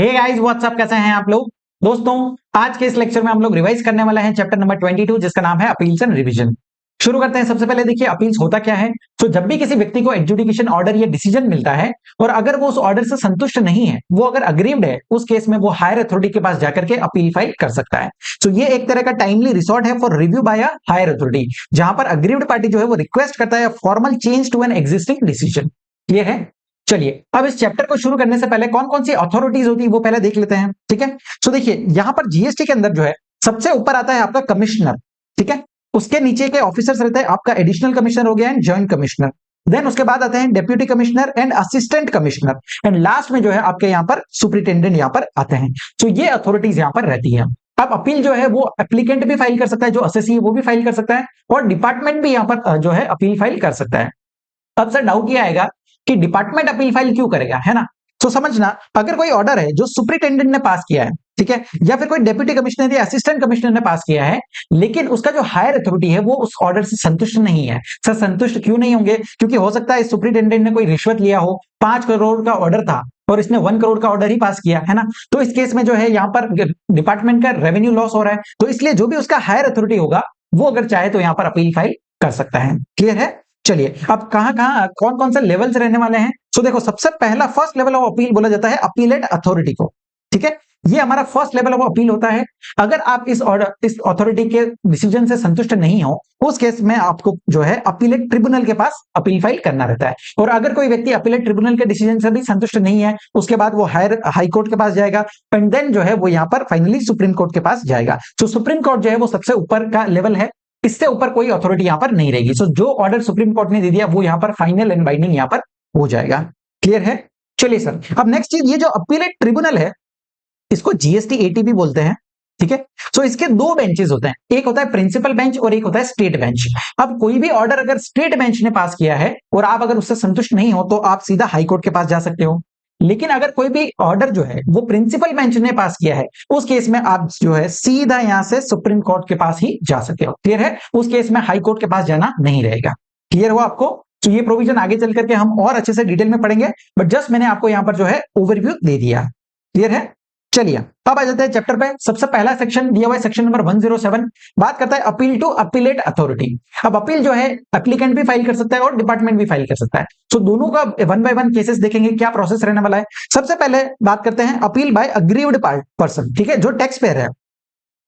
Hey guys what's up, कैसे हैं आप लोग। दोस्तों, आज के इस लेक्चर में हम लोग रिवाइज करने वाले हैं चैप्टर नंबर 22 जिसका नाम है अपील्स एंड रिवीजन। शुरू करते हैं। सबसे पहले देखिए अपील्स होता क्या है। तो जब भी किसी व्यक्ति को एडजुडिकेशन ऑर्डर या डिसीजन मिलता है और अगर वो उस ऑर्डर से संतुष्ट नहीं है, वो अगर अग्रीव्ड है, उस केस में वो हायर अथॉरिटी के पास जाकर के अपील फाइल कर सकता है। तो ये एक तरह का टाइमली रिसोर्ट है for review by a higher authority, जहां पर अग्रीव्ड पार्टी जो है वो रिक्वेस्ट करता है formal change to an existing decision. Clear है। चलिए अब इस चैप्टर को शुरू करने से पहले कौन कौन सी अथॉरिटीज होती है वो पहले देख लेते हैं। ठीक है। तो देखिए यहां पर जीएसटी के अंदर जो है सबसे ऊपर आता है आपका कमिश्नर। ठीक है। उसके नीचे के ऑफिसर्स रहते हैं आपका एडिशनल कमिश्नर हो गया एंड जॉइंट कमिश्नर। देन उसके बाद आते हैं deputy commissioner and assistant commissioner and last में जो है आपके यहाँ पर सुपरिटेंडेंट यहाँ पर आते हैं। तो ये अथॉरिटीज यहाँ पर रहती है। अब अपील जो है वो एप्लीकेंट भी फाइल कर सकता है, जो असेसी है वो भी फाइल कर सकता है और डिपार्टमेंट भी यहाँ पर जो है अपील फाइल कर सकता है। अब सर डाउट ये आएगा कि डिपार्टमेंट अपील फाइल क्यों करेगा, है ना। तो समझना, अगर कोई ऑर्डर है जो सुपरिटेंडेंट ने पास किया है, ठीक है, या फिर कोई डेप्यूटी कमिश्नर या असिस्टेंट कमिश्नर ने पास किया है, लेकिन उसका जो हायर अथॉरिटी है वो उस ऑर्डर से संतुष्ट नहीं है। सर संतुष्ट क्यों नहीं होंगे? क्योंकि हो सकता है सुपरिटेंडेंट ने कोई रिश्वत लिया हो, 5 करोड़ का ऑर्डर था और इसने 1 करोड़ का ऑर्डर ही पास किया, है ना। तो इस केस में जो है यहाँ पर डिपार्टमेंट का रेवेन्यू लॉस हो रहा है, तो इसलिए जो भी उसका हायर अथॉरिटी होगा वो अगर चाहे तो यहाँ पर अपील फाइल कर सकता है। क्लियर है। चलिए अब कहां कौन कौन से लेवल्स रहने वाले हैं। सो देखो, सबसे पहला फर्स्ट लेवल ऑफ अपील बोला जाता है अपीलेट अथॉरिटी को। ठीक है, ये हमारा फर्स्ट लेवल ऑफ अपील होता है। अगर आप इस अथॉरिटी के डिसीजन से संतुष्ट नहीं हो, उस केस में आपको जो है अपीलेट ट्रिब्यूनल के पास अपील फाइल करना रहता है। और अगर कोई व्यक्ति अपीलेट ट्रिब्यूनल के डिसीजन से भी संतुष्ट नहीं है, उसके बाद वो हाई कोर्ट के पास जाएगा एंड देन जो है वो यहाँ पर फाइनली सुप्रीम कोर्ट के पास जाएगा। तो सुप्रीम कोर्ट जो है वो सबसे ऊपर का लेवल है, इससे ऊपर कोई अथॉरिटी यहां पर नहीं रहेगी। सो जो ऑर्डर सुप्रीम कोर्ट ने दे दिया वो यहां पर फाइनल एंड बाइंडिंग यहां पर हो जाएगा। क्लियर है। चलिए सर, अब नेक्स्ट चीज, ये जो अपीलेट ट्रिब्यूनल है इसको जीएसटी एटी भी बोलते हैं। ठीक है। सो इसके 2 बेंचेस होते हैं, एक होता है प्रिंसिपल बेंच और एक होता है स्टेट बेंच। अब कोई भी ऑर्डर अगर स्टेट बेंच ने पास किया है और आप अगर उससे संतुष्ट नहीं हो तो आप सीधा हाई कोर्ट के पास जा सकते हो। लेकिन अगर कोई भी ऑर्डर जो है वो प्रिंसिपल बेंच ने पास किया है, उस केस में आप जो है सीधा यहां से सुप्रीम कोर्ट के पास ही जा सकते हो। क्लियर है। उस केस में हाई कोर्ट के पास जाना नहीं रहेगा। क्लियर हो आपको। तो ये प्रोविजन आगे चल करके हम और अच्छे से डिटेल में पढ़ेंगे, बट जस्ट मैंने आपको यहां पर जो है ओवरव्यू दे दिया। क्लियर है। चलिए अब आ जाते हैं चैप्टर पे। सबसे पहला सेक्शन दिया हुआ है सेक्शन नंबर 107, बात करता है अपील टू अपीलेट अथॉरिटी। अब अपील जो है एप्लीकेंट भी फाइल कर सकता है और डिपार्टमेंट भी फाइल कर सकता है। तो दोनों का 1 बाय 1 केसेस देखेंगे, क्या प्रोसेस रहने वाला है। सबसे पहले बात करते हैं अपील बाय अग्रीव्ड पर्सन। ठीक है, जो टैक्स पेयर है।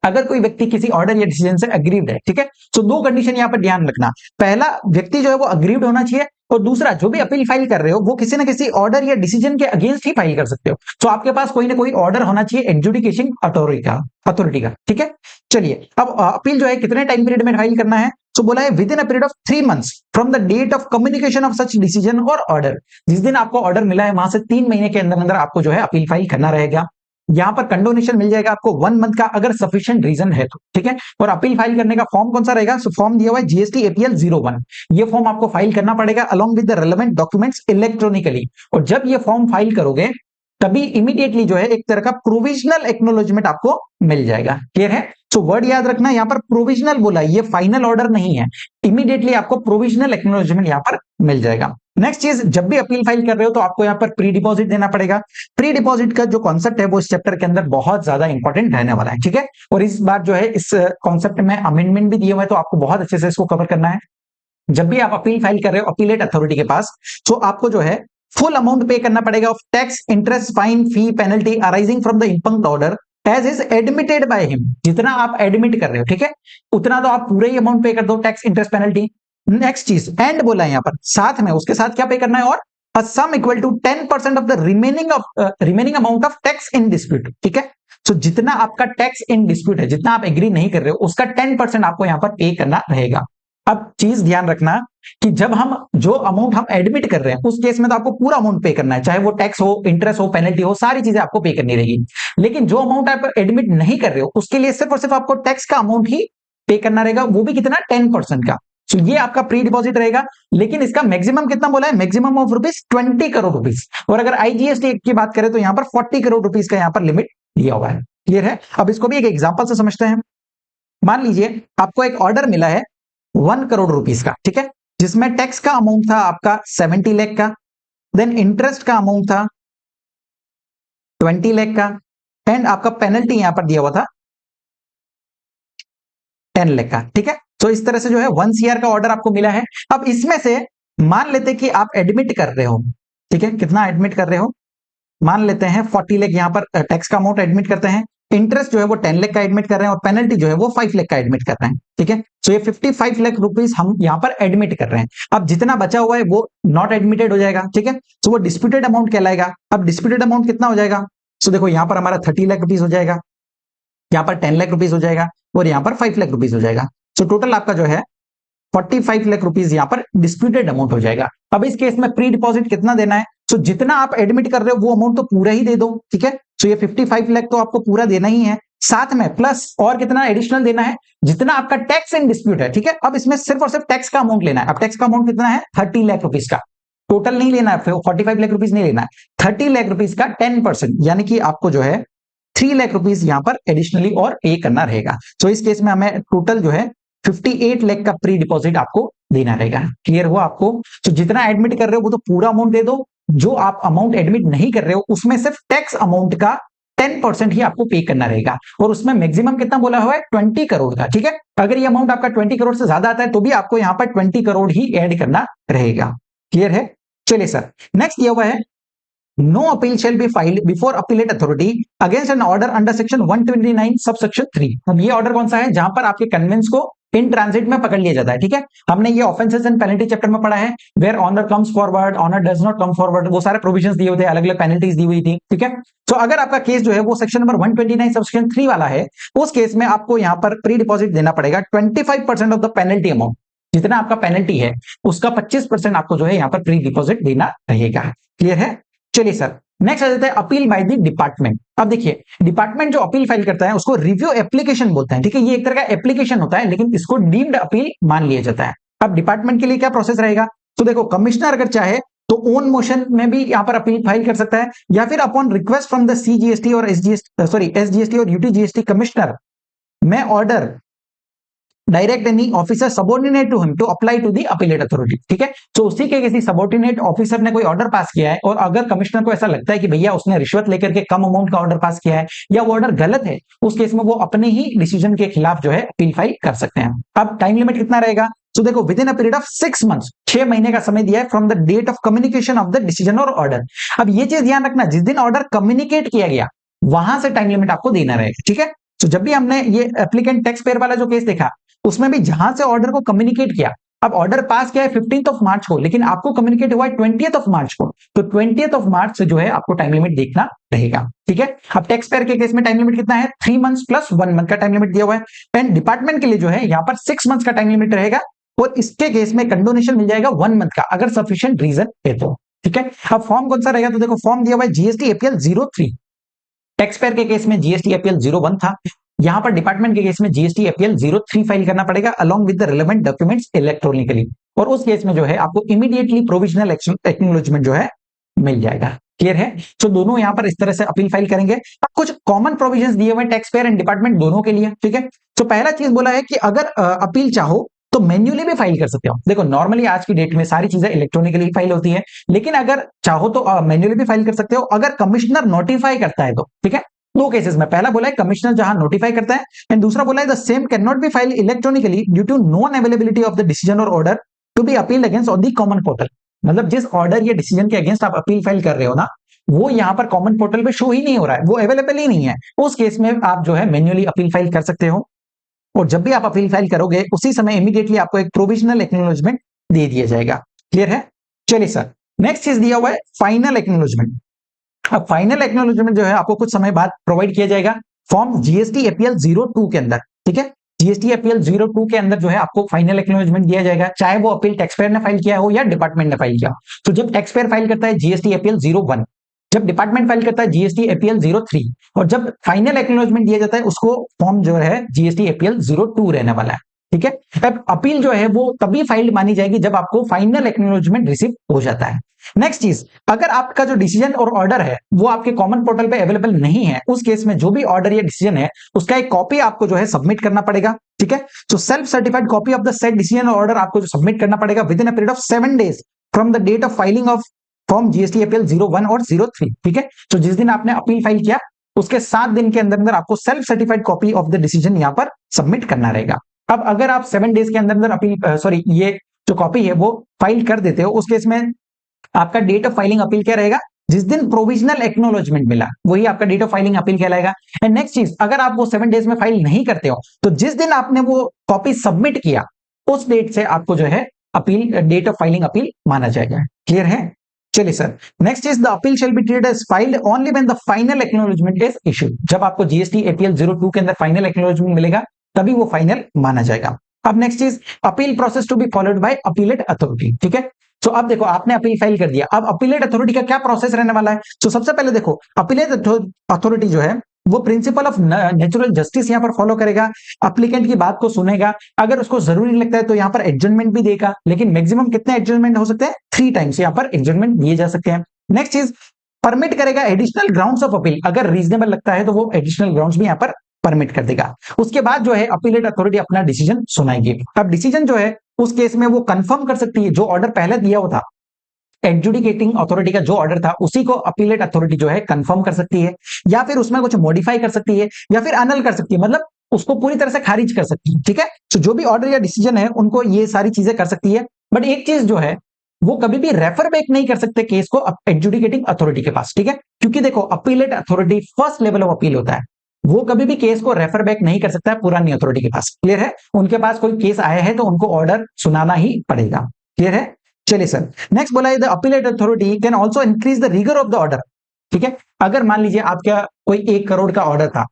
अगर कोई व्यक्ति किसी ऑर्डर या डिसीजन से अग्रीव्ड है, ठीक है, तो 2 कंडीशन यहां पर ध्यान रखना। पहला, व्यक्ति जो है वो अग्रीव्ड होना चाहिए और दूसरा, जो भी अपील फाइल कर रहे हो वो किसी ना किसी ऑर्डर या डिसीजन के अगेंस्ट ही फाइल कर सकते हो। तो आपके पास कोई ना कोई ऑर्डर होना चाहिए एडजुडिकेशन अथॉरिटी का। ठीक है। चलिए अब अपील जो है कितने टाइम पीरियड में फाइल करना है। तो बोला है within a period of 3 months from the date of communication of such decision और ऑर्डर। जिस दिन आपको ऑर्डर मिला है वहां से 3 महीने के अंदर अंदर आपको जो है अपील फाइल करना रहेगा। यहां पर कंडोनेशन मिल जाएगा आपको 1 मंथ का, अगर सफिशिएंट रीजन है तो। ठीक है। और अपील फाइल करने का फॉर्म कौन सा रहेगा। सो फॉर्म दिया हुआ है जीएसटी एपीएल 01। ये फॉर्म आपको फाइल करना पड़ेगा along with the relevant documents electronically. और जब ये फॉर्म फाइल करोगे तभी इमीडिएटली जो है एक तरह का प्रोविजनल एक्नोलॉजमेंट आपको मिल जाएगा। क्लियर है। सो वर्ड याद रखना, यहां पर प्रोविजनल बोला है, ये फाइनल ऑर्डर नहीं है। इमीडिएटली आपको प्रोविजनल एक्नोलॉजमेंट यहां पर मिल जाएगा। नेक्स्ट चीज, जब भी अपील फाइल कर रहे हो तो आपको यहां पर प्री डिपॉजिट देना पड़ेगा। प्री डिपॉजिट का जो कॉन्सेप्ट है वो इस चैप्टर के अंदर बहुत ज्यादा इंपॉर्टेंट रहने वाला है। ठीक है। और इस बार जो है इस कॉन्सेप्ट में अमेंडमेंट भी दिए हुए हैं, तो आपको बहुत अच्छे से इसको कवर करना है। जब भी आप अपील फाइल कर रहे हो अपीलेट अथॉरिटी के पास, तो आपको जो है फुल अमाउंट पे करना पड़ेगा of tax, interest, fine, fee, penalty arising from the impugned order as is admitted by him. जितना आप एडमिट कर रहे हो, ठीक है, उतना तो आप पूरे ही अमाउंट पे कर दो, टैक्स, इंटरेस्ट, पेनल्टी। नेक्स्ट चीज, एंड बोला है यहां पर, साथ में उसके साथ क्या पे करना है, और a sum equal to 10% of the remaining amount of tax in dispute. ठीक है। सो जितना आपका टैक्स इन डिस्प्यूट है, जितना आप एग्री नहीं कर रहे हो, उसका 10% आपको यहां पर पे करना रहेगा। अब चीज ध्यान रखना कि जब हम जो अमाउंट हम एडमिट कर रहे हैं उस केस में तो आपको पूरा अमाउंट पे करना है, चाहे वो टैक्स हो, इंटरेस्ट हो, पेनल्टी हो, सारी चीजें आपको पे करनी रहेगी। लेकिन जो अमाउंट आप एडमिट नहीं कर रहे हो उसके लिए सिर्फ और सिर्फ आपको टैक्स का अमाउंट ही पे करना रहेगा, वो भी कितना, 10% का। तो ये आपका प्री डिपॉजिट रहेगा। लेकिन इसका मैक्सिमम कितना बोला है, maximum of rupees 20 crore rupees. और अगर आईजीएसटी की बात करें तो यहां पर 40 करोड़ रुपीज का यहां पर लिमिट दिया हुआ है। क्लियर है। अब इसको भी एक एग्जांपल से समझते हैं। मान लीजिए आपको एक ऑर्डर मिला है 1 करोड़ रुपीज का, ठीक है, जिसमें टैक्स का अमाउंट था आपका 70 लाख का, देन इंटरेस्ट का अमाउंट था 20 लाख का, एंड आपका पेनल्टी यहां पर दिया हुआ था 10 लाख का। ठीक है, तो इस तरह से जो है 1 CR का ऑर्डर आपको मिला है। अब इसमें से मान लेते कि आप एडमिट कर रहे हो, ठीक है, कितना एडमिट कर रहे हो, मान लेते हैं 40 लाख यहां पर टैक्स का अमाउंट एडमिट करते हैं, इंटरेस्ट जो है वो 10 लाख का एडमिट कर रहे हैं और पेनल्टी जो है वो 5 लाख का एडमिट कर रहे हैं। ठीक है, तो ये 55 लाख रुपीस हम यहां पर एडमिट कर रहे हैं। अब जितना बचा हुआ है वो नॉट एडमिटेड हो जाएगा। ठीक है, तो वो डिस्प्यूटेड अमाउंट कहलाएगा। अब डिस्प्यूटेड अमाउंट कितना हो जाएगा, तो देखो यहां पर हमारा 30 लाख रुपीस हो जाएगा, यहाँ पर 10 लाख रुपीस हो जाएगा और यहाँ पर 5 लाख रुपीस हो जाएगा। तो टोटल आपका जो है 45 लाख रुपीस यहाँ पर डिस्प्यूटेड अमाउंट हो जाएगा। अब इस केस में प्री डिपॉजिट कितना देना है, तो जितना आप एडमिट कर रहे हो वो अमाउंट तो पूरा ही दे दो। ठीक है, तो ये 55 लाख तो आपको पूरा देना ही है, साथ में प्लस और कितना एडिशनल देना है, जितना आपका टैक्स इन डिस्प्यूट है। ठीक है, अब इसमें सिर्फ और सिर्फ टैक्स का अमाउंट लेना है। अब टैक्स का अमाउंट कितना है, 30 लाख रुपीस का, टोटल नहीं लेना है, 45 लाख रुपीस नहीं लेना है, 30 लाख रुपीस का 10%, यानी कि आपको जो है 3 लाख रुपीस यहां पर एडिशनली और पे करना रहेगा। तो इस केस में हमें टोटल जो है 58 लाख का प्री डिपॉजिट आपको देना रहेगा। क्लियर हुआ आपको? तो जितना एडमिट कर रहे हो वो तो पूरा अमाउंट दे दो, जो आप अमाउंट एडमिट नहीं कर रहे हो उसमें सिर्फ टैक्स अमाउंट का 10% ही आपको पे करना रहेगा, और उसमें मैक्सिमम कितना बोला हुआ है, 20 करोड़ का। ठीक है, अगर ये अमाउंट आपका 20 करोड़ से ज्यादा आता है तो भी आपको यहां पर 20 करोड़ ही ऐड करना रहेगा। क्लियर है? चलिए सर, नेक्स्ट ये हुआ है, no appeal shall be filed before appellate authority against an order under section 129 subsection 3। अब ये ऑर्डर कौन सा है, जहां पर आपके कन्वेंस को इन ट्रांजिट में पकड़ लिया जाता है। ठीक है, हमने ये ऑफेंसेस एंड पेनल्टी चैप्टर में पढ़ा है, where honour comes forward, honour does not come forward, वो सारे प्रोविजंस दिए हुए थे, अलग अलग पेनल्टीज दी हुई थी। ठीक है, तो अगर आपका केस जो है वो सेक्शन नंबर 129 सबसेक्शन 3 वाला है, उस केस में आपको यहां पर प्री डिपॉजिट देना पड़ेगा 25% ऑफ द पेनल्टी अमाउंट, जितना आपका पेनल्टी है उसका 25% आपको जो है यहां पर प्री डिपॉजिट देना रहेगा। क्लियर है? चलिए सर, नेक्स्ट आ जाता है अपील बाय द डिपार्टमेंट। अब देखिए, डिपार्टमेंट जो अपील फाइल करता है उसको रिव्यू एप्लीकेशन बोलते हैं। ठीक है, ये एक तरह का एप्लीकेशन होता है, लेकिन इसको डीम्ड अपील मान लिया जाता है। अब डिपार्टमेंट के लिए क्या प्रोसेस रहेगा, तो देखो कमिश्नर अगर चाहे तो ओन मोशन में भी यहां पर अपील फाइल कर सकता है, या फिर upon request from the CGST और SGST और UTGST commissioner may order direct any officer subordinate to him to apply to the appellate authority. ठीक है, तो उसी के किसी सबॉर्डिनेट ऑफिसर ने कोई ऑर्डर पास किया है, और अगर कमिश्नर को ऐसा लगता है कि भैया उसने रिश्वत लेकर के कम अमाउंट का ऑर्डर पास किया है या वो ऑर्डर गलत है, उस केस में वो अपने ही डिसीजन के खिलाफ जो है अपील फाइल कर सकते हैं। अब टाइम लिमिट कितना रहेगा, तो देखो within a period of 6 months, 6 महीने का समय दिया है from the date of communication of the decision और ऑर्डर। अब ये चीज ध्यान रखना, जिस दिन ऑर्डर कम्युनिकेट किया गया वहां से टाइम लिमिट आपको देना रहेगा। ठीक है, तो जब भी हमने ये एप्लीकेंट टैक्स पेयर वाला जो केस देखा, उसमें भी जहां से ऑर्डर को कम्युनिकेट किया, अब ऑर्डर पास किया है 15th ऑफ मार्च को, लेकिन आपको कम्युनिकेट हुआ है 20th ऑफ मार्च को, तो 20th ऑफ मार्च से जो है आपको टाइम लिमिट देखना रहेगा। ठीक है, अब टैक्स पेयर के केस में टाइम लिमिट कितना है, 3 मंथ्स प्लस 1 मंथ का टाइम लिमिट दिया हुआ है। एंड डिपार्टमेंट के लिए जो है यहाँ पर 6 मंथ्स का टाइम लिमिट रहेगा, और इसके केस में कंडोनेशन मिल जाएगा 1 मंथ का, अगर सफिशिएंट रीजन है तो। ठीक है, अब फॉर्म कौन सा रहेगा, तो देखो फॉर्म दिया हुआ है GST APL 03, टैक्स पेयर के केस में GST APL 01 था, यहां पर डिपार्टमेंट के केस में GST APL 03 फाइल करना पड़ेगा along with the relevant documents electronically, और उस केस में जो है आपको इमीडिएटली प्रोविजनल एक्नॉलेजमेंट जो है मिल जाएगा। क्लियर है? तो दोनों यहां पर इस तरह से अपील फाइल करेंगे। अब कुछ कॉमन प्रोविजंस दिए हुए टैक्स पेयर एंड डिपार्टमेंट दोनों के लिए। ठीक है, तो पहला चीज बोला है कि अगर अपील चाहो तो मैन्युअली भी फाइल कर सकते हो। देखो नॉर्मली आज की डेट में सारी चीजें इलेक्ट्रॉनिकली फाइल होती है, लेकिन अगर चाहो तो मैन्युअली भी फाइल कर सकते हो, अगर कमिश्नर नोटिफाई करता है तो। ठीक है, दो केसेस में, पहला बोला है कमिश्नर जहां नोटिफाई करता है, एंड दूसरा बोला है the same can not be file electronically due to non availability of the decision और order to be appeal against on the common portal. मतलब जिस ऑर्डर या डिसीजन के अगेंस्ट आप अपील फाइल कर रहे हो ना, वो यहां पर कॉमन पोर्टल पे शो ही नहीं हो रहा है, वो अवेलेबल ही नहीं है। उस केस में आप जो है मैन्युअली अपील फाइल कर सकते हो, और जब भी आप अपील फाइल करोगे उसी समय इमीडिएटली आपको एक प्रोविजनल एक्नॉलेजमेंट दे दिया जाएगा। क्लियर है? चलिए सर, नेक्स्ट चीज दिया हुआ है फाइनल एक्नॉलेजमेंट। अब फाइनल एक्नॉलेजमेंट जो है आपको कुछ समय बाद प्रोवाइड किया जाएगा फॉर्म GST APL 02 के अंदर। ठीक है, GST APL 02 के अंदर जो है आपको फाइनल एक्नॉलेजमेंट दिया जाएगा, चाहे वो अपील टैक्स पेयर ने फाइल किया हो या डिपार्टमेंट ने फाइल किया हो। तो जब टैक्स पेयर फाइल करता है GST APL 01, जब डिपार्टमेंट फाइल करता है GST APL 03, और जब फाइनल एक्नॉलेजमेंट दिया जाता है उसको फॉर्म जो है GST APL 02 रहने वाला है। ठीक है, अब अपील जो है वो तभी फाइल्ड मानी जाएगी जब आपको फाइनल एक्नॉलेजमेंट रिसीव हो जाता है। नेक्स्ट चीज, अगर आपका जो डिसीजन और ऑर्डर है वो आपके कॉमन पोर्टल पे अवेलेबल नहीं है, उस केस में जो भी ऑर्डर या डिसीजन है उसका एक कॉपी आपको जो है सबमिट करना पड़ेगा। ठीक है, तो self certified copy of the said decision और ऑर्डर आपको जो सबमिट करना पड़ेगा within a period of 7 days from the date of filing of form GST APL 01 और 03, ठीक है। तो जिस दिन आपने अपील फाइल किया उसके 7 दिन के अंदर अंदर आपको self certified copy of the decision यहाँ पर सबमिट करना रहेगा। अब अगर आप 7 डेज के अंदर अंदर अपील सॉरी ये जो कॉपी है वो फाइल कर देते हो, उस केस में आपका डेट ऑफ फाइलिंग अपील क्या रहेगा, जिस दिन प्रोविजनल एक्नोलॉजमेंट मिला वही आपका डेट ऑफ फाइलिंग अपील कहलाएगा। एंड नेक्स्ट चीज, अगर आप वो 7 डेज में फाइल नहीं करते हो तो जिस दिन आपने वो कॉपी सबमिट किया उस डेट से आपको जो है appeal date of filing appeal माना जाएगा। क्लियर है? चलिए sir, next is the appeal shall be treated as filed only when the final acknowledgement is issued. जब आपको जीएसटी एपीएल 02 के अंदर फाइनल एक्नॉलेजमेंट मिलेगा तभी वो फाइनल माना जाएगा। अब next is appeal process to be followed by appellate authority, ठीक है। तो अब देखो आपने अपील फाइल कर दिया, अब अपीलेट अथॉरिटी का क्या प्रोसेस रहने वाला है। तो सबसे पहले देखो अपीलेट अथॉरिटी जो है वो प्रिंसिपल ऑफ नेचुरल जस्टिस यहाँ पर फॉलो करेगा, अप्लीकेंट की बात को सुनेगा, अगर उसको जरूरी लगता है तो यहाँ पर एडजमेंट भी देगा, लेकिन मैक्सिमम कितने एडजमेंट हो सकते हैं, 3 टाइम्स यहाँ पर एडजमेंट दिए जा सकते हैं। नेक्स्ट चीज, परमिट करेगा एडिशनल ग्राउंड्स ऑफ अपील, अगर रीजनेबल लगता है तो वो एडिशनल ग्राउंड्स भी यहाँ पर परमिट कर देगा। उसके बाद जो है अपीलेट अथॉरिटी अपना डिसीजन सुनाएगी। अब डिसीजन जो है उस केस में वो कंफर्म कर सकती है जो ऑर्डर पहले दिया हुआ था, एडजुडिकेटिंग अथॉरिटी का जो ऑर्डर था उसी को अपीलेट अथॉरिटी जो है कंफर्म कर सकती है, या फिर उसमें कुछ मॉडिफाई कर सकती है, या फिर अनल कर सकती है, मतलब उसको पूरी तरह से खारिज कर सकती है, ठीक है। तो जो भी ऑर्डर या डिसीजन है उनको ये सारी चीजें कर सकती है। बट एक चीज जो है वो कभी भी रेफर बैक नहीं कर सकते केस को एडजुडिकेटिंग अथॉरिटी के पास, ठीक है, क्योंकि देखो appellate authority first level of appeal होता है, वो कभी भी केस को रेफर बैक नहीं कर सकता है पुरानी अथॉरिटी के पास। क्लियर है? उनके पास कोई केस आया है तो उनको ऑर्डर सुनाना ही पड़ेगा। क्लियर है? चलिए सर, नेक्स्ट बोला है the appellate authority can also increase the rigour of the order, ठीक है। अगर मान लीजिए आपका कोई 1 करोड़ का ऑर्डर था,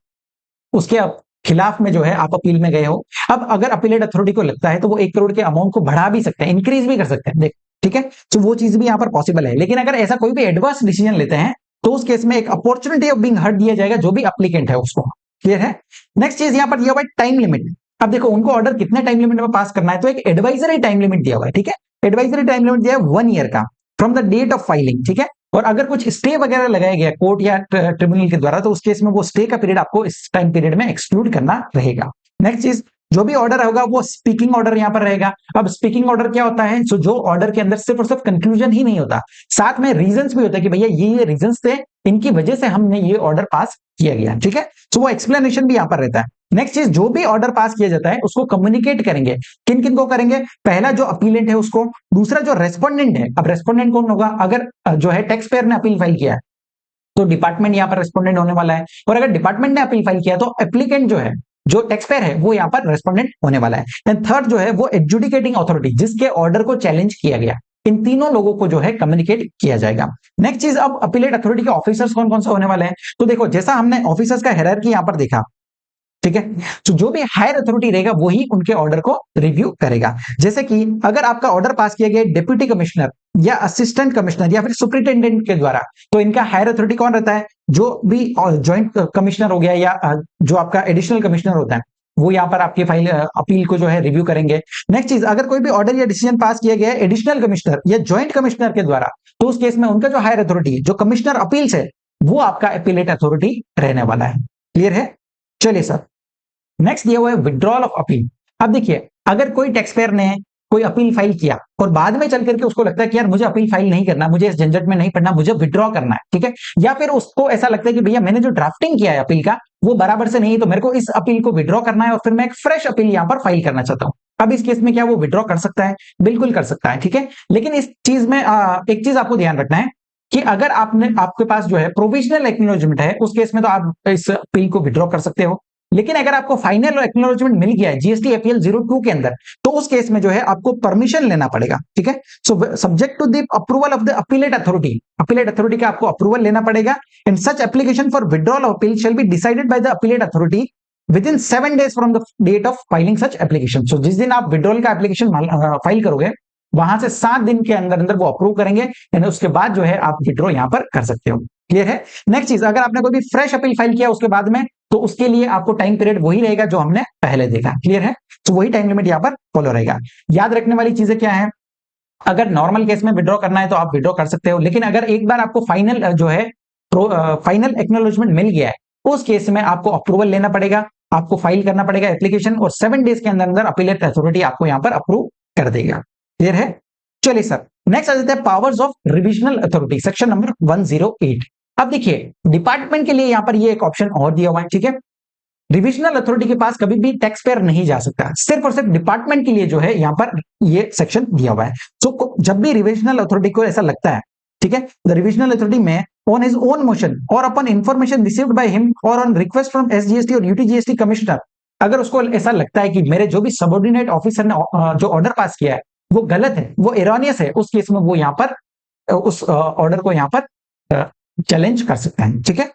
उसके खिलाफ में जो है आप अपील में गए हो, अब अगर अपीलेट अथॉरिटी को लगता है तो वो 1 करोड़ के अमाउंट को बढ़ा भी सकते हैं, इंक्रीज भी कर सकते हैं, देख, ठीक है। तो वो चीज भी यहाँ पर पॉसिबल है। लेकिन अगर ऐसा कोई भी एडवर्स डिसीजन लेते हैं तो उस केस में एक अपॉर्चुनिटी ऑफ बीइंग हर्ड दिया जाएगा जो भी एप्लीकेंट है उसको। क्लियर है? नेक्स्ट चीज यहाँ पर दिया हुआ है टाइम लिमिट। अब देखो उनको ऑर्डर कितने टाइम लिमिट में पास करना है, तो एक एडवाइजरी टाइम लिमिट दिया हुआ है, ठीक है। एडवाइजरी टाइम लिमिट दिया है 1 ईयर का from the date of filing, ठीक है। और अगर कुछ स्टे वगैरह लगाया गया कोर्ट या ट्रिब्यूनल के द्वारा तो उस केस में वो स्टे का पीरियड आपको इस टाइम पीरियड में एक्सक्लूड करना रहेगा। नेक्स्ट चीज, जो भी ऑर्डर होगा वो स्पीकिंग ऑर्डर यहां पर रहेगा। अब स्पीकिंग ऑर्डर क्या होता है, सो जो ऑर्डर के अंदर सिर्फ और सिर्फ कंक्लूजन ही नहीं होता, साथ में रीजंस भी होते हैं कि भैया ये रीजंस थे, इनकी वजह से हमने ये ऑर्डर पास किया गया, ठीक है। सो वो एक्सप्लेनेशन भी यहां पर रहता है। नेक्स्ट चीज, जो भी ऑर्डर पास किया जाता है उसको कम्युनिकेट करेंगे, किन किन को करेंगे, पहला जो अपीलेंट है उसको, दूसरा जो रेस्पोंडेंट है। अब रेस्पोंडेंट कौन होगा, अगर जो है टैक्स पेयर ने अपील फाइल किया है तो डिपार्टमेंट यहाँ पर रेस्पोंडेंट होने वाला है, और अगर डिपार्टमेंट ने अपील फाइल किया तो एप्लीकेंट जो है जो टैक्स पेयर है वो यहाँ पर रेस्पोंडेंट होने वाला है। एंड थर्ड जो है वो एडजुडिकेटिंग अथॉरिटी, जिसके ऑर्डर को चैलेंज किया गया, इन तीनों लोगों को जो है कम्युनिकेट किया जाएगा। नेक्स्ट चीज, अब अपीलेट अथॉरिटी के ऑफिसर्स कौन कौन सा होने वाले हैं, तो देखो जैसा हमने ऑफिसर्स का हायरार्की यहाँ पर देखा, ठीक है, तो जो भी हायर अथॉरिटी रहेगा वही उनके ऑर्डर को रिव्यू करेगा। जैसे कि अगर आपका ऑर्डर पास किया गया डिप्टी कमिश्नर या असिस्टेंट कमिश्नर या फिर सुपरिटेंडेंट के द्वारा, तो इनका हायर अथॉरिटी कौन रहता है, जो भी ज्वाइंट कमिश्नर हो गया या जो आपका एडिशनल कमिश्नर होता है वो यहाँ पर आपकी फाइल अपील को जो है रिव्यू करेंगे। नेक्स्ट चीज, अगर कोई भी ऑर्डर या डिसीजन पास किया गया है एडिशनल कमिश्नर या ज्वाइंट कमिश्नर के द्वारा, तो उस केस में उनका जो हायर अथॉरिटी जो कमिश्नर अपील्स है वो आपका अपीलेट अथॉरिटी रहने वाला है। क्लियर है? चलिए सर, नेक्स्ट दिया हुआ है विड्रॉल ऑफ अपील। अब देखिए अगर कोई टैक्स पेयर ने कोई अपील फाइल किया और बाद में चल करके उसको लगता है कि यार मुझे अपील फाइल नहीं करना, मुझे इस झंझट में नहीं पड़ना, मुझे विड्रॉ करना है, ठीक है, या फिर उसको ऐसा लगता है कि भैया मैंने जो ड्राफ्टिंग किया है अपील का वो बराबर से नहीं, तो मेरे को इस अपील को विड्रॉ करना है और फिर मैं एक फ्रेश अपील यहां पर फाइल करना चाहता हूं। अब इस केस में क्या वो विड्रॉ कर सकता है? बिल्कुल कर सकता है, ठीक है। लेकिन इस चीज में एक चीज आपको ध्यान रखना है कि अगर आपके पास जो है प्रोविजनल एक्नॉलेजमेंट है उस केस में तो आप इस अपील को विड्रॉ कर सकते हो। लेकिन अगर आपको फाइनल एक्नॉलेजमेंट मिल गया है जीएसटी एपीएल 02 के अंदर, तो उस केस में जो है आपको परमिशन लेना पड़ेगा, ठीक है। So subject to the approval of the appellate authority, appellate authority का आपको अप्रूवल लेना पड़ेगा। In such application for withdrawal of appeal shall be decided by the appellate authority within 7 days from the date of filing such application. So जिस दिन आप withdrawal का application file करोगे वहां से 7 दिन के अंदर अंदर वो अप्रूव करेंगे, यानी उसके बाद जो है आप विड्रॉ यहां पर कर सकते हो। क्लियर है? नेक्स्ट चीज, अगर आपने कोई भी फ्रेश अपील फाइल किया उसके बाद में, तो उसके लिए आपको टाइम पीरियड वही रहेगा जो हमने पहले देखा। क्लियर है? तो वही टाइम लिमिट यहां पर फॉलो रहेगा। याद रखने वाली चीजें क्या है, अगर नॉर्मल केस में विड्रॉ करना है तो आप विड्रॉ कर सकते हो, लेकिन अगर एक बार आपको फाइनल जो है फाइनल एक्नॉलेजमेंट मिल गया है उस केस में आपको अप्रूवल लेना पड़ेगा, आपको फाइल करना पड़ेगा एप्लीकेशन, और 7 days के अंदर अंदर अपीलेट अथॉरिटी आपको यहां पर अप्रूव कर देगा। क्लियर है? चलिए सर, नेक्स्ट आ जाते हैं powers of revisional authority, section number 108। अब देखिए डिपार्टमेंट के लिए यहां पर ये एक ऑप्शन और दिया हुआ है, ठीक है। रिविजनल अथॉरिटी के पास कभी भी टैक्स पेयर नहीं जा सकता, सिर्फ और सिर्फ डिपार्टमेंट के लिए जो है यहां पर ये सेक्शन दिया हुआ है। तो जब भी रिविजनल अथॉरिटी को ऐसा लगता है, ठीक है, द रिविजनल अथॉरिटी में ऑन हिज ओन मोशन और upon information received by him और ऑन रिक्वेस्ट फ्रॉम एसजीएसटी और यूटीजीएसटी कमिश्नर, अगर उसको ऐसा लगता है कि मेरे जो भी सबऑर्डिनेट ऑफिसर ने जो ऑर्डर पास किया है वो गलत है, वो एरोनियस है, उस केस में वो यहां पर उस ऑर्डर को यहां पर चैलेंज कर सकता है, ठीक है।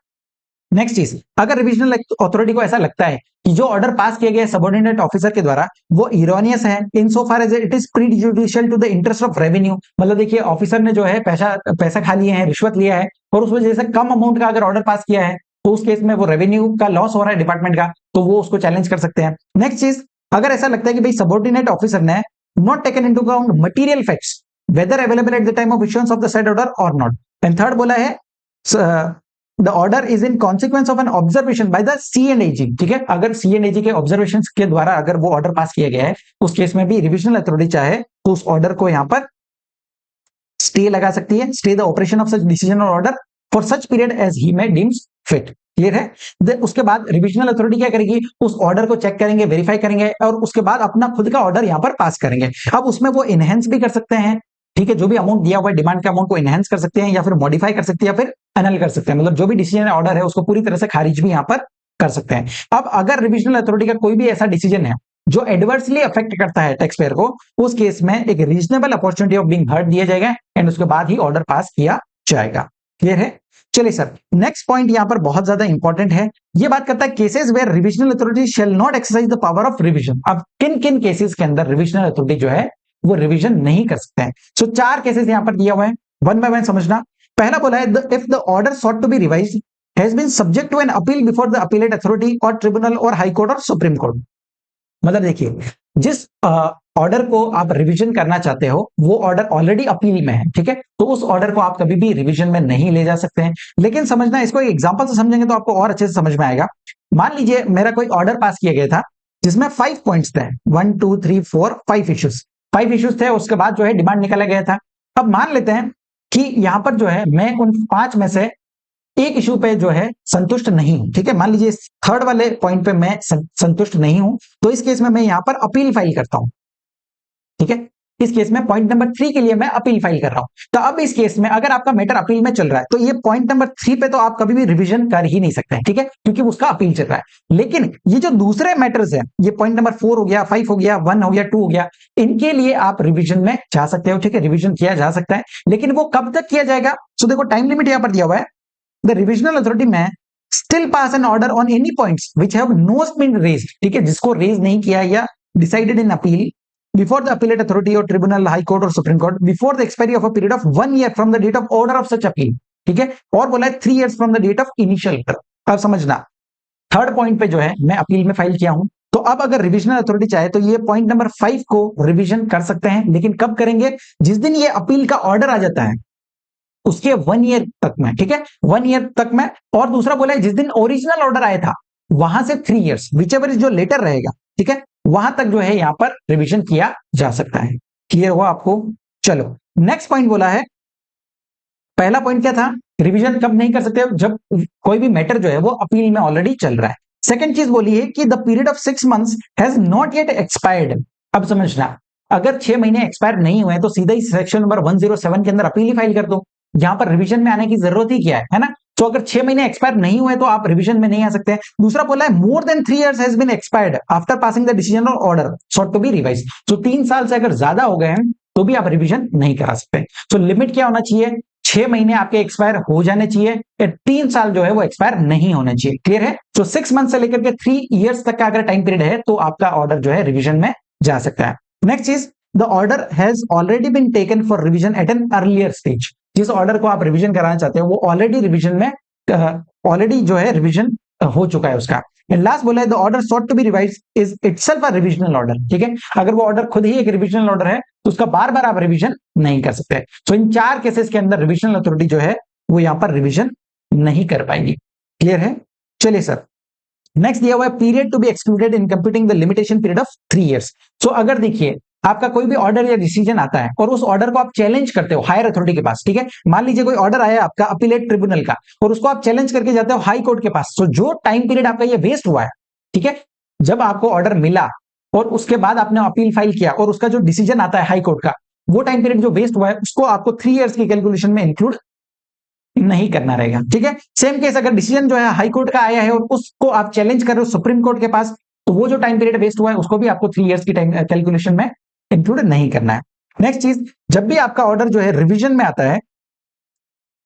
नेक्स्ट चीज, अगर रिविजनल अथॉरिटी को ऐसा लगता है कि जो ऑर्डर पास किया गया है सबऑर्डिनेट ऑफिसर के द्वारा वो इरोनियस है in so far as it is prejudicial to the interest of revenue, मतलब देखिए ऑफिसर ने जो है पैसा खा लिया है, रिश्वत लिया है और उस वजह से कम अमाउंट का अगर ऑर्डर पास किया है तो उस केस में वो रेवेन्यू का लॉस हो रहा है डिपार्टमेंट का, तो वो उसको चैलेंज कर सकते हैं। नेक्स्ट चीज, अगर ऐसा लगता है कि भाई सबऑर्डिनेट ऑफिसर ने not taken into account material facts whether available at the time of issuance of the said order और नॉट। एंड थर्ड बोला है the order is in consequence of an observation by the C&AG, ठीक है। अगर C&AG के observation के द्वारा अगर वो ऑर्डर पास किया गया है उस केस में भी रिविजनल अथॉरिटी चाहे तो उस ऑर्डर को यहां पर स्टे लगा सकती है, stay the operation of such decision और order for such period as he may deems fit. Clear है। उसके बाद रिविजनल अथॉरिटी क्या करेगी, उस ऑर्डर को चेक करेंगे, वेरीफाई करेंगे और उसके बाद अपना खुद का ऑर्डर यहां पर पास करेंगे। अब उसमें वो इनहेंस भी कर सकते हैं, ठीक है, जो भी अमाउंट दिया हुआ है डिमांड के अमाउंट को इनहेंस कर सकते हैं या फिर मॉडिफाई कर सकते हैं या फिर एनल कर सकते हैं, मतलब जो भी डिसीजन ऑर्डर है उसको पूरी तरह से खारिज भी यहां पर कर सकते हैं। अब अगर रिविजनल अथॉरिटी का कोई भी ऐसा डिसीजन है जो एडवर्सली अफेक्ट करता है टैक्स पेयर को, उस केस में एक reasonable opportunity of being heard दिया जाएगा एंड उसके बाद ही ऑर्डर पास किया जाएगा। क्लियर है। चलिए सर, नेक्स्ट पॉइंट यहां पर बहुत ज्यादा इंपॉर्टेंट है, ये बात करता है cases where revisional authority shall not exercise the power of revision. अब किन किन केसेस के अंदर रिविजनल अथॉरिटी जो है वो रिवीजन नहीं कर सकते हैं। सो चार केसेस यहां पर दिया हुआ है, वन बाय वन समझना। पहला बोला है if the order sought to be revised has been subject to an appeal before the appellate authority और ट्रिब्यूनल और हाई कोर्ट और सुप्रीम कोर्ट। मतलब देखिए जिस ऑर्डर को आप रिवीजन करना चाहते हो वो ऑर्डर ऑलरेडी अपील में है, ठीक है, तो उस ऑर्डर को आप कभी भी रिवीजन में नहीं ले जा सकते हैं। लेकिन समझना, इसको एक एग्जांपल से समझेंगे तो आपको और अच्छे से समझ में आएगा। मान लीजिए मेरा कोई ऑर्डर पास किया गया था जिसमें 5 पॉइंट्स थे, 1 2 3 4 5 इश्यूज, 5 इश्यूज थे, उसके बाद जो है डिमांड निकाला गया था। अब मान लेते हैं कि यहां पर जो है मैं उन 5 में से एक इशू पे जो है संतुष्ट नहीं हूं, ठीक है, मान लीजिए थर्ड वाले पॉइंट पे मैं संतुष्ट नहीं हूं, तो इस केस में मैं यहां पर अपील फाइल करता हूं, ठीक है। इस केस में पॉइंट नंबर 3 के लिए मैं अपील फाइल कर रहा हूं। तो अब इस केस में अगर आपका मैटर अपील में चल रहा है तो ये पॉइंट नंबर 3 पे तो आप कभी भी रिवीजन कर ही नहीं सकते हैं, ठीक है, क्योंकि उसका अपील चल रहा है। लेकिन ये जो दूसरे मैटर्स हैं, ये पॉइंट नंबर 4 हो गया, 5 हो गया, 1 हो गया, 2 हो गया, इनके लिए आप रिवीजन में जा सकते हो, ठीक है, रिवीजन किया जा सकता है। लेकिन वो कब तक किया जाएगा, सो देखो टाइम लिमिट यहां पर दिया हुआ है, the revisional authority may still pass an order on any points which have not been raised, ठीक है, जिसको रेज नहीं किया या decided in appeal before the appellate authority or tribunal, high court or supreme court before the expiry of a period of 1 year from the date of order of such appeal, ठीक है, और बोला है 3 years from the date of initial order। अब समझना, third point पे जो है मैं अपील में फाइल किया हूं, तो अब अगर रिविजनल अथॉरिटी चाहे तो ये पॉइंट नंबर 5 को रिवीजन कर सकते हैं, लेकिन कब करेंगे, जिस दिन ये अपील का ऑर्डर आ जाता है उसके 1 ईयर तक में, ठीक है, 1 ईयर तक में। और दूसरा बोला है जिस दिन ओरिजिनल ऑर्डर आया था वहां से 3 इयर्स, विचएवर जो लेटर रहेगा, ठीक है, वहां तक जो है यहां पर रिवीजन किया जा सकता है। क्लियर हुआ आपको। चलो नेक्स्ट पॉइंट बोला है, पहला पॉइंट क्या था, रिवीजन कब नहीं कर सकते, जब कोई भी मैटर जो है वो अपील में ऑलरेडी चल रहा है। सेकंड चीज बोली है कि the period of 6 months has not yet expired. अब समझना, अगर 6 महीने एक्सपायर नहीं हुए तो सीधा ही सेक्शन नंबर 107 के अंदर अपील ही फाइल कर दो, यहां पर रिवीजन में आने की जरूरत ही क्या है ना। तो अगर 6 महीने एक्सपायर नहीं हुए तो आप रिवीजन में नहीं आ सकते। दूसरा बोला है more than 3 years has been expired after passing the decision और order sought to be revise. तो 3 साल से अगर ज्यादा हो गए हैं तो भी आप रिवीजन नहीं करा सकते। तो लिमिट क्या होना चाहिए, 6 महीने आपके एक्सपायर हो जाने चाहिए, 3 साल जो है वो एक्सपायर नहीं होने चाहिए। क्लियर है। तो 6 मंथ से लेकर के 3 इयर्स तक का अगर टाइम पीरियड है तो आपका ऑर्डर जो है रिवीजन में जा सकता है। नेक्स्ट चीज, the order has already been taken for revision at an earlier stage. जिस ऑर्डर को आप रिवीजन कराना चाहते हो वो ऑलरेडी रिवीजन में ऑलरेडी जो है रिवीजन हो चुका है उसका। एंड लास्ट बोला है the order sought to be revise is itself a revisional order. ठीक है, अगर वो ऑर्डर खुद ही एक रिविजनल ऑर्डर है तो उसका बार बार आप रिवीजन नहीं कर सकते। तो इन 4 केसेस के अंदर रिविजनल अथॉरिटी जो है वो यहां पर रिवीजन नहीं कर पाएंगी। क्लियर है। चलिए सर, नेक्स्ट दिया हुआ है period to be excluded in computing the limitation period of 3 years. So अगर देखिए आपका कोई भी ऑर्डर या डिसीजन आता है और उस ऑर्डर को आप चैलेंज करते हो हायर अथॉरिटी के पास, ठीक है, मान लीजिए कोई ऑर्डर आया आपका अपीलेट ट्रिब्यूनल का और उसको आप चैलेंज करके जाते हो हाई कोर्ट के पास, तो जो टाइम पीरियड आपका ये वेस्ट हुआ है, ठीक है, जब आपको ऑर्डर मिला और उसके बाद आपने अपील फाइल किया और उसका जो डिसीजन आता है हाई कोर्ट का, वो टाइम पीरियड जो वेस्ट हुआ है उसको आपको 3 इयर्स की कैलकुलेशन में इंक्लूड नहीं करना रहेगा, ठीक है। सेम केस अगर डिसीजन जो है हाई कोर्ट का आया है और उसको आप चैलेंज कर रहे हो सुप्रीम कोर्ट के पास, तो वो जो टाइम पीरियड वेस्ट हुआ है उसको भी आपको 3 इयर्स की टाइम कैलकुलेशन में इंक्लूड नहीं करना है। नेक्स्ट चीज, जब भी आपका ऑर्डर जो है रिवीजन में आता है,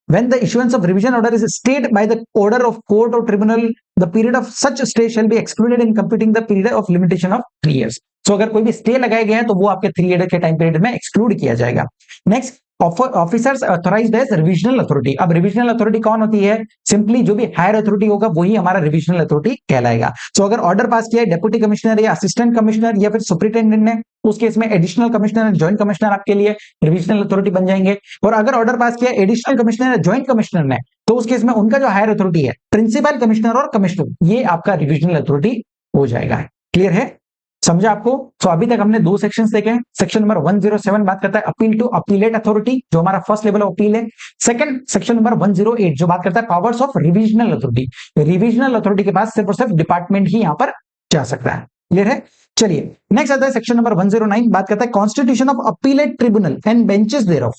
when the issuance of revision order is stayed by the order of court or tribunal, the period of such stay shall be excluded in computing the period of limitation of 3 years. So अगर कोई भी stay लगाया गया है तो वो आपके 3 year के टाइम पीरियड में एक्सक्लूड किया जाएगा। Next, officers authorised as revisional authority. अब रिविजनल अथॉरिटी कौन होती है? सिंपली जो भी हायर अथॉरिटी होगा वही हमारा रिविजनल अथॉरिटी कहलाएगा। सो अगर ऑर्डर पास किया है डेप्यूटी कमिश्नर या असिस्टेंट कमिश्नर या फिर सुपरिटेंडेंट ने, उस केस में additional commissioner and joint commissioner आपके लिए रिविजनल अथॉरिटी बन जाएंगे। और अगर ऑर्डर पास किया एडिशनल कमिश्नर या ज्वाइंट कमिश्नर ने, तो उस केस में उनका जो हायर अथॉरिटी है प्रिंसिपल कमिश्नर और कमिश्नर, ये आपका रिविजनल अथॉरिटी हो जाएगा। क्लियर है? समझा आपको? तो अभी तक हमने 2 सेक्शंस देखे हैं। सेक्शन नंबर 107 बात करता है अपील टू अपीलेट अथॉरिटी, जो हमारा फर्स्ट लेवल ऑफ अपील है। सेकंड सेक्शन नंबर 108 जो बात करता है powers of revisional authority. Revisional authority के पास सिर्फ और सिर्फ डिपार्टमेंट ही यहां पर जा सकता है। क्लियर है? चलिए नेक्स्ट आता है सेक्शन नंबर 109, बात करता है constitution of appellate tribunal and benches thereof.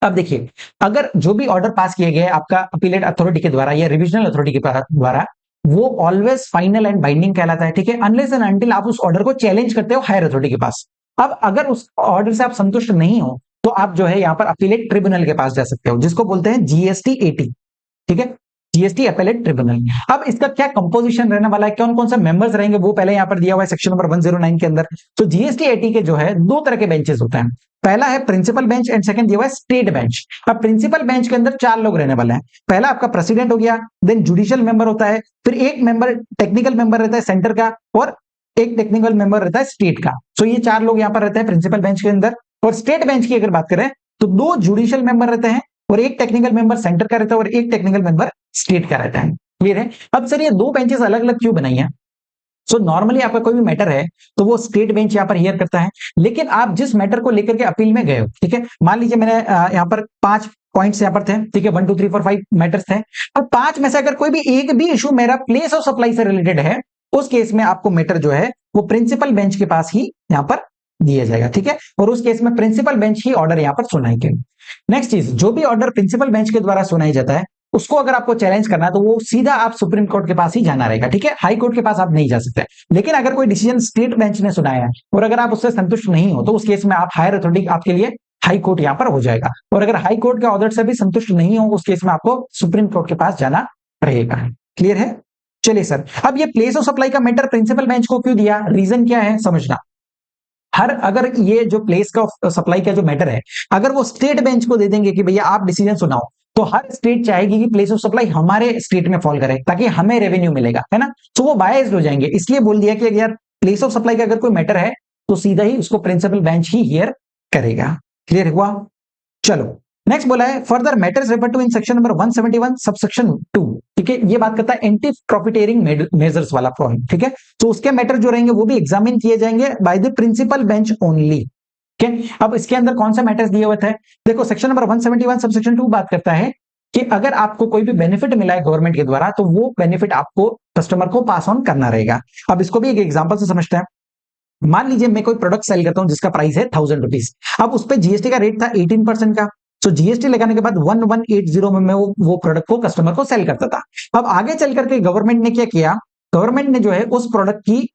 अब देखिए, अगर जो भी ऑर्डर पास किए गए आपका अपीलेट अथॉरिटी के द्वारा या रिविजनल अथॉरिटी के द्वारा, वो ऑलवेज फाइनल एंड बाइंडिंग कहलाता है, ठीक है, अनलेस एंड अनटिल आप उस ऑर्डर को चैलेंज करते हो हायर अथॉरिटी के पास। अब अगर उस ऑर्डर से आप संतुष्ट नहीं हो तो आप जो है यहां पर अपीलेट ट्रिब्यूनल के पास जा सकते हो, जिसको बोलते हैं जीएसटी 80, ठीक है, जीएसटी अपीलेट ट्रिब्यूनल। अब इसका क्या कंपोजिशन रहने वाला है, कौन कौन सा मेंबर्स रहेंगे, वो पहले यहां पर दिया हुआ है सेक्शन नंबर 109 के अंदर। तो जीएसटी 80 के जो है 2 तरह के बेंचेस होते हैं। पहला है प्रिंसिपल बेंच एंड सेकंड दिया हुआ है स्टेट बेंच। अब प्रिंसिपल बेंच के अंदर 4 लोग रहने वाले हैं। पहला आपका प्रेसिडेंट हो गया, देन जुडिशियल मेंबर होता है, फिर एक मेंबर टेक्निकल मेंबर रहता है सेंटर का, और एक टेक्निकल मेंबर रहता है स्टेट का। सो ये 4 लोग यहां पर रहते हैं प्रिंसिपल बेंच के अंदर। और स्टेट बेंच की अगर बात करें तो 2 जुडिशियल मेंबर रहते हैं और एक टेक्निकल मेंबर सेंटर का रहता है और एक टेक्निकल मेंबर स्टेट का रहता है। क्लियर है? अब सर ये 2 बेंचेस अलग अलग क्यों बनाई है? सो नॉर्मली आपका कोई भी मैटर है तो वो स्टेट बेंच यहां पर हियर करता है, लेकिन आप जिस मैटर को लेकर के अपील में गए हो, ठीक है, मान लीजिए मैंने यहां पर 5 पॉइंट्स यहां पर थे, ठीक है, 1 2 3 4 5 मैटर्स थे। अब 5 में से अगर कोई भी एक भी इशू मेरा प्लेस ऑफ सप्लाई से रिलेटेड है, उस केस में आपको मैटर जो है वो प्रिंसिपल बेंच के पास ही यहां पर दिया जाएगा, ठीक है, और उस केस में प्रिंसिपल बेंच ही ऑर्डर यहां पर सुनाएंगे। नेक्स्ट चीज, जो भी ऑर्डर प्रिंसिपल बेंच के द्वारा सुनाई जाता है उसको अगर आपको चैलेंज करना है तो वो सीधा आप सुप्रीम कोर्ट के पास ही जाना रहेगा, ठीक है, हाई कोर्ट के पास आप नहीं जा सकते। लेकिन अगर कोई डिसीजन स्टेट बेंच ने सुनाया है और अगर आप उससे संतुष्ट नहीं हो तो उस केस में आप हायर अथॉरिटी आपके लिए हाई कोर्ट यहां पर हो जाएगा। और अगर हाई कोर्ट के ऑर्डर से भी संतुष्ट नहीं हो उस केस में आपको सुप्रीम कोर्ट के पास जाना रहेगा। क्लियर है? चलिए सर, अब ये प्लेस ऑफ सप्लाई का मैटर प्रिंसिपल बेंच को क्यों दिया, रीजन क्या है समझना। अगर ये जो प्लेस का सप्लाई का जो मैटर है अगर वो स्टेट बेंच को दे देंगे कि भैया आप डिसीजन सुनाओ, तो हर स्टेट चाहेगी कि प्लेस ऑफ सप्लाई हमारे स्टेट में फॉल करे ताकि हमें रेवेन्यू मिलेगा, है ना। तो वो बायस्ड हो जाएंगे, इसलिए बोल दिया कि यार प्लेस ऑफ सप्लाई का अगर कोई मैटर है तो सीधा ही उसको प्रिंसिपल बेंच ही हियर करेगा। क्लियर हुआ? चलो नेक्स्ट बोला है further matters refer to in section number 171 subsection 2, ठीक है, ये बात करता है एंटी प्रॉफिटेरिंग मेजर्स वाला पॉइंट, ठीक है। तो उसके मैटर जो रहेंगे वो भी एग्जामिन किए जाएंगे by the principal bench only. ठीक है, अब इसके अंदर कौन सा मैटर्स दिए हुए थे, देखो सेक्शन नंबर 171 सबसेक्शन 2 बात करता है कि अगर आपको कोई भी बेनिफिट मिला है गवर्नमेंट के द्वारा तो वो बेनिफिट आपको कस्टमर को पास ऑन करना रहेगा। अब इसको भी एक एग्जांपल से समझते हैं। मान लीजिए मैं कोई प्रोडक्ट सेल करता हूं जिसका प्राइस है 1000 रुपीज, अब उस पर जीएसटी का रेट था 18% का। तो जीएसटी लगाने के बाद 1180 में मैं वो प्रोडक्ट को कस्टमर को सेल करता था। अब आगे चल करके गवर्नमेंट ने क्या किया, गवर्नमेंट ने जो है उस प्रोडक्ट की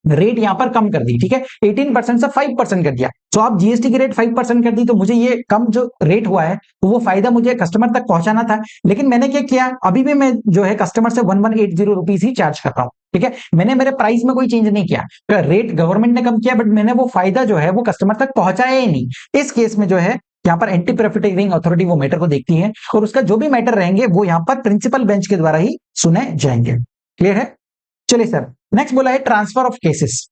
रेट यहां पर कम कर दी, ठीक है, 18% से 5% कर दिया। तो आप जीएसटी की रेट 5% कर दी तो मुझे ये कम जो रेट हुआ है तो वो फायदा मुझे कस्टमर तक पहुंचाना था। लेकिन मैंने क्या किया, अभी भी मैं जो है कस्टमर से 1180 रुपीज ही चार्ज कर रहा हूं, ठीक है, मैंने मेरे प्राइस में कोई चेंज नहीं किया, रेट गवर्नमेंट ने कम किया बट मैंने वो फायदा जो है वो कस्टमर तक पहुंचाया ही नहीं। इस केस में जो है यहाँ पर एंटी प्रॉफिटियरिंग अथॉरिटी वो मैटर को देखती है और उसका जो भी मैटर रहेंगे वो यहाँ पर प्रिंसिपल बेंच के द्वारा ही सुने जाएंगे। क्लियर है? चलिए सर, नेक्स्ट बोला है ट्रांसफर ऑफ केसेस।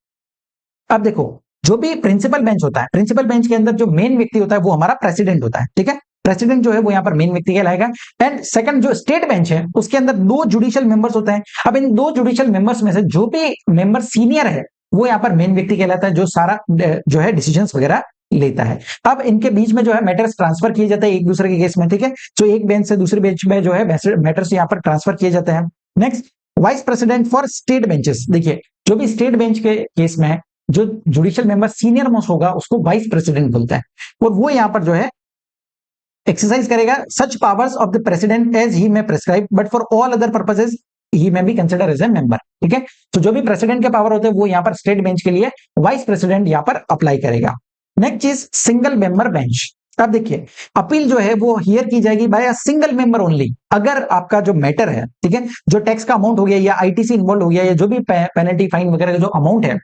अब देखो जो भी प्रिंसिपल बेंच होता है, प्रिंसिपल बेंच के अंदर जो मेन व्यक्ति होता है वो हमारा प्रेसिडेंट होता है, ठीक है, प्रेसिडेंट जो है वो यहाँ पर मेन व्यक्ति कहलाएगा। एंड सेकंड जो स्टेट बेंच है उसके अंदर 2 जुडिशियल मेंबर्स होते हैं। अब इन 2 जुडिशियल मेंबर्स में से जो भी मेंबर सीनियर है वो यहाँ पर मेन व्यक्ति कहलाता है, जो सारा जो है डिसीजंस वगैरह लेता है। अब इनके बीच में जो है मैटर्स ट्रांसफर किए जाते हैं एक दूसरे के केस में, ठीक है। तो एक बेंच से दूसरे बेंच में जो है मैटर्स यहाँ पर ट्रांसफर किए जाते हैं। Next, vice president for state benches. देखिए, जो भी स्टेट बेंच के केस में जो जुडिशियल मेंबर सीनियर मोस्ट होगा उसको वाइस प्रेसिडेंट बोलता है, और वो यहाँ पर जो है एक्सरसाइज करेगा such powers of the president as he may prescribe but for all other purposes he may be consider as a member, ठीक है। तो जो भी प्रेसिडेंट के पावर होते हैं वो यहाँ पर स्टेट बेंच के लिए वाइस प्रेसिडेंट यहाँ पर अप्लाई करेगा। नेक्स्ट चीज, सिंगल मेंबर बेंच। अब देखिए, अपील जो है वो हियर की जाएगी by a single member only. अगर आपका जो मैटर है, ठीक है, जो टैक्स का अमाउंट हो गया या आईटीसी इन्वॉल्व हो गया या जो भी पेनल्टी फाइन वगैरह का जो अमाउंट है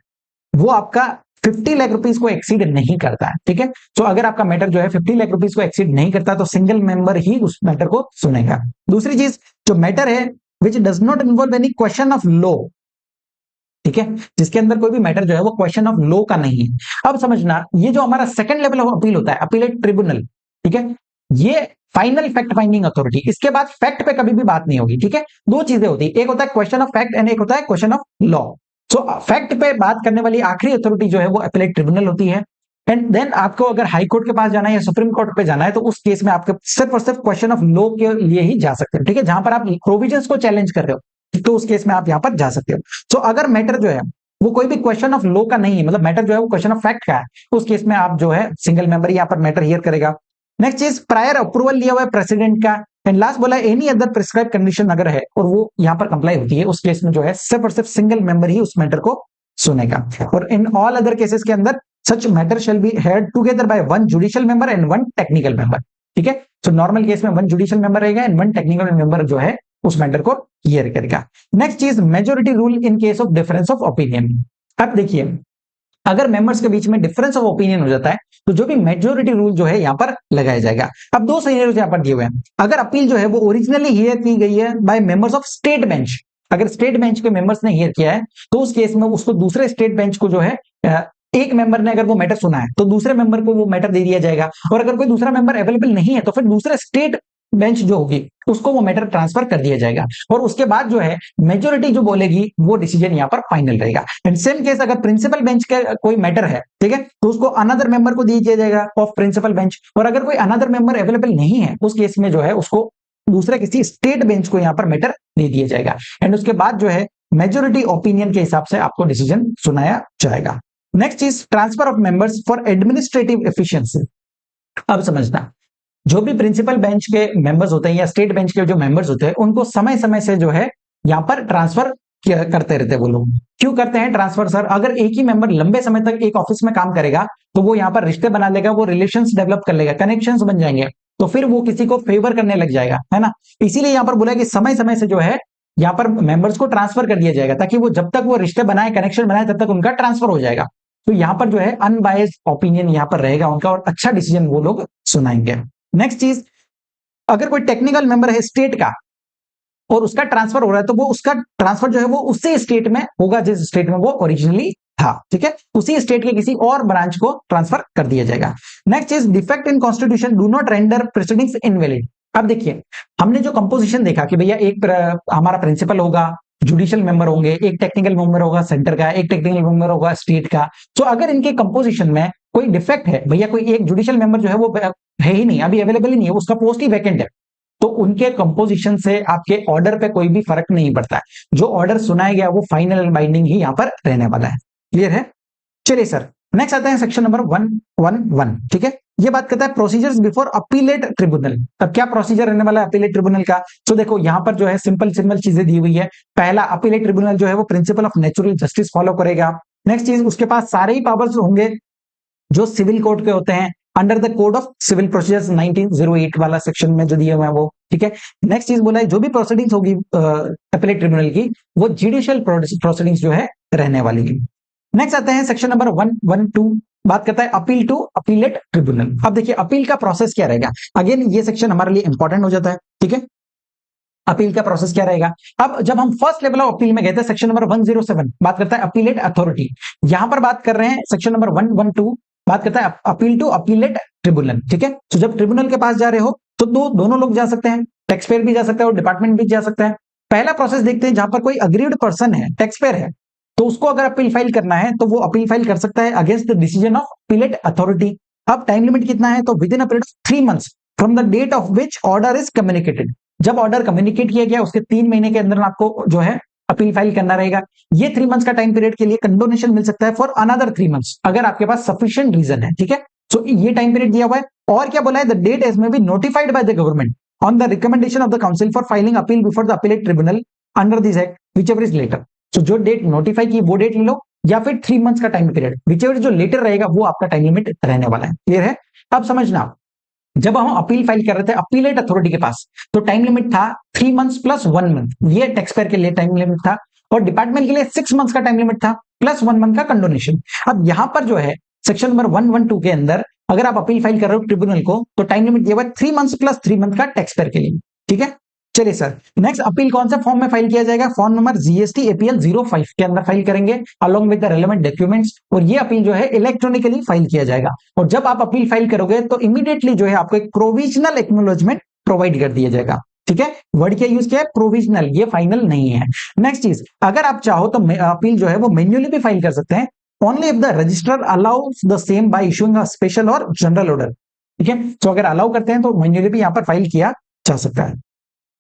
वो आपका 50 लाख रुपीस को एक्सीड नहीं करता है, ठीक है। तो अगर आपका मैटर जो है 50 लाख रुपीस को एक्सीड नहीं करता तो सिंगल मेंबर ही उस मैटर को सुनेगा। दूसरी चीज, जो मैटर है which does not involve any question of law, ठीक है, जिसके अंदर कोई भी मैटर जो है वो क्वेश्चन ऑफ लॉ का नहीं है। अब समझना, ये जो हमारा सेकंड लेवल ऑफ अपील होता है, अपीलेट ट्रिब्यूनल, ठीक है, ये फाइनल फैक्ट फाइंडिंग अथॉरिटी, इसके बाद फैक्ट पे कभी भी बात नहीं होगी, ठीक है। दो चीजें होती है, एक होता है क्वेश्चन ऑफ फैक्ट एंड एक होता है question of law. So fact पे बात करने वाली आखिरी अथॉरिटी जो है वो अपीलेट ट्रिब्यूनल होती है। एंड देन आपको अगर हाई कोर्ट के पास जाना है या सुप्रीम कोर्ट पे जाना है तो उस केस में आपके सिर्फ और सिर्फ क्वेश्चन ऑफ लॉ के लिए ही जा सकते हो, ठीक है, जहां पर आप प्रोविजंस को चैलेंज कर रहे हो तो उस केस में आप यहां पर जा सकते हो। सो अगर मैटर जो है वो कोई भी क्वेश्चन ऑफ लॉ का नहीं है, मतलब मैटर जो है वो क्वेश्चन ऑफ फैक्ट का है, उस केस में आप जो है सिंगल मेंबर यहाँ पर मैटर हियर करेगा। नेक्स्ट चीज, प्रायर अप्रूवल लिया हुआ है प्रेसिडेंट का। एंड लास्ट बोला एनी अदर प्रिस्क्राइब कंडीशन अगर है और वो यहाँ पर कंप्लाई होती है, उस केस में जो है सिर्फ और सिर्फ सिंगल मेंबर ही उस मैटर को सुनेगा। और इन ऑल अदर केसेस के अंदर such matter shall be heard together by one judicial member and one technical member, ठीक है। तो नॉर्मल केस में वन जुडिशियल मेंबर रहेगा एंड वन टेक्निकल मेंबर जो है उस मैटर को हियर करेगा। नेक्स्ट चीज, majority rule in case of difference of opinion. अब देखिए, अगर मेंबर्स के बीच में डिफरेंस ऑफ ओपिनियन हो जाता है तो जो भी मेजोरिटी रूल जो है यहाँ पर लगाया जाएगा। अब दो सिनेरियोस यहाँ पर दिए हुए हैं। अगर अपील जो है वो ओरिजिनली हियर की गई है by members of state bench, अगर स्टेट बेंच के मेंबर्स ने हियर किया है तो उस केस में उसको दूसरे स्टेट बेंच को जो है एक मेंबर ने अगर वो मैटर सुना है तो दूसरे मेंबर को वो मैटर दे दिया जाएगा, और अगर कोई दूसरा मेंबर अवेलेबल नहीं है तो फिर दूसरे स्टेट बेंच जो होगी उसको वो मैटर ट्रांसफर कर दिया जाएगा, और उसके बाद जो है मेजोरिटी जो बोलेगी वो डिसीजन यहाँ पर फाइनल रहेगा। एंड सेम केस अगर प्रिंसिपल बेंच का कोई मैटर है, ठीक है, तो उसको अनदर मेंबर को दिया जाएगा ऑफ प्रिंसिपल बेंच, और अगर कोई अनदर मेंबर अवेलेबल नहीं है उस केस में जो है उसको दूसरे किसी स्टेट बेंच को यहाँ पर मैटर दे दिया जाएगा। एंड उसके बाद जो है मेजोरिटी ओपिनियन के हिसाब से आपको डिसीजन सुनाया जाएगा। नेक्स्ट चीज, transfer of members for administrative efficiency. अब समझना, जो भी प्रिंसिपल बेंच के मेंबर्स होते हैं या स्टेट बेंच के जो मेंबर्स होते हैं उनको समय समय से जो है यहाँ पर ट्रांसफर करते रहते हैं वो लोग। क्यों करते हैं ट्रांसफर सर? अगर एक ही मेंबर लंबे समय तक एक ऑफिस में काम करेगा तो वो यहाँ पर रिश्ते बना लेगा, वो रिलेशंस डेवलप कर लेगा, कनेक्शंस बन जाएंगे, तो फिर वो किसी को फेवर करने लग जाएगा, है ना। इसीलिए यहाँ पर बोला कि समय समय से जो है यहाँ पर मेंबर्स को ट्रांसफर कर दिया जाएगा, ताकि वो जब तक वो रिश्ते बनाए, कनेक्शन बनाए, तब तक उनका ट्रांसफर हो जाएगा। तो यहाँ पर जो है अनबायस्ड ओपिनियन यहाँ पर रहेगा उनका, और अच्छा डिसीजन वो लोग सुनाएंगे। नेक्स्ट चीज, अगर कोई टेक्निकल मेंबर है स्टेट का और उसका ट्रांसफर हो रहा है तो वो उसका ट्रांसफर जो है वो उसी स्टेट में होगा जिस स्टेट में वो ओरिजिनली था, ठीक है, उसी स्टेट के किसी और ब्रांच को ट्रांसफर कर दिया जाएगा। Next is defect in constitution do not render proceedings invalid. अब देखिए, हमने जो कंपोजिशन देखा कि भैया एक हमारा प्रिंसिपल होगा, जुडिशियल मेंबर होंगे, एक टेक्निकल मेंबर होगा सेंटर का, एक टेक्निकल मेंबर होगा स्टेट का। तो अगर इनके कंपोजिशन में कोई डिफेक्ट है, भैया कोई एक जुडिशियल मेंबर जो है वो है ही नहीं, अभी अवेलेबल ही नहीं है, उसका पोस्ट ही वैकेंट है, तो उनके कंपोजिशन से आपके ऑर्डर पे कोई भी फर्क नहीं पड़ता है। जो ऑर्डर सुनाया गया वो फाइनल बाइंडिंग ही यहाँ पर रहने वाला है। क्लियर है? चलिए सर, नेक्स्ट आता है सेक्शन नंबर 111, ठीक है। ये बात करता है प्रोसीजर्स बिफोर अपीलेट ट्रिब्यूनल। अब क्या प्रोसीजर रहने वाला है अपीलेट ट्रिब्यूनल का? तो देखो यहाँ पर जो है सिंपल चीजें दी हुई है। पहला, अपीलेट ट्रिब्यूनल जो है वो principle of natural justice follow करेगा। नेक्स्ट चीज, उसके पास सारे ही पावर्स होंगे जो सिविल कोड के होते हैं, under the code of civil procedures 1908 वाला सेक्शन में जो दिए हुए हैं वो, ठीक है। नेक्स्ट चीज बोला है जो भी प्रोसीडिंग्स होगी अपीलेट ट्रिब्यूनल की वो जुडिशियल प्रोसीडिंग्स जो है रहने वाली है। नेक्स्ट आते हैं सेक्शन नंबर 112, बात करता है अपील टू अपीलेट ट्रिब्यूनल। अब देखिए अपील का प्रोसेस क्या रहेगा, अगेन ये सेक्शन हमारे लिए इंपॉर्टेंट हो जाता है, ठीक है। अपील का प्रोसेस क्या रहेगा? अब जब हम फर्स्ट लेवल ऑफ अपील में गए थे, सेक्शन नंबर 107 बात करता है अपीलेट अथॉरिटी। यहां पर बात कर रहे हैं सेक्शन नंबर 112 बात करता है अपील टू अपीलेट ट्रिब्यूनल, ठीक है। तो जब ट्रिब्यूनल के पास जा रहे हो तो दोनों लोग जा सकते हैं, टैक्स पेयर भी जा सकता है और डिपार्टमेंट भी जा सकता है। पहला प्रोसेस देखते हैं, जहां पर कोई अग्रीड पर्सन है, टैक्स पेयर है, तो उसको अगर अपील फाइल करना है तो वो अपील फाइल कर सकता है against the decision of appellate authority. अब टाइम लिमिट कितना है, तो within a period of 3 months from the date of which order is communicated. जब ऑर्डर कम्युनिकेट किया गया उसके 3 महीने के अंदर आपको जो है अपील फाइल करना रहेगा। ये 3 मंथ्स का टाइम पीरियड के लिए कंडोनेशन मिल सकता है फॉर अनदर 3 मंथ्स अगर आपके पास सफिशिएंट रीजन है, ठीक है। सो ये टाइम पीरियड दिया हुआ है। और क्या बोला है, the date as may be notified by the government on the recommendation of the council for filing appeal before the appellate tribunal under this act whichever is later. So जो date notify की वो date ले लो, या फिर 3 months का time period, whichever जो letter रहेगा वो आपका टाइम लिमिट रहने वाला है। क्लियर है। अब समझना, जब हम अपील फाइल कर रहे थे अपीलेट अथॉरिटी के पास, तो टाइम लिमिट था 3 मंथ्स प्लस 1 मंथ, ये टैक्स पेयर के लिए टाइम लिमिट था। और डिपार्टमेंट के लिए 6 मंथ्स का टाइम लिमिट था प्लस 1 मंथ का कंडोनेशन। अब यहां पर जो है सेक्शन नंबर 112 के अंदर अगर आप अपील फाइल कर रहे हो ट्रिब्यूनल को, तो टाइम लिमिट दिया हुआ है 3 मंथ्स प्लस 3 मंथ का टैक्स पेयर के लिए, ठीक है। चलिए सर, नेक्स्ट अपील कौन से फॉर्म में फाइल किया जाएगा, फॉर्म नंबर जीएसटी एपीएल 05 के अंदर फाइल करेंगे along with the relevant documents. और ये अपील जो है इलेक्ट्रॉनिकली फाइल किया जाएगा। और जब आप अपील फाइल करोगे तो इमीडिएटली जो है आपको एक प्रोविजनल एक्नॉलेजमेंट प्रोवाइड कर दिया जाएगा, ठीक है। वर्ड क्या यूज किया है, प्रोविजनल, ये फाइनल नहीं है। नेक्स्ट चीज, अगर आप चाहो तो अपील जो है वो मैन्युअली भी फाइल कर सकते हैं, only if the registrar allows the same bye issuing a special और जनरल ऑर्डर, ठीक है। तो अगर अलाउ करते हैं तो मैन्युअली भी यहां पर फाइल किया जा सकता है।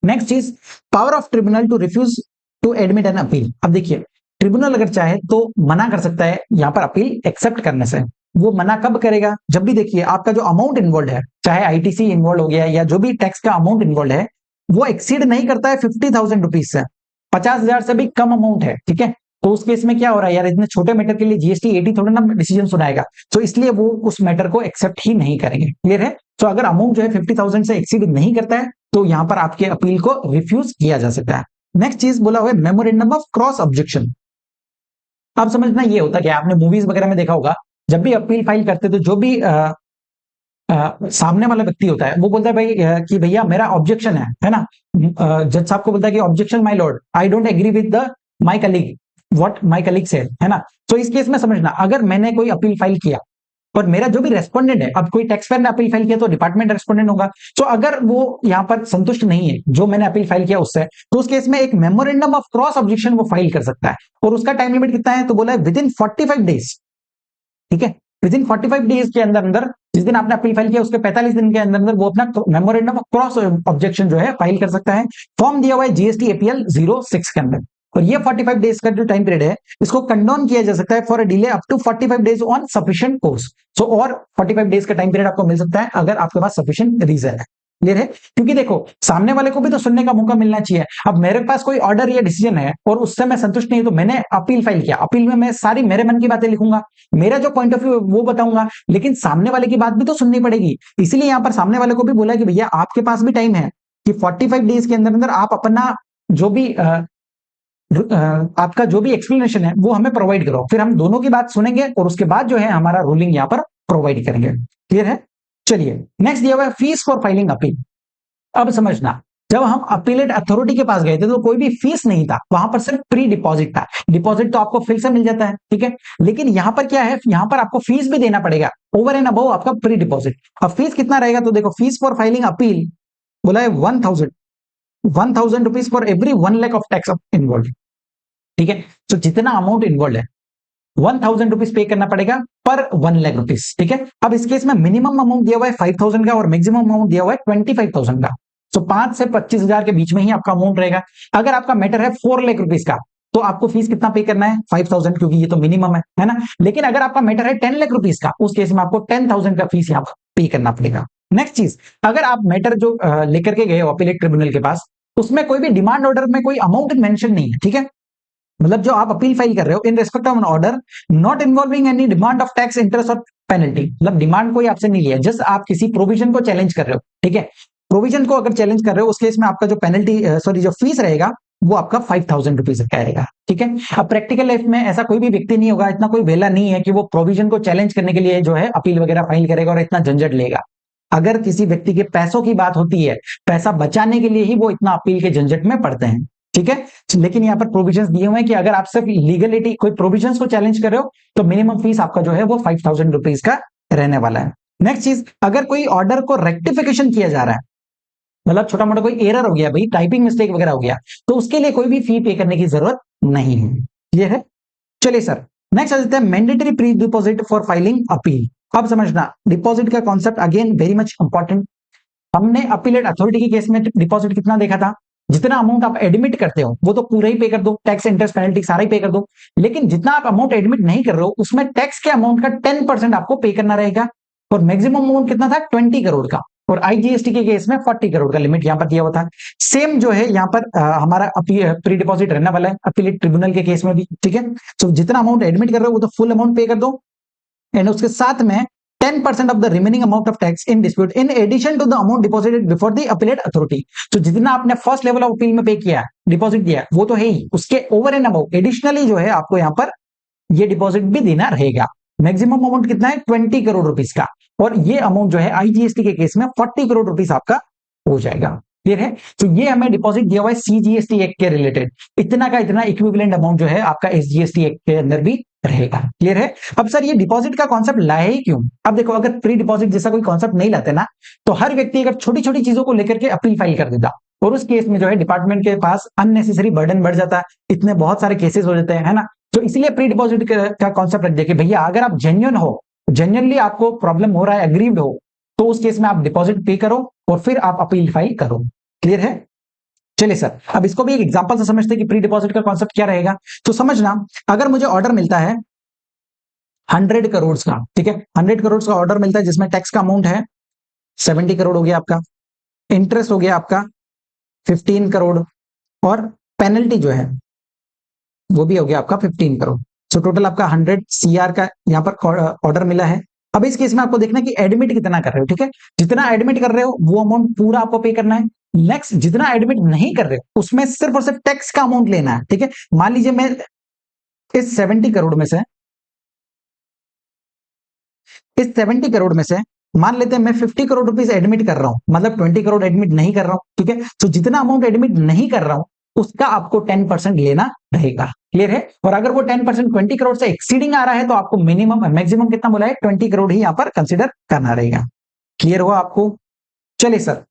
नेक्स्ट चीज, power of tribunal to refuse to admit an appeal. अब देखिए, ट्रिब्यूनल अगर चाहे तो मना कर सकता है यहां पर अपील एक्सेप्ट करने से। वो मना कब करेगा, जब भी देखिए आपका जो अमाउंट इन्वॉल्व है, चाहे आईटीसी इन्वॉल्व हो गया या जो भी टैक्स का अमाउंट इन्वॉल्व है, वो एक्सीड नहीं करता है 50,000 रुपीज से, 50,000 से भी कम अमाउंट है, ठीक है। तो उस केस में क्या हो रहा है यार, इतने छोटे मैटर के लिए जीएसटी 80 थोड़ा ना डिसीजन सुनाएगा, तो इसलिए वो उस मैटर को एक्सेप्ट ही नहीं करेंगे। क्लियर है। तो अगर अमाउंट जो है 50,000 से एक्सीड नहीं करता है तो यहां पर आपके अपील को रिफ्यूज किया जा सकता है। नेक्स्ट चीज बोला हुआ है मेमोरेंडम ऑफ क्रॉस ऑब्जेक्शन। अब समझना ये होता है कि आपने मूवीज वगैरह में देखा होगा, जब भी अपील फाइल करते तो जो भी सामने वाला व्यक्ति होता है वो बोलता है भाई कि भैया मेरा ऑब्जेक्शन है ना। जज साहब को बोलता है कि objection my lord, I don't agree with the my colleague what my colleague said, है ना। तो इस केस में समझना, अगर मैंने कोई अपील फाइल किया और मेरा जो भी रेस्पोंडेंट है, अब कोई टैक्स पेयर ने अपील फाइल किया तो डिपार्टमेंट रेस्पोंडेंट होगा, तो अगर वो यहाँ पर संतुष्ट नहीं है जो मैंने अपील फाइल किया उससे, तो उस केस में एक मेमोरेंडम ऑफ क्रॉस ऑब्जेक्शन वो फाइल कर सकता है। और उसका टाइम लिमिट कितना है, तो बोला है विद इन 45 डेज, ठीक है। विद इन 45 डेज के अंदर अंदर, जिस दिन आपने अपील फाइल किया उसके 45 दिन के अंदर अंदर वो अपना मेमोरेंडम ऑफ क्रॉस ऑब्जेक्शन जो है फाइल कर सकता है। फॉर्म दिया हुआ है जीएसटी एपीएल 06 के अंदर। और ये 45 डेज का जो टाइम पीरियड है इसको कंडोन किया जा सकता है for a delay up to 45 days on sufficient cause. So और 45 डेज का टाइम पीरियड आपको मिल सकता है अगर आपके पास सफिशिएंट रीजन है। क्लियर है। क्योंकि देखो सामने वाले को भी तो सुनने का मौका मिलना चाहिए। अब मेरे पास कोई ऑर्डर या डिसीजन है और उससे मैं संतुष्ट नहीं, तो मैंने अपील फाइल किया, अपील में मैं सारी मेरे मन की बातें लिखूंगा, मेरा जो पॉइंट ऑफ व्यू वो बताऊंगा, लेकिन सामने वाले की बात भी तो सुननी पड़ेगी। इसीलिए यहां पर सामने वाले को भी बोला कि भैया आपके पास भी टाइम है कि 45 डेज के अंदर अंदर आप अपना जो भी आपका जो भी एक्सप्लेनेशन है वो हमें प्रोवाइड करो, फिर हम दोनों की बात सुनेंगे और उसके बाद जो है हमारा रूलिंग यहाँ पर प्रोवाइड करेंगे। क्लियर है। चलिए नेक्स्ट दिया हुआ है फीस फॉर फाइलिंग अपील। अब समझना, जब हम अपीलेट अथॉरिटी के पास गए थे तो कोई भी फीस नहीं था, वहां पर सिर्फ प्री डिपॉजिट था। डिपॉजिट तो आपको फिर से मिल जाता है, ठीक है। लेकिन यहां पर क्या है, यहां पर आपको फीस भी देना पड़ेगा ओवर एंड अबव आपका प्री डिपॉजिट। अब फीस कितना रहेगा, तो देखो फीस फॉर फाइलिंग अपील बोला है 1,000 rupees for every 1 lakh of tax involve, ठीक है। तो जितना अमाउंट इन्वॉल्व है 1,000 रुपीज पे करना पड़ेगा पर 1 लाख रुपीज, ठीक है। अब इस केस में मिनिमम अमाउंट दिया हुआ है 5,000 का और मैक्सिमम अमाउंट दिया हुआ है 25,000 का। तो 5 से 25,000 के बीच में ही आपका अमाउंट रहेगा। अगर आपका मैटर है 4 लाख रुपीज का, तो आपको फीस कितना पे करना है, 5,000, क्योंकि ये तो मिनिमम है ना। लेकिन अगर आपका मैटर है 10 लाख रुपीज का, उस केस में आपको 10,000 का फीस यहाँ पे करना पड़ेगा। नेक्स्ट चीज, अगर आप मैटर जो लेकर के गए हो अपीलेट ट्रिब्यूनल के पास, उसमें कोई भी डिमांड ऑर्डर में कोई अमाउंट मेंशन नहीं है, ठीक है। मतलब जो आप अपील फाइल कर रहे हो in respect of an order not involving any demand of tax interest और पेनल्टी, मतलब डिमांड कोई आपसे नहीं लिया, जस्ट आप किसी प्रोविजन को चैलेंज कर रहे हो, ठीक है। प्रोविजन को अगर चैलेंज कर रहे हो उस केस में आपका जो पेनल्टी सॉरी जो फीस रहेगा वो आपका 5,000 रुपीज का रहेगा, ठीक है। अब प्रैक्टिकल लाइफ में ऐसा कोई भी व्यक्ति नहीं होगा, इतना कोई वेला नहीं है कि वो प्रोविजन को चैलेंज करने के लिए जो है अपील वगैरह फाइल करेगा और इतना झंझट लेगा। अगर किसी व्यक्ति के पैसों की बात होती है, पैसा बचाने के लिए ही वो इतना अपील के झंझट में पड़ते हैं, ठीक है। लेकिन यहाँ पर प्रोविजंस दिए हुए हैं कि अगर आप सिर्फ लीगलिटी कोई प्रोविजंस को चैलेंज कर रहे हो तो मिनिमम फीस आपका जो है वो 5,000 रुपीज का रहने वाला है। नेक्स्ट चीज, अगर कोई ऑर्डर को रेक्टिफिकेशन किया जा रहा है, मतलब छोटा मोटा कोई एरर हो गया भाई, टाइपिंग मिस्टेक वगैरह हो गया, तो उसके लिए कोई भी फी पे करने की जरूरत नहीं है। क्लियर है। चलिए सर, नेक्स्ट आ जाते हैं mandatory pre deposit for filing appeal. अब समझना, डिपॉजिट का concept again very much important. हमने अपीलेट अथॉरिटी के केस में डिपॉजिट कितना देखा था, जितना अमाउंट आप एडमिट करते हो वो तो पूरा ही पे कर दो, टैक्स इंटरेस्ट पेनल्टी सारा ही पे कर दो। लेकिन जितना आप अमाउंट एडमिट नहीं कर रहे हो उसमें टैक्स के अमाउंट का 10% आपको पे करना रहेगा। और मैक्सिमम अमाउंट कितना था, 20 करोड़ का। और आईजीएसटी के केस में 40 करोड़ का लिमिट यहां पर दिया हुआ था। सेम जो है यहाँ पर हमारा प्री डिपॉजिट रहने वाला है अपीलेट ट्रिब्यूनल के केस में भी, ठीक है। तो जितना अमाउंट एडमिट कर रहे हो वो तो फुल अमाउंट पे कर दो, एंड उसके साथ में 10% of the remaining amount of tax in dispute in addition to the amount deposited before the appellate authority। तो जितना आपने फर्स्ट लेवल ऑफ अपील में पे किया, डिपॉजिट दिया, वो तो है ही, उसके ओवर एंड अबाउट एडिशनली जो है आपको यहाँ पर ये डिपॉजिट भी देना रहेगा। मैक्सिमम अमाउंट कितना है, 20 करोड़ रुपीस का। और ये अमाउंट जो है आईजीएसटी के केस में 40 करोड़ रुपीस आपका हो जाएगा। क्लियर है। तो ये हमें डिपॉजिट दिया हुआ है सीजीएसटी एक्ट के रिलेटेड, इतना का इतना इक्विवेलेंट अमाउंट जो है आपका एसजीएसटी एक्ट के अंदर भी रहेगा। क्लियर है। अब सर ये डिपॉजिट का कॉन्सेप्ट लाए ही क्यों? अब देखो, अगर प्री डिपॉजिट जैसा कोई कॉन्सेप्ट नहीं लाते ना, तो हर व्यक्ति अगर छोटी छोटी चीजों को लेकर के अपील फाइल कर देता, और उस केस में जो है डिपार्टमेंट के पास अननेसेसरी बर्डन बढ़ जाता, इतने बहुत सारे केसेस हो जाते हैं, है ना। तो इसलिए प्री डिपॉजिट का कॉन्सेप्ट रख दिया कि भैया अगर आप जेन्युइन हो, जेन्युइनली आपको प्रॉब्लम हो रहा है, एग्रीव्ड हो, तो उस केस में आप डिपॉजिट पे करो और फिर आप अपील फाइल करो। क्लियर है। चलिए सर, अब इसको भी एक एग्जांपल से समझते हैं कि प्री डिपॉजिट का कॉन्सेप्ट क्या रहेगा। तो समझना, अगर मुझे ऑर्डर मिलता है 100 करोड़ का, ठीक है, 100 करोड़ का ऑर्डर मिलता है जिसमें टैक्स का अमाउंट है 70 करोड़ हो गया आपका, इंटरेस्ट हो गया आपका 15 करोड़, और पेनल्टी जो है वो भी हो गया आपका 15 करोड़। सो टोटल आपका 100 सीआर का यहाँ पर ऑर्डर मिला है। अब इस केस में आपको देखना कि एडमिट कितना कर रहे हो, ठीक है। जितना एडमिट कर रहे हो वो अमाउंट पूरा आपको पे करना है। नेक्स्ट, जितना एडमिट नहीं कर रहे हो उसमें सिर्फ और सिर्फ टैक्स का अमाउंट लेना है, ठीक है। मान लीजिए मैं इस 70 करोड़ में से, इस 70 करोड़ में से मान लेते हैं मैं 50 करोड़ रुपीस एडमिट कर रहा हूं, मतलब 20 करोड़ एडमिट नहीं कर रहा हूं, ठीक है। तो जितना अमाउंट एडमिट नहीं कर रहा हूं उसका आपको 10% लेना रहेगा। क्लियर है। और अगर वो 10% 20 करोड़ से एक्सीडिंग आ रहा है तो आपको मिनिमम मैक्सिमम कितना बोला है, 20 करोड़ ही यहां पर कंसिडर करना रहेगा। क्लियर हुआ आपको। चलिए सर,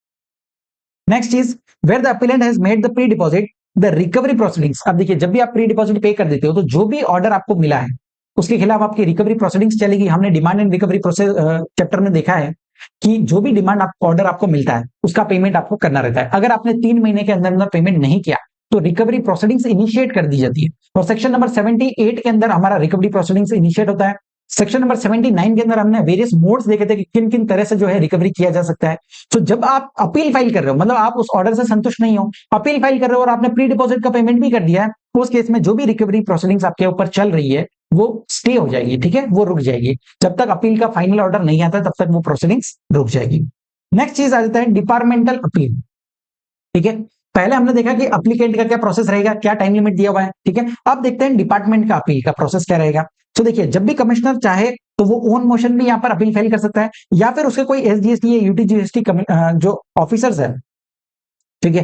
नेक्स्ट चीज, where the appellant has made the pre deposit the recovery proceedings. अब देखिए, जब भी आप प्री डिपॉजिट पे कर देते हो तो जो भी ऑर्डर आपको मिला है उसके खिलाफ आपकी रिकवरी प्रोसीडिंग्स चलेगी। हमने demand and recovery process chapter में देखा है कि जो भी डिमांड ऑर्डर आपको मिलता है उसका पेमेंट आपको करना रहता है। अगर आपने 3 महीने के अंदर अंदर पेमेंट नहीं किया तो रिकवरी प्रोसीडिंग्स इनिशिएट कर दी जाती है। और सेक्शन नंबर 78 के अंदर हमारा रिकवरी प्रोसीडिंग्स इनिशिएट होता है। सेक्शन नंबर 79 के अंदर हमने वेरियस मोड्स देखे थे कि किन किन तरह से जो है रिकवरी किया जा सकता है। तो जब आप अपील फाइल कर रहे हो, मतलब आप उस ऑर्डर से संतुष्ट नहीं हो, अपील फाइल कर रहे हो और आपने प्री डिपॉजिट का पेमेंट भी कर दिया है, उस केस में जो भी रिकवरी प्रोसीडिंग्स आपके ऊपर चल रही है वो स्टे हो जाएगी, ठीक है, वो रुक जाएगी। जब तक अपील का फाइनल ऑर्डर नहीं आता तब तक वो प्रोसीडिंग्स रुक जाएगी। नेक्स्ट चीज आ जाता है डिपार्टमेंटल अपील। ठीक है, पहले हमने देखा कि एप्लीकेंट का क्या प्रोसेस रहेगा, क्या टाइम लिमिट दिया हुआ है, ठीक है। अब देखते हैं डिपार्टमेंट का अपील का प्रोसेस क्या रहेगा। तो देखिए, जब भी कमिश्नर चाहे तो वो ओन मोशन भी यहाँ पर अपील फाइल कर सकता है, या फिर उसके कोई एसजीएसटी या यूटीजीएसटी जो ऑफिसर्स है, ठीक है,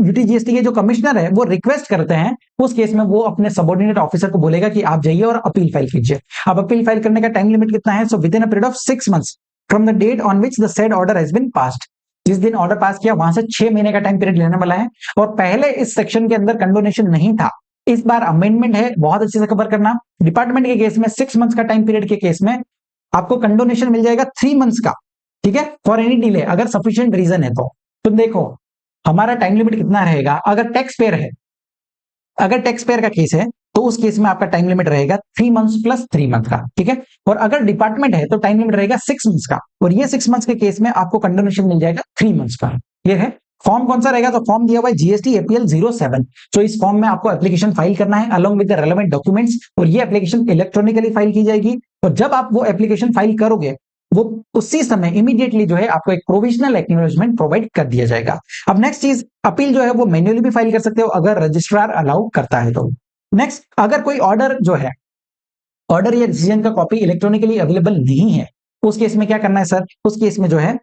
यूटीजीएसटी के जो कमिश्नर है वो रिक्वेस्ट करते हैं, उस केस में वो अपने सबऑर्डिनेट ऑफिसर को बोलेगा कि आप जाइए और अपील फाइल कीजिए। अब अपील फाइल करने का टाइम लिमिट कितना है, so within a period of 6 months from the date on which the said order has been passed. जिस दिन ऑर्डर पास किया वहां से 6 महीने का टाइम पीरियड लेने वाला है। और पहले इस सेक्शन के अंदर कंडोनेशन नहीं था, इस बार अमेंडमेंट है, बहुत अच्छे से कवर करना। डिपार्टमेंट के केस में 6 मंथ्स का टाइम पीरियड के केस में आपको कंडोनेशन मिल जाएगा 3 मंथ्स का, ठीक है, फॉर एनी डिले, अगर सफिशिएंट रीजन है तो देखो हमारा टाइम लिमिट कितना रहेगा। अगर टैक्स पेयर है, अगर टैक्स पेयर का केस है तो उस केस में आपका टाइम लिमिट रहेगा 3 मंथ्स प्लस 3 मंथ का, ठीक है। और अगर डिपार्टमेंट है तो टाइम लिमिट रहेगा 6 मंथ्स का, और ये 6 मंथ्स के केस में आपको कंडोनेशन मिल जाएगा 3 मंथ्स का। ये है। फॉर्म कौन सा रहेगा, तो फॉर्म दिया हुआ है जीएसटी एपीएल 07। तो इस फॉर्म में आपको एप्लीकेशन फाइल करना है along with the relevant documents, और ये एप्लीकेशन इलेक्ट्रॉनिकली फाइल की जाएगी। और जब आप वो एप्लीकेशन फाइल करोगे वो उसी समय इमीडिएटली जो है आपको एक प्रोविजनल एक्नॉलेजमेंट प्रोवाइड कर दिया जाएगा। अब नेक्स्ट चीज, अपील जो है वो मैन्युअली भी फाइल कर सकते हो अगर रजिस्ट्रार अलाउ करता है तो। नेक्स्ट, अगर कोई ऑर्डर जो है, ऑर्डर या डिसीजन का कॉपी इलेक्ट्रॉनिकली अवेलेबल नहीं है, उस केस में क्या करना है सर, उस केस में जो है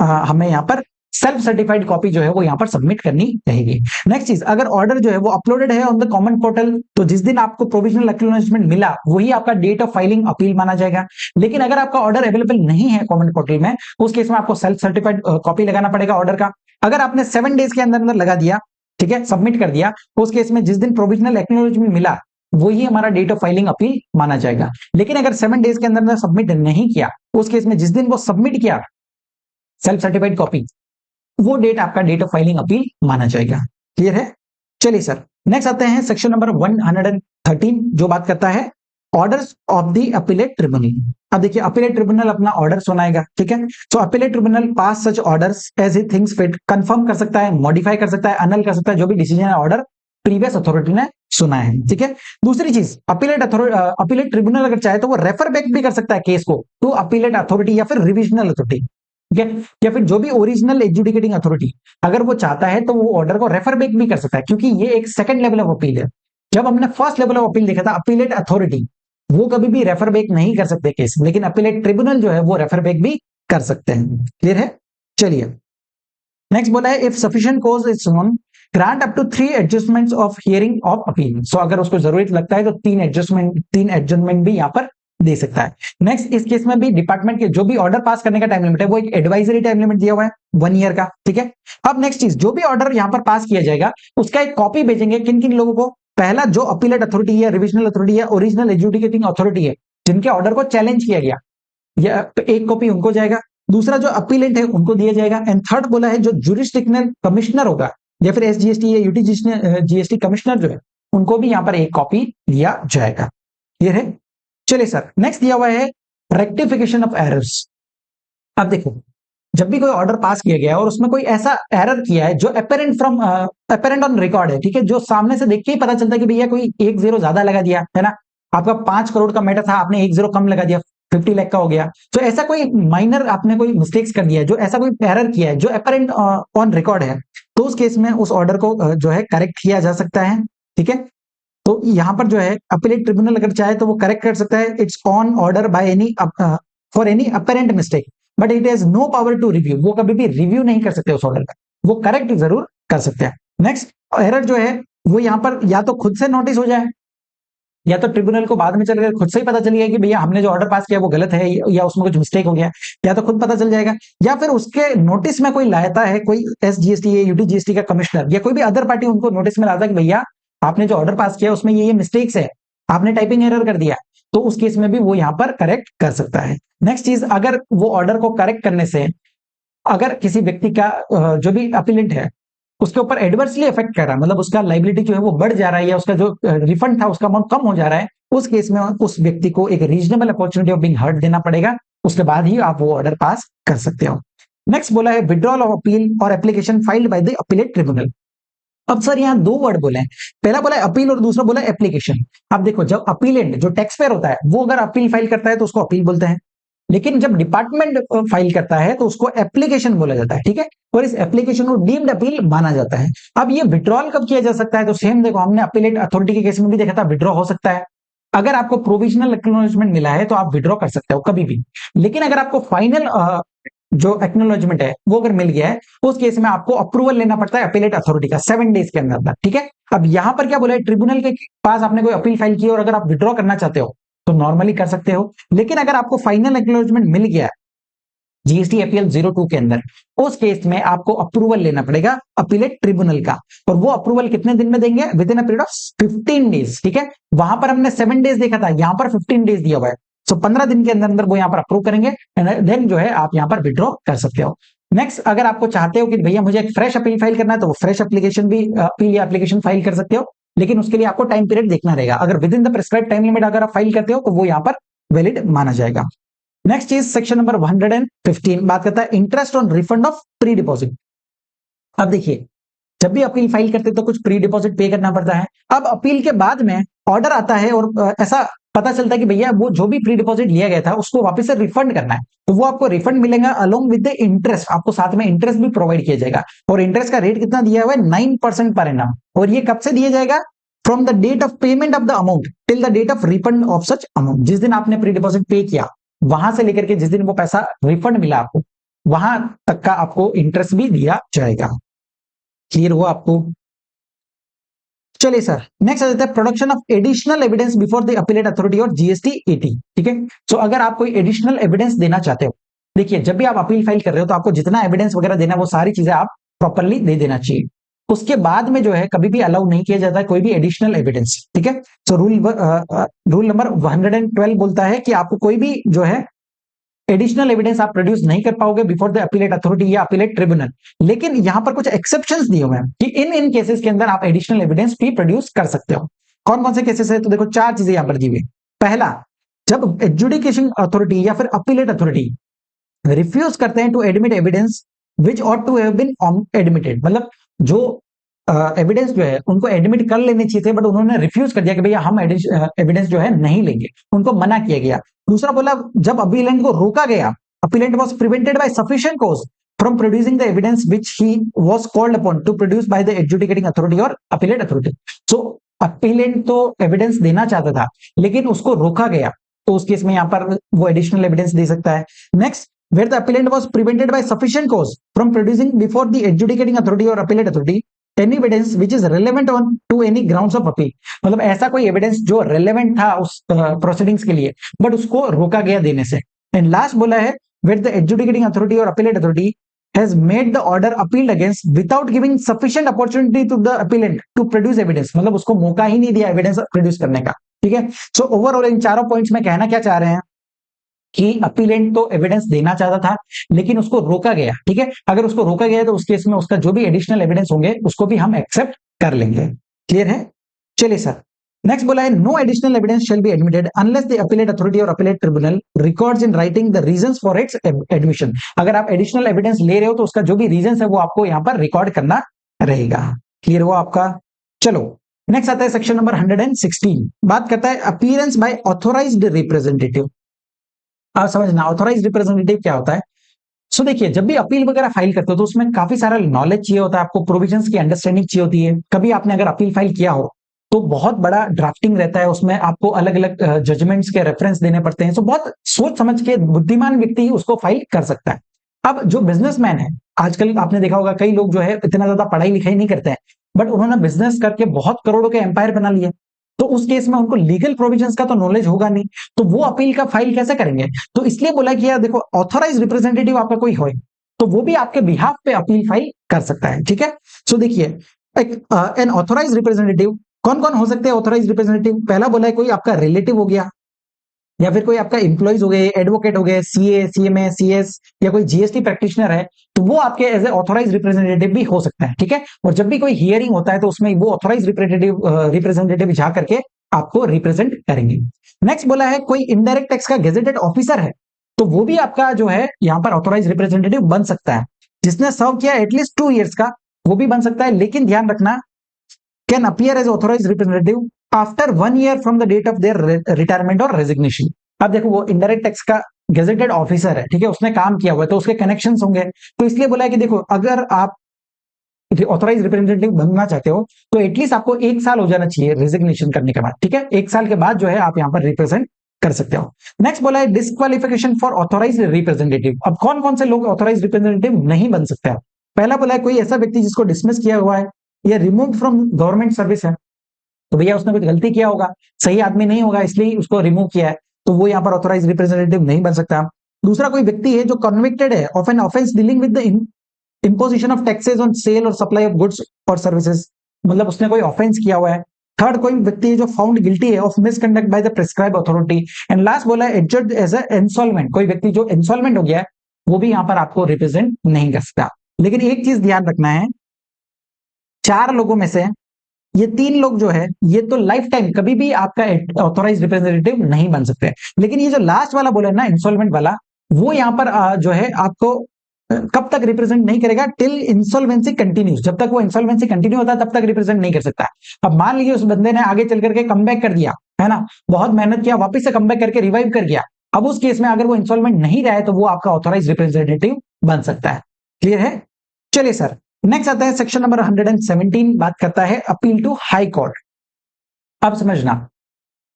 हमें यहाँ पर सेल्फ सर्टिफाइड कॉपी जो है वो यहाँ पर सबमिट करनी रहेगी। नेक्स्ट चीज, अगर ऑर्डर जो है वो अपलोडेड है ऑन द कॉमन पोर्टल, तो जिस दिन आपको प्रोविजनल एक्नॉलेजमेंट मिला वही आपका डेट ऑफ फाइलिंग अपील माना जाएगा। लेकिन अगर आपका ऑर्डर अवेलेबल नहीं है कॉमन पोर्टल में, उस केस में आपको सेल्फ सर्टिफाइड कॉपी लगाना पड़ेगा ऑर्डर का। अगर आपने 7 डेज के अंदर अंदर लगा दिया, ठीक है, सबमिट कर दिया, उस केस में जिस दिन प्रोविजनल एक्नॉलेजमेंट मिला वही हमारा डेट ऑफ फाइलिंग अपील माना जाएगा। लेकिन अगर 7 डेज के अंदर सबमिट नहीं किया, उस केस में जिस दिन वो सबमिट किया सेल्फ सर्टिफाइड कॉपी, वो डेट आपका डेट ऑफ फाइलिंग अपील माना जाएगा। क्लियर है? चलिए सर, नेक्स्ट आते हैं सेक्शन नंबर 113 जो बात करता है orders of the appellate tribunal. अब देखिए, अपीलेट ट्रिब्यूनल अपना ऑर्डर सुनाएगा, ठीक है। So appellate tribunal pass such orders as he thinks fit, confirm कर सकता है, मॉडिफाई कर सकता है, अनल कर सकता है जो भी डिसीजन है ऑर्डर प्रीवियस अथॉरिटी ने सुना है, ठीक है। दूसरी चीज, अपीलेट ट्रिब्यूनल अगर चाहे तो वो रेफर बैक भी कर सकता है केस को टू अपीलेट अथॉरिटी या फिर रिविजनल अथॉरिटी, ठीक है, या फिर जो भी ओरिजिनल एजुडिकेटिंग अथॉरिटी, अगर वो चाहता है तो वो ऑर्डर को रेफर बैक भी कर सकता है, क्योंकि ये एक सेकंड लेवल ऑफ अपील है। जब हमने फर्स्ट लेवल ऑफ अपील देखा था अपीलेट अथॉरिटी, वो कभी भी रेफर बैक नहीं कर सकते केस, लेकिन अपीलेट ट्रिब्यूनल जो है वो रेफर बैक भी कर सकते हैं। क्लियर है? चलिए, नेक्स्ट बोला है if sufficient cause is known grant up to 3 adjustments of hearing of appeal. So अगर उसको जरूरत लगता है तो 3 एडजस्टमेंट भी यहां पर दे सकता है। नेक्स्ट, इस केस में भी डिपार्टमेंट के जो भी ऑर्डर पास करने का टाइम लिमिट है वो एक एडवाइजरी टाइम लिमिट दिया हुआ है 1 ईयर का, ठीक है। अब नेक्स्ट चीज, जो भी ऑर्डर यहां पर पास किया जाएगा उसका एक कॉपी भेजेंगे किन किन लोगों को? पहला, जो अपीलेट अथॉरिटी है, रिविजनल अथॉरिटी है, ओरिजिनल एजुडिकेटिंग अथॉरिटी है, जिनके ऑर्डर को चैलेंज किया गया, या एक कॉपी उनको जाएगा। दूसरा, जो अपीलेंट है उनको दिया जाएगा। एंड थर्ड बोला है जो जुरिस्डिक्शनल कमिश्नर होगा या फिर एसजीएसटी या यूटीजीएसटी कमिश्नर जो है, उनको भी यहां पर एक कॉपी दिया जाएगा। क्लियर है? चलिए सर, नेक्स्ट दिया हुआ है रेक्टिफिकेशन ऑफ एरर्स। अब देखो, जब भी कोई ऑर्डर पास किया गया और उसमें कोई ऐसा एरर किया है जो अपेरेंट ऑन रिकॉर्ड है, ठीक है, जो सामने से देख के ही पता चलता है कि भैया कोई 1 0 ज्यादा लगा दिया है ना, आपका 5 करोड़ का मैटर था, आपने 1 0 कम लगा दिया, 50 लाख का हो गया। तो ऐसा कोई माइनर आपने कोई मिस्टेक्स कर दिया है, जो ऐसा कोई एरर किया है जो अपेरेंट ऑन रिकॉर्ड है, तो उस केस में उस ऑर्डर को जो है करेक्ट किया जा सकता है, ठीक है। तो यहां पर जो है अपीलेट ट्रिब्यूनल अगर चाहे तो वो करेक्ट कर सकता है its own order by any for any apparent mistake, but it has no power to review. वो कभी भी रिव्यू नहीं कर सकते उस ऑर्डर का, वो करेक्ट जरूर कर सकते हैं। नेक्स्ट, एरर जो है वो यहां पर या तो खुद से नोटिस हो जाए, या तो ट्रिब्यूनल को बाद में चल खुद से ही पता चल गया कि भैया हमने जो ऑर्डर पास किया वो गलत है या उसमें कुछ मिस्टेक हो गया, या तो खुद पता चल जाएगा, या फिर उसके नोटिस में कोई लाता है, कोई एसजीएसटी या यूटीजीएसटी का कमिश्नर या कोई भी अदर पार्टी उनको नोटिस में लाता है कि भैया आपने जो ऑर्डर पास किया उसमें ये मिस्टेक्स है, आपने टाइपिंग एरर कर दिया, तो उस केस में भी वो यहां पर करेक्ट कर सकता है। नेक्स्ट चीज, अगर वो ऑर्डर को करेक्ट करने से अगर किसी व्यक्ति का जो भी अपीलेंट है उसके ऊपर एडवर्सली इफेक्ट कर रहा है, मतलब उसका लाइबिलिटी जो है वो बढ़ जा रहा है या उसका जो रिफंड था उसका अमाउंट कम हो जा रहा है, उस केस में उस व्यक्ति को एक reasonable opportunity of being heard देना पड़ेगा, उसके बाद ही आप वो ऑर्डर पास कर सकते हो। नेक्स्ट बोला है विड्रॉल ऑफ अपील और application filed by the appellate tribunal. अब सर यहाँ 2 वर्ड बोले हैं, पहला बोला है अपील और दूसरा बोला है एप्लीकेशन। अब देखो, जब अपीलेंट जो टैक्स पेयर होता है वो अगर अपील फाइल करता है तो उसको अपील बोलते हैं, लेकिन जब डिपार्टमेंट फाइल करता है तो उसको एप्लीकेशन बोला जाता है, ठीक है, और इस एप्लीकेशन को डीम्ड अपील माना जाता है। अब ये विड्रॉल कब किया जा सकता है? तो सेम देखो, हमने अपीलेट अथॉरिटी के केस में भी देखा था विड्रॉ हो सकता है। अगर आपको प्रोविजनल एक्नॉलेजमेंट मिला है तो आप विड्रॉ कर सकते हो कभी भी, लेकिन अगर आपको फाइनल जो एक्नॉलेजमेंट है वो अगर मिल गया है, उस केस में आपको अप्रूवल लेना पड़ता है अपीलेट अथॉरिटी का 7 डेज के अंदर, ठीक है। अब यहां पर क्या बोला है, ट्रिब्यूनल के पास आपने कोई अपील फाइल की और अगर आप विड्रॉ करना चाहते हो तो नॉर्मली कर सकते हो, लेकिन अगर आपको फाइनल एक्नॉलेजमेंट मिल गया जीएसटी एपीएल 02 के अंदर, उस केस में आपको अप्रूवल लेना पड़ेगा अपीलेट ट्रिब्यूनल का, और वो अप्रूवल कितने दिन में देंगे? With in a period of 15 days, ठीक है। वहां पर हमने 7 डेज देखा था, यहां पर 15 डेज दिया हुआ है, सो 15 दिन के अंदर अंदर वो यहां पर अप्रूव करेंगे, देन जो है आप यहां पर विड्रॉ कर सकते हो। नेक्स्ट, अगर आपको चाहते हो कि भैया मुझे एक फ्रेश अपील फाइल करना है तो वो फ्रेश एप्लीकेशन भी अपील या एप्लीकेशन फाइल कर सकते हो, लेकिन उसके लिए आपको टाइम पीरियड देखना रहेगा। अगर with in the prescribe time limit अगर आप फाइल करते हो तो वो यहां पर वैलिड माना जाएगा। नेक्स्ट चीज, सेक्शन नंबर 115 बात करता है interest on refund of pre deposit. अब देखिए, जब भी अपील फाइल करते तो कुछ प्री डिपॉजिट पे करना पड़ता है। अब अपील के बाद में ऑर्डर आता है और ऐसा पता चलता है कि भैया वो जो भी प्री डिपॉजिट लिया गया था उसको वापस से रिफंड करना है, तो वो आपको रिफंड मिलेगा अलोंग विद द इंटरेस्ट, आपको साथ में इंटरेस्ट भी प्रोवाइड किया जाएगा। और इंटरेस्ट का रेट कितना दिया हुआ है? 9% पर एनम। और ये कब से दिया जाएगा? From the date of payment of the amount till the date of refund of such amount. जिस दिन आपने प्री डिपॉजिट पे किया वहां से लेकर के जिस दिन वो पैसा रिफंड मिला आपको, वहां तक का आपको इंटरेस्ट भी दिया जाएगा। क्लियर हुआ आपको? चलिए सर, नेक्स्ट आ जाता है production of additional evidence before the appellate authority और जीएसटी 80, ठीक है। सो अगर आप कोई एडिशनल एविडेंस देना चाहते हो, देखिए जब भी आप अपील फाइल कर रहे हो तो आपको जितना एविडेंस वगैरह देना वो सारी चीजें आप प्रॉपरली दे देना चाहिए। उसके बाद में जो है कभी भी अलाउ नहीं किया जाता है कोई भी एडिशनल एविडेंस, ठीक है। सो रूल नंबर 112 बोलता है कि आपको कोई भी जो है एडिशनल एविडेंस आप प्रोड्यूस नहीं कर पाओगे बिफोर द अपीलेट अथॉरिटी या अपीलेट ट्रिब्यूनल। लेकिन यहां पर कुछ एक्सेप्शंस दिए हुए हैं कि इन केसेस के अंदर आप एडिशनल एविडेंस भी प्रोड्यूस कर सकते हो। कौन कौन से केसेस है? तो देखो 4 चीजें यहां पर दी हुई। पहला, जब एडजुडिकेशन अथॉरिटी या फिर अपीलेट अथॉरिटी रिफ्यूज करते हैं to admit evidence which ought to have been admitted, मतलब जो एविडेंस जो है उनको एडमिट कर लेने चाहिए थे बट उन्होंने रिफ्यूज कर दिया कि भैया हम एविडेंस जो है नहीं लेंगे, उनको मना किया गया। दूसरा बोला, जब अपीलेंट को रोका गया, appellate was prevented by sufficient cause from producing the evidence which he was called upon two produce by the adjudicating authority और अपीलेट अथॉरिटी। सो अपीलेंट तो एविडेंस देना चाहता था लेकिन उसको रोका गया, तो उस केस में यहां पर वो एडिशनल एविडेंस दे सकता है। Next, where the appellant was prevented by sufficient cause from producing before the adjudicating authority or appellate authority any evidence which is relevant on to any grounds of appeal, मतलब ऐसा कोई evidence जो relevant था उस proceedings के लिए but उसको रोका गया देने से। एंड लास्ट बोला है where the adjudicating authority or appellate authority has made the order appealed against without giving sufficient opportunity to the appellant to produce evidence, मतलब उसको मौका ही नहीं दिया एविडेंस प्रोड्यूस करने का, ठीक है। सो ओवरऑल इन चारों पॉइंट्स में कहना क्या चाह रहे हैं कि अपीलेंट तो एविडेंस देना चाहता था लेकिन उसको रोका गया, ठीक है। अगर उसको रोका गया तो उस केस में उसका जो भी एडिशनल एविडेंस होंगे उसको भी हम एक्सेप्ट कर लेंगे। क्लियर है? चलिए सर, नेक्स्ट बोला है no additional evidence shall be admitted unless the appellate authority और appellate tribunal records in writing the reasons for its admission. अगर आप एडिशनल एविडेंस ले रहे हो तो उसका जो भी रीजंस है वो आपको यहां पर रिकॉर्ड करना रहेगा। क्लियर हुआ आपका? चलो नेक्स्ट आता है सेक्शन नंबर 116, बात करता है अपीयरेंस बाय ऑथोराइज्ड रिप्रेजेंटेटिव। आप समझना ऑथोराइज रिप्रेजेंटेटिव क्या होता है। सो देखिए, जब भी अपील वगैरह फाइल करते हो तो उसमें काफी सारा नॉलेज चाहिए होता है, आपको प्रोविजंस की अंडरस्टैंडिंग चाहिए होती है। कभी आपने अगर अपील फाइल किया हो तो बहुत बड़ा ड्राफ्टिंग रहता है, उसमें आपको अलग अलग जजमेंट्स के रेफरेंस देने पड़ते हैं। सो बहुत सोच समझ के बुद्धिमान व्यक्ति ही उसको फाइल कर सकता है। अब जो बिजनेसमैन है, आजकल आपने देखा होगा कई लोग जो है इतना ज्यादा पढ़ाई लिखाई नहीं करते हैं बट उन्होंने बिजनेस करके बहुत करोड़ों के एम्पायर बना लिए, तो उस केस में उनको लीगल प्रोविजंस का तो नॉलेज होगा नहीं, तो वो अपील का फाइल कैसे करेंगे? तो इसलिए बोला कि यार देखो, ऑथोराइज रिप्रेजेंटेटिव आपका कोई हो तो वो भी आपके बिहाफ पे अपील फाइल कर सकता है, ठीक है। सो देखिए, एन ऑथोराइज रिप्रेजेंटेटिव कौन कौन हो सकते हैं ऑथोराइज रिप्रेजेंटेटिव? पहला बोला है कोई आपका रिलेटिव हो गया या फिर कोई आपका एम्प्लॉइज हो गए, एडवोकेट हो गए, सीए, सीएमए, सीएस या कोई जीएसटी प्रैक्टिशनर है तो वो आपके एज ए ऑथोराइज रिप्रेजेंटेटिव भी हो सकता है, ठीक है। और जब भी कोई हियरिंग होता है तो उसमें वो ऑथोराइज रिप्रेजेंटेटिव जा करके आपको रिप्रेजेंट करेंगे। नेक्स्ट बोला है कोई इनडायरेक्ट टैक्स का गेजेटेड ऑफिसर है तो वो भी आपका जो है यहाँ पर ऑथोराइज रिप्रेजेंटेटिव बन सकता है, जिसने सर्व किया एटलीस्ट 2 इयर्स का, वो भी बन सकता है। लेकिन ध्यान रखना, can appear as authorise representative after 1 year from the date of their retirement और रेजिग्नेशन। अब देखो, वो इनडायरेक्ट टैक्स का गेजेटेड ऑफिसर है, ठीक है, उसने काम किया हुआ है तो उसके कनेक्शंस होंगे, तो इसलिए बोला है कि देखो, अगर आप ऑथोराइज रिप्रेजेंटेटिव बनना चाहते हो तो एटलीस्ट आपको 1 साल हो जाना चाहिए रेजिग्नेशन करने के बाद, ठीक है। 1 साल के बाद जो है आप यहाँ पर रिप्रेजेंट कर सकते हो। नेक्स्ट बोला है डिस्क्वालिफिकेशन फॉर ऑथोराइज रिप्रेजेंटेटिव। अब कौन कौन से लोग ऑथोराइज रिप्रेजेंटेटिव नहीं बन सकते हैं? पहला बोला है कोई ऐसा व्यक्ति जिसको डिसमिस किया हुआ है या रिमूव फ्रॉम गवर्नमेंट सर्विस है, तो भैया उसने कुछ गलती किया होगा, सही आदमी नहीं होगा इसलिए उसको रिमूव किया है, तो वो यहाँ पर ऑथोराइज रिप्रेजेंटेटिव नहीं बन सकता। दूसरा, कोई व्यक्ति है जो कन्विक्टेड है of an offence dealing with the imposition of taxes on sale or supply of goods or services, मतलब उसने कोई ऑफेंस किया हुआ है। थर्ड, कोई व्यक्ति है जो फाउंड गिल्टी है of misconduct by the prescribe authority. And last बोला है एडजर्ड एज ए इंसॉल्वेंट, कोई व्यक्ति जो इंसॉल्वेंट हो गया है वो भी यहाँ पर आपको रिप्रेजेंट नहीं कर सकता। लेकिन एक चीज ध्यान रखना है, 4 लोगों में से ये 3 लोग जो है ये तो लाइफ टाइम कभी भी आपका ऑथोराइज रिप्रेजेंटेटिव नहीं बन सकते। लेकिन ये जो लास्ट वाला बोला है ना, इंसॉल्वेंट वाला, वो यहाँ पर जो है आपको कब तक रिप्रेजेंट नहीं करेगा? टिल इंसॉल्वेंसी कंटिन्यूज, जब तक वो इंसॉल्वेंसी कंटिन्यू होता है तब तक रिप्रेजेंट नहीं कर सकता। अब मान लीजिए उस बंदे ने आगे चल करके कमबैक कर दिया है ना, बहुत मेहनत किया, वापस से कमबैक करके रिवाइव कर गया, अब उस केस में अगर वो इंसॉल्वेंट नहीं रहा है तो वो आपका ऑथोराइज रिप्रेजेंटेटिव बन सकता है। क्लियर है? चलिए सर, नेक्स्ट आता है सेक्शन नंबर 117, बात करता है अपील टू हाई कोर्ट। अब समझना,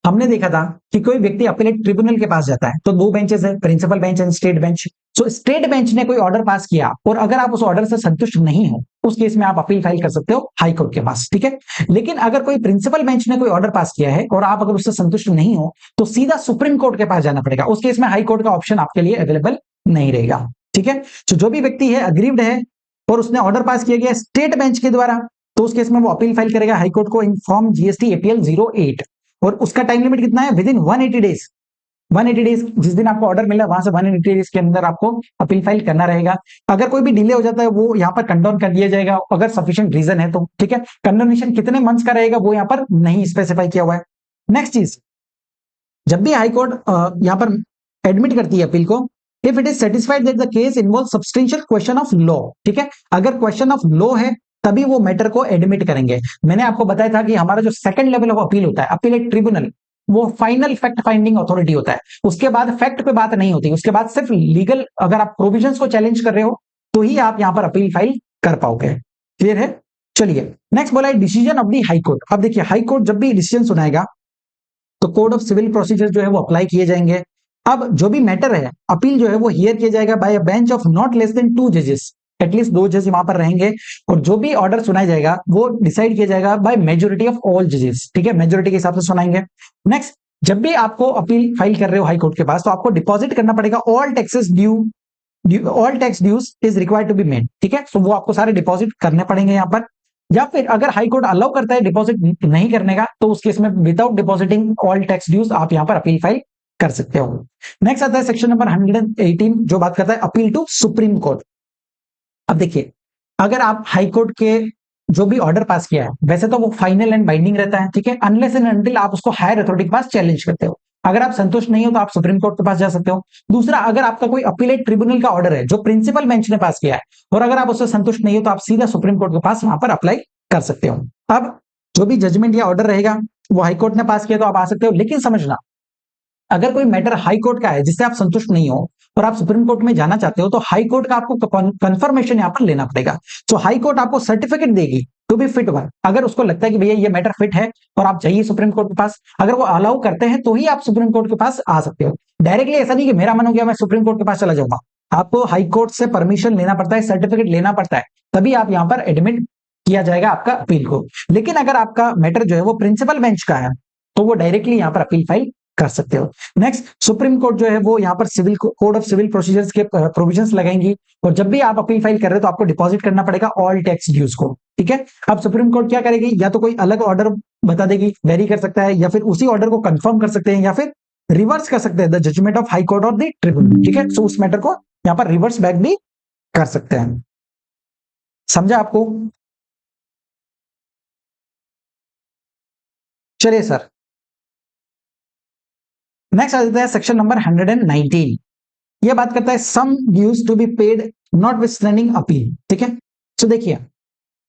हमने देखा था कि कोई व्यक्ति अपीलेट ट्रिब्यूनल के पास जाता है तो 2 बेंचेस है, principal bench and state bench. So state bench ने कोई ऑर्डर पास किया और अगर आप उस ऑर्डर से संतुष्ट नहीं हो उस केस में आप अपील फाइल कर सकते हो हाई कोर्ट के पास, ठीक है। लेकिन अगर कोई प्रिंसिपल बेंच ने कोई ऑर्डर पास किया है और आप अगर उससे संतुष्ट नहीं हो तो सीधा सुप्रीम कोर्ट के पास जाना पड़ेगा, उस केस में हाई कोर्ट का ऑप्शन आपके लिए अवेलेबल नहीं रहेगा, ठीक है। तो जो भी व्यक्ति है अग्रीव्ड है और उसने ऑर्डर पास किया गया स्टेट बेंच के द्वारा तो उस केस में वो अपील फाइल करेगा हाई कोर्ट को इन फॉर्म जीएसटी एपीएल 08 और उसका टाइम लिमिट कितना है, विद इन 180 डेज। 180 डेज जिस दिन आपको ऑर्डर मिला वहां से 180 डेज के अंदर आपको अपील फाइल करना रहेगा। अगर कोई भी डिले हो जाता है वो यहाँ पर कंडोन कर दिया जाएगा अगर सफिशिएंट रीजन है तो, ठीक है। कंडोनेशन कितने मंथ्स का रहेगा वो यहाँ पर नहीं स्पेसिफाई किया हुआ है। नेक्स्ट चीज, जब भी हाई कोर्ट यहाँ पर एडमिट करती है अपील को, if it is satisfied that the case involve substantial question of law, ठीक है, अगर क्वेश्चन ऑफ लॉ है तभी वो मैटर को एडमिट करेंगे। मैंने आपको बताया था कि हमारा जो सेकंड लेवल ऑफ अपील होता है, अपीलेट ट्रिब्यूनल, वो फाइनल फैक्ट फाइंडिंग अथॉरिटी होता है। उसके बाद फैक्ट पे बात नहीं होती, उसके बाद सिर्फ लीगल, अगर आप प्रोविजंस को चैलेंज कर रहे हो तो ही आप यहां पर अपील फाइल कर पाओगे। क्लियर है? चलिए नेक्स्ट बोला है decision of the high court. अब देखिए हाई कोर्ट जब भी डिसीजन सुनाएगा तो कोड ऑफ सिविल प्रोसीजर जो है वो अप्लाई किए जाएंगे। अब जो भी मैटर है अपील जो है वो हियर किया जाएगा by a bench of not less than 2 जजेस, एटलीस्ट 2 जज वहां पर रहेंगे, और जो भी ऑर्डर सुनाया जाएगा वो डिसाइड किया जाएगा बाय मेजोरिटी ऑफ ऑल जजेस, ठीक है, मेजोरिटी के हिसाब से सुनाएंगे। नेक्स्ट, जब भी आपको अपील फाइल कर रहे हो हाई कोर्ट के पास तो आपको डिपॉजिट करना पड़ेगा all taxes due, all tax dues is required to be made, ठीक है। तो वो आपको सारे डिपॉजिट करने पड़ेंगे यहाँ पर। या फिर अगर हाई कोर्ट अलाउ करता है डिपॉजिट नहीं करने का तो उस केस में without depositing all tax dues आप यहाँ पर अपील फाइल कर सकते हो। नेक्स्ट आता है सेक्शन नंबर 118 जो बात करता है अपील टू सुप्रीम कोर्ट। अब देखिए अगर आप हाई कोर्ट के जो भी ऑर्डर पास किया है वैसे तो वो फाइनल एंड बाइंडिंग रहता है, ठीक है, अनलेस एंड अनटिल आप उसको हायर अथॉरिटी के पास चैलेंज करते हो। अगर आप संतुष्ट नहीं हो तो आप सुप्रीम कोर्ट के पास जा सकते हो। दूसरा, अगर आपका कोई अपीलेट ट्रिब्यूनल का ऑर्डर है जो प्रिंसिपल बेंच ने पास किया है और अगर आप उससे संतुष्ट नहीं हो तो आप सीधा सुप्रीम कोर्ट के पास वहां पर अप्लाई कर सकते हो। अब जो भी जजमेंट या ऑर्डर रहेगा वो हाई कोर्ट ने पास किया तो आप आ सकते हो, लेकिन समझना अगर कोई मैटर हाई कोर्ट का है जिससे आप संतुष्ट नहीं हो और आप सुप्रीम कोर्ट में जाना चाहते हो तो हाई कोर्ट का आपको कंफर्मेशन यहां पर लेना पड़ेगा। तो हाई कोर्ट आपको सर्टिफिकेट देगी टू बी फिट वन, अगर उसको लगता है कि भैया ये मैटर फिट है और आप जाइए सुप्रीम कोर्ट के पास, अगर वो अलाउ करते हैं तो ही आप सुप्रीम कोर्ट के पास आ सकते हो। डायरेक्टली ऐसा नहीं कि मेरा मन हो गया मैं सुप्रीम कोर्ट के पास चला जाऊंगा, आपको हाई कोर्ट से परमिशन लेना पड़ता है, सर्टिफिकेट लेना पड़ता है, तभी आप यहां पर एडमिट किया जाएगा आपका अपील को। लेकिन अगर आपका मैटर जो है वो प्रिंसिपल बेंच का है तो वो डायरेक्टली यहां पर अपील फाइल कर सकते हो। नेक्स्ट, सुप्रीम कोर्ट जो है वो यहाँ पर civil code of civil procedures के प्रोविजंस लगाएंगी और जब भी आप अपील फाइल कर रहे हो तो आपको डिपॉजिट करना पड़ेगा ऑल टैक्स ड्यूज को, ठीक है। अब सुप्रीम कोर्ट क्या करेगी, या तो कोई अलग ऑर्डर बता देगी, वेरी कर सकता है, या फिर उसी ऑर्डर को कंफर्म कर सकते हैं या फिर रिवर्स कर सकते हैं the judgement of high court और द ट्रिब्यूनल, ठीक है। सो उस मैटर को यहाँ पर रिवर्स बैक भी कर सकते हैं। समझा आपको? चलिए सर, नेक्स्ट आ जाता है सेक्शन नंबर 119। यह बात करता है sum dues to be paid notwithstanding appeal, ठीक है। तो देखिए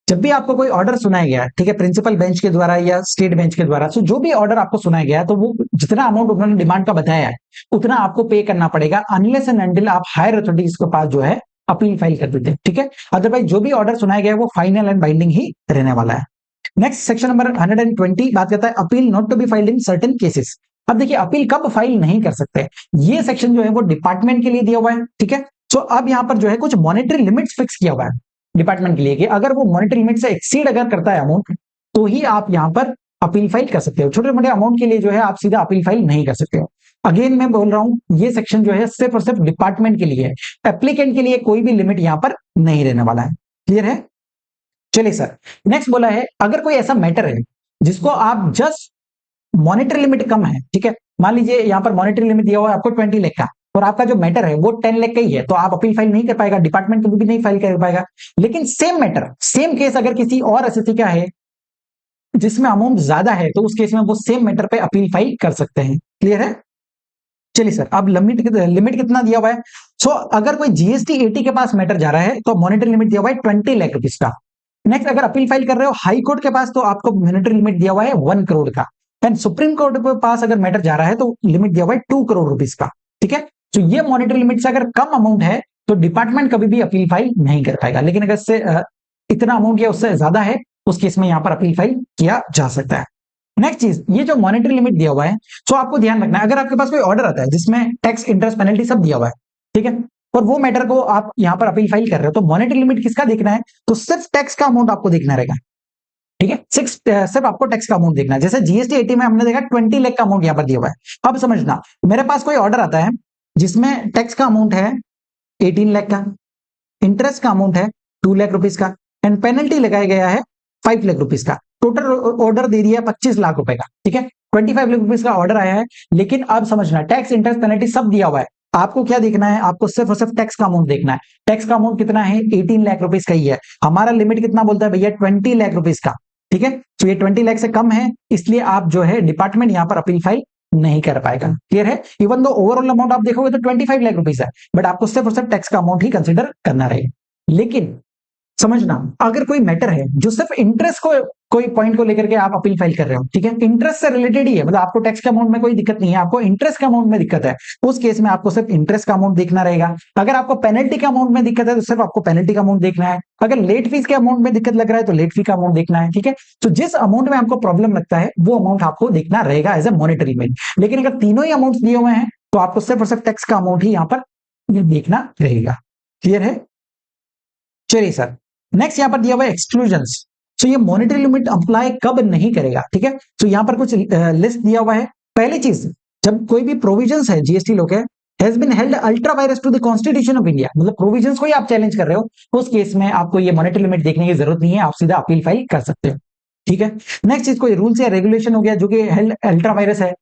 जब भी आपको कोई ऑर्डर सुनाया गया है, ठीक है, प्रिंसिपल बेंच के द्वारा या स्टेट बेंच के द्वारा, तो जो भी ऑर्डर आपको सुनाया गया है तो वो जितना अमाउंट उन्होंने डिमांड का बताया है उतना आपको पे करना पड़ेगा, अनलेस एंड अनटिल आप हायर अथॉरिटीज के पास जो है अपील फाइल कर देते हैं, ठीक है। अदरवाइज जो भी ऑर्डर सुनाया गया है वो फाइनल एंड बाइंडिंग ही रहने वाला है। नेक्स्ट सेक्शन नंबर 120 बात करता है appeal not to be filed in certain cases. अब देखिए अपील कब फाइल नहीं कर सकते, ये सेक्शन जो है वो डिपार्टमेंट के लिए दिया हुआ है, ठीक है। तो अब यहां पर जो है कुछ मॉनेटरी लिमिट्स फिक्स किया हुआ है डिपार्टमेंट के लिए कि अगर वो मॉनेटरी लिमिट से एक्सीड अगर करता है अमाउंट तो ही आप यहां पर अपील फाइल कर सकते हो। छोटे मोटे अमाउंट के लिए जो है आप सीधा अपील फाइल नहीं कर सकते हो। अगेन मैं बोल रहा हूं ये सेक्शन जो है सिर्फ और सिर्फ डिपार्टमेंट के लिए है, एप्लीकेंट के लिए कोई भी लिमिट यहां पर नहीं रहने वाला है। क्लियर है? चलिए सर, नेक्स्ट बोला है अगर कोई ऐसा मैटर है जिसको आप जस्ट मॉनेटरी लिमिट कम है, ठीक है, मान लीजिए यहां पर मॉनेटरी लिमिट दिया हुआ है आपको 20 लाख का और आपका जो मैटर है वो 10 लाख का ही है, तो आप अपील फाइल नहीं कर पाएगा, डिपार्टमेंट कभी भी नहीं फाइल कर पाएगा। लेकिन सेम मैटर सेम केस अगर किसी और एसएससी का है जिसमें अमाउंट ज्यादा है तो उस केस में वो सेम मैटर पे अपील फाइल कर सकते हैं। क्लियर है? चलिए सर, अब लिमिट कितना दिया हुआ है? सो अगर कोई जीएसटी 80 के पास मैटर जा रहा है तो मॉनेटरी लिमिट दिया हुआ है 20 लाख रुपीज का। नेक्स्ट, अगर अपील फाइल कर रहे हो हाई कोर्ट के पास तो आपको मॉनेटरी लिमिट दिया हुआ है 1 करोड़ का, एंड सुप्रीम कोर्ट के पास अगर मैटर जा रहा है तो लिमिट दिया हुआ है 2 करोड़ रुपीज का, ठीक है। तो ये मॉनेटरी लिमिट से अगर कम अमाउंट है तो डिपार्टमेंट कभी भी अपील फाइल नहीं कर पाएगा, लेकिन अगर इससे इतना अमाउंट या उससे ज्यादा है उस केस में यहां पर अपील फाइल किया जा सकता है। नेक्स्ट चीज, ये जो मॉनेटरी लिमिट दिया हुआ है तो आपको ध्यान रखना है अगर आपके पास कोई ऑर्डर आता है जिसमें टैक्स इंटरेस्ट पेनल्टी सब दिया हुआ है, ठीक है, और वो मैटर को आप यहां पर अपील फाइल कर रहे हो तो मॉनेटरी लिमिट किसका देखना है, तो सिर्फ टैक्स का अमाउंट आपको देखना रहेगा, ठीक है, सिर्फ आपको टैक्स का अमाउंट देखना है। जैसे जीएसटी 80 में हमने देखा 20 लाख का अमाउंट यहां पर दिया हुआ है। अब समझना, मेरे पास कोई ऑर्डर आता है जिसमें टैक्स का अमाउंट है 18 लाख का, इंटरेस्ट का अमाउंट है 2 लाख रुपीज का, एंड पेनल्टी लगाया गया है 5 लाख रुपीज का। टोटल ऑर्डर दे दिया 25 लाख रुपए का, ठीक है, 25 लाख रुपीज का ऑर्डर आया है। लेकिन अब समझना, टैक्स, इंटरेस्ट, पेनल्टी सब दिया हुआ है। आपको क्या देखना है? आपको सिर्फ और सिर्फ टैक्स का अमाउंट देखना है। टैक्स का अमाउंट कितना है? 18 लाख रुपीज का ही है। हमारा लिमिट कितना बोलता है भैया? 20 लाख रुपीज का, ठीक है। तो ये 20 लाख से कम है, इसलिए आप जो है डिपार्टमेंट यहाँ पर अपील फाइल नहीं कर पाएगा। क्लियर है? इवन दो ओवरऑल अमाउंट आप देखोगे तो 25 लाख रुपीज है, बट आपको सिर्फ और सिर्फ टैक्स का अमाउंट ही कंसिडर करना रहेगा। लेकिन समझना, अगर कोई मैटर है जो सिर्फ इंटरेस्ट को, कोई पॉइंट को लेकर के आप अपील फाइल कर रहे हो, ठीक है, इंटरेस्ट से रिलेटेड ही है, मतलब आपको टैक्स के अमाउंट में कोई दिक्कत नहीं है, आपको इंटरेस्ट के अमाउंट में दिक्कत है, उस केस में आपको सिर्फ इंटरेस्ट का अमाउंट देखना रहेगा। अगर आपको पेनल्टी के अमाउंट में दिक्कत है तो सिर्फ आपको पेनल्टी का अमाउंट देखना है। अगर लेट फीस के अमाउंट में दिक्कत लग रहा है तो लेट फी का अमाउंट देखना है, ठीक है। तो जिस अमाउंट में आपको प्रॉब्लम लगता है वो अमाउंट आपको देखना रहेगा एज ए मॉनिटरी में। लेकिन अगर तीनों ही अमाउंट दिए हुए हैं तो आपको सिर्फ और सिर्फ टैक्स का अमाउंट ही यहां पर देखना रहेगा। क्लियर है? चलिए सर, नेक्स्ट यहां पर दिया हुआ है एक्सक्लूजन्स। तो ये मॉनेटरी लिमिट अप्लाई कब नहीं करेगा, ठीक है। तो यहां पर कुछ लिस्ट दिया हुआ है। पहली चीज, जब कोई भी प्रोविजंस है जीएसटी लॉ के has been held ultra vires to the constitution of India, मतलब प्रोविजंस को ही आप चैलेंज कर रहे हो, उस केस में आपको ये मॉनेटरी लिमिट देखने की जरूरत नहीं है, आप सीधा अपील फाइल कर सकते हो, ठीक है। नेक्स्ट चीज, कोई रूल्स या रेगुलेशन हो गया जो कि हेल्ड अल्ट्रा वायरस है।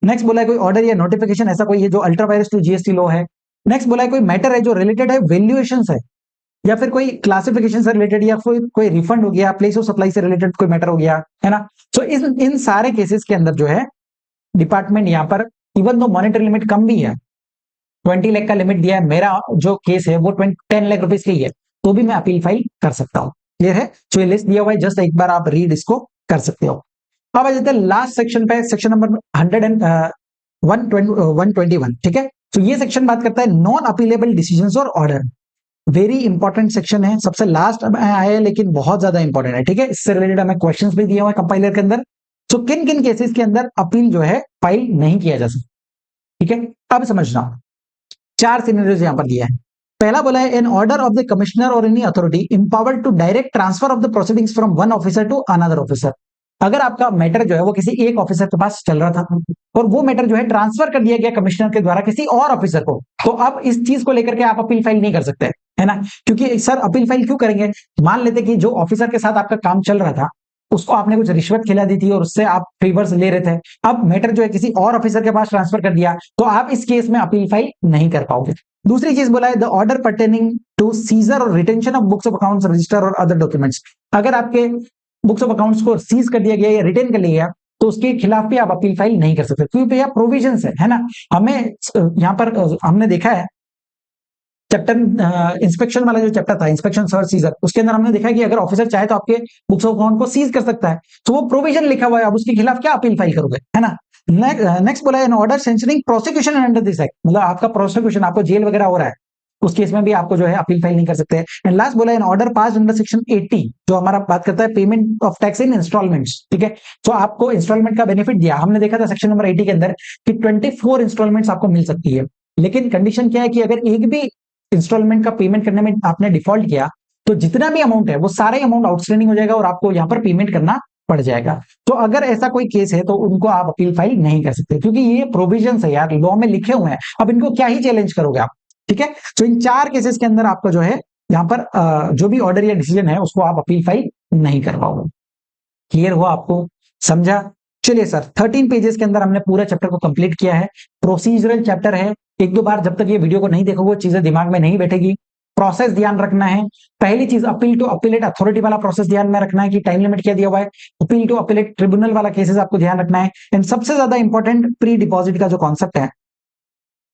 नेक्स्ट बोला है कोई ऑर्डर या नोटिफिकेशन ऐसा कोई है जो ultra vires to GST law है। नेक्स्ट बोला है कोई मैटर है जो रिलेटेड है वैल्यूएशन है, या फिर कोई क्लासिफिकेशन से रिलेटेड, या फिर कोई रिफंड हो गया, प्लेस ऑफ सप्लाई से रिलेटेड कोई मैटर हो गया, है ना। तो इन सारे केसेस के अंदर जो है डिपार्टमेंट यहाँ पर, इवन दो मॉनेटरी लिमिट कम भी है, 20 लाख का लिमिट दिया है, मेरा जो केस है वो 10 लाख रुपीज की है, तो भी मैं अपील फाइल कर सकता हूँ। क्लियर है? तो ये लिस्ट दिया हुआ है, जस्ट एक बार आप रीड इसको कर सकते हो। अब आ जाते हैं लास्ट सेक्शन पे, सेक्शन नंबर 121, ठीक है। तो ये सेक्शन बात करता है नॉन अपीलेबल डिसीजंस और ऑर्डर। वेरी इंपॉर्टेंट सेक्शन है, सबसे लास्ट आया है लेकिन बहुत ज्यादा इंपॉर्टेंट है, ठीक है। इससे रिलेटेड हमें क्वेश्चंस भी दिए हुए हैं कंपाइलर के अंदर। तो किन किन केसेस के अंदर अपील जो है फाइल नहीं किया जा सकता, ठीक है। अब समझना, 4 सिनेरियोज यहां पर दिया है। पहला बोला है an order of the commissioner और any authority empowered to direct transfer of the proceedings from one officer to another officer. अगर आपका मैटर जो है वो किसी एक ऑफिसर के पास चल रहा था और वो मैटर जो है ट्रांसफर कर दिया गया कमिश्नर के द्वारा किसी और ऑफिसर को, तो अब इस चीज को लेकर के आप अपील फाइल नहीं कर सकते, है ना। क्योंकि सर अपील फाइल क्यों करेंगे? मान लेते कि जो ऑफिसर के साथ आपका काम चल रहा था उसको आपने कुछ रिश्वत खिला दी थी और उससे आप फेवर्स ले रहे थे, अब मैटर जो है किसी और ऑफिसर के पास ट्रांसफर कर दिया, तो आप इस केस में अपील फाइल नहीं कर पाओगे। दूसरी चीज बोला है the order pertaining to seizure और retention of books of accounts, register और अदर डॉक्यूमेंट्स। अगर आपके बुक्स ऑफ अकाउंट्स को सीज कर दिया गया या रिटेन कर लिया गया तो उसके खिलाफ भी आप अपील फाइल नहीं कर सकते, क्योंकि भैया प्रोविजंस है ना। हमें यहाँ पर हमने देखा है चैप्टर इंस्पेक्शन वाला जो चैप्टर था, इंस्पेक्शन सर्च सीजर, उसके अंदर हमने देखा है कि अगर ऑफिसर चाहे तो आपके बुक्स ऑफ अकाउंट को सीज कर सकता है, तो वो प्रोविजन लिखा हुआ है, अब उसके खिलाफ क्या अपील फाइल करोगे, है ना। नेक्स्ट बोला है an order sanctioning prosecution under this act, मतलब आपका प्रोसिक्यूशन, आपको जेल वगैरह हो रहा है, उस केस में भी आपको जो है अपील फाइल नहीं कर सकते। एंड लास्ट बोला an order pass under section 80, जो हमारा बात करता है payment of tax in installments, ठीक है। तो आपको इंस्टॉलमेंट का बेनिफिट दिया, हमने देखा था सेक्शन नंबर 80 के अंदर कि 24 इंस्टॉलमेंट्स आपको मिल सकती है, लेकिन कंडीशन क्या है कि अगर एक भी इंस्टॉलमेंट का पेमेंट करने में आपने डिफॉल्ट किया तो जितना भी अमाउंट है वो सारा अमाउंट आउटस्टैंडिंग हो जाएगा और आपको यहाँ पर पेमेंट करना पड़ जाएगा। तो अगर ऐसा कोई केस है तो उनको आप अपील फाइल नहीं कर सकते, क्योंकि ये प्रोविजंस है यार, लॉ में लिखे हुए हैं, अब इनको क्या ही चैलेंज करोगे आप, ठीक है। तो इन 4 केसेस के अंदर आपको जो है यहाँ पर जो भी ऑर्डर या डिसीजन है उसको आप अपील फाइल नहीं कर पाओगे। क्लियर हुआ आपको? समझा? चलिए सर, 13 पेजेस के अंदर हमने पूरा चैप्टर को कंप्लीट किया है। प्रोसीजरल चैप्टर है, एक दो बार जब तक ये वीडियो को नहीं देखोगे चीजें दिमाग में नहीं बैठेगी। प्रोसेस ध्यान रखना है। पहली चीज अपील टू अपीलेट अथॉरिटी वाला प्रोसेस ध्यान में रखना है कि टाइम लिमिट क्या दिया हुआ है। अपील टू अपीलेट ट्रिब्यूनल वाला केसेस आपको ध्यान रखना है। एंड सबसे ज्यादा इंपॉर्टेंट प्री डिपॉजिट का जो कॉन्सेप्ट है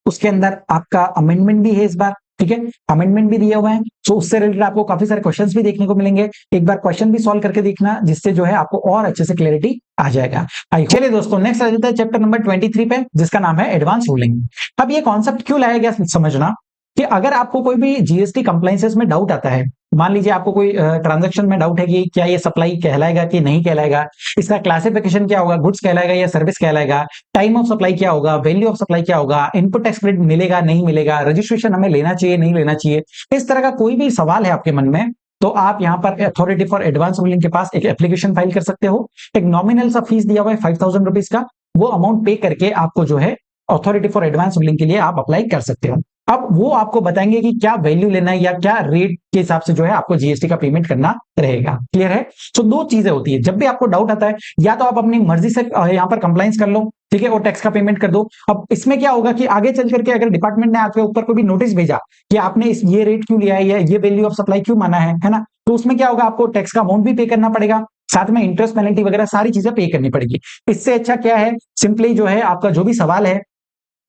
उसके अंदर आपका अमेंडमेंट भी है इस बार, ठीक है, अमेंडमेंट भी दिए हुए हैं। तो उससे रिलेटेड आपको काफी सारे क्वेश्चंस भी देखने को मिलेंगे, एक बार क्वेश्चन भी सॉल्व करके देखना, जिससे जो है आपको और अच्छे से क्लैरिटी आ जाएगा। चलिए दोस्तों, नेक्स्ट आ जाता है चैप्टर नंबर 23 पे, जिसका नाम है एडवांस रूलिंग। अब ये कॉन्सेप्ट क्यों लाया गया समझना कि अगर आपको कोई भी जीएसटी कंप्लायंसेस में डाउट आता है, मान लीजिए आपको कोई ट्रांजैक्शन में डाउट है कि क्या ये सप्लाई कहलाएगा कि नहीं कहलाएगा, इसका क्लासिफिकेशन क्या होगा, गुड्स कहलाएगा या सर्विस कहलाएगा, टाइम ऑफ सप्लाई क्या होगा, वैल्यू ऑफ सप्लाई क्या होगा, इनपुट टैक्स क्रेडिट मिलेगा नहीं मिलेगा, रजिस्ट्रेशन हमें लेना चाहिए नहीं लेना चाहिए, इस तरह का कोई भी सवाल है आपके मन में, तो आप यहाँ पर अथॉरिटी फॉर एडवांस रूलिंग के पास एक एप्लीकेशन फाइल कर सकते हो। एक नॉमिनल सा फीस दिया हुआ है 5000 रुपीज का, वो अमाउंट पे करके आपको जो है अथॉरिटी फॉर एडवांस रूलिंग के लिए आप अप्लाई कर सकते हो। अब वो आपको बताएंगे कि क्या वैल्यू लेना है या क्या रेट के हिसाब से जो है आपको जीएसटी का पेमेंट करना रहेगा। क्लियर है? तो दो चीजें होती है, जब भी आपको डाउट आता है या तो आप अपनी मर्जी से यहाँ पर कंप्लाइंस कर लो, ठीक है, और टैक्स का पेमेंट कर दो। अब इसमें क्या होगा कि आगे चल करके अगर डिपार्टमेंट ने आपके ऊपर कोई भी नोटिस भेजा कि आपने इस ये रेट क्यों लिया है या ये वैल्यू ऑफ सप्लाई क्यों माना है ना, तो उसमें क्या होगा, आपको टैक्स का अमाउंट भी पे करना पड़ेगा, साथ में इंटरेस्ट पेनल्टी वगैरह सारी चीजें पे करनी पड़ेगी। इससे अच्छा क्या है, सिंपली जो है आपका जो भी सवाल है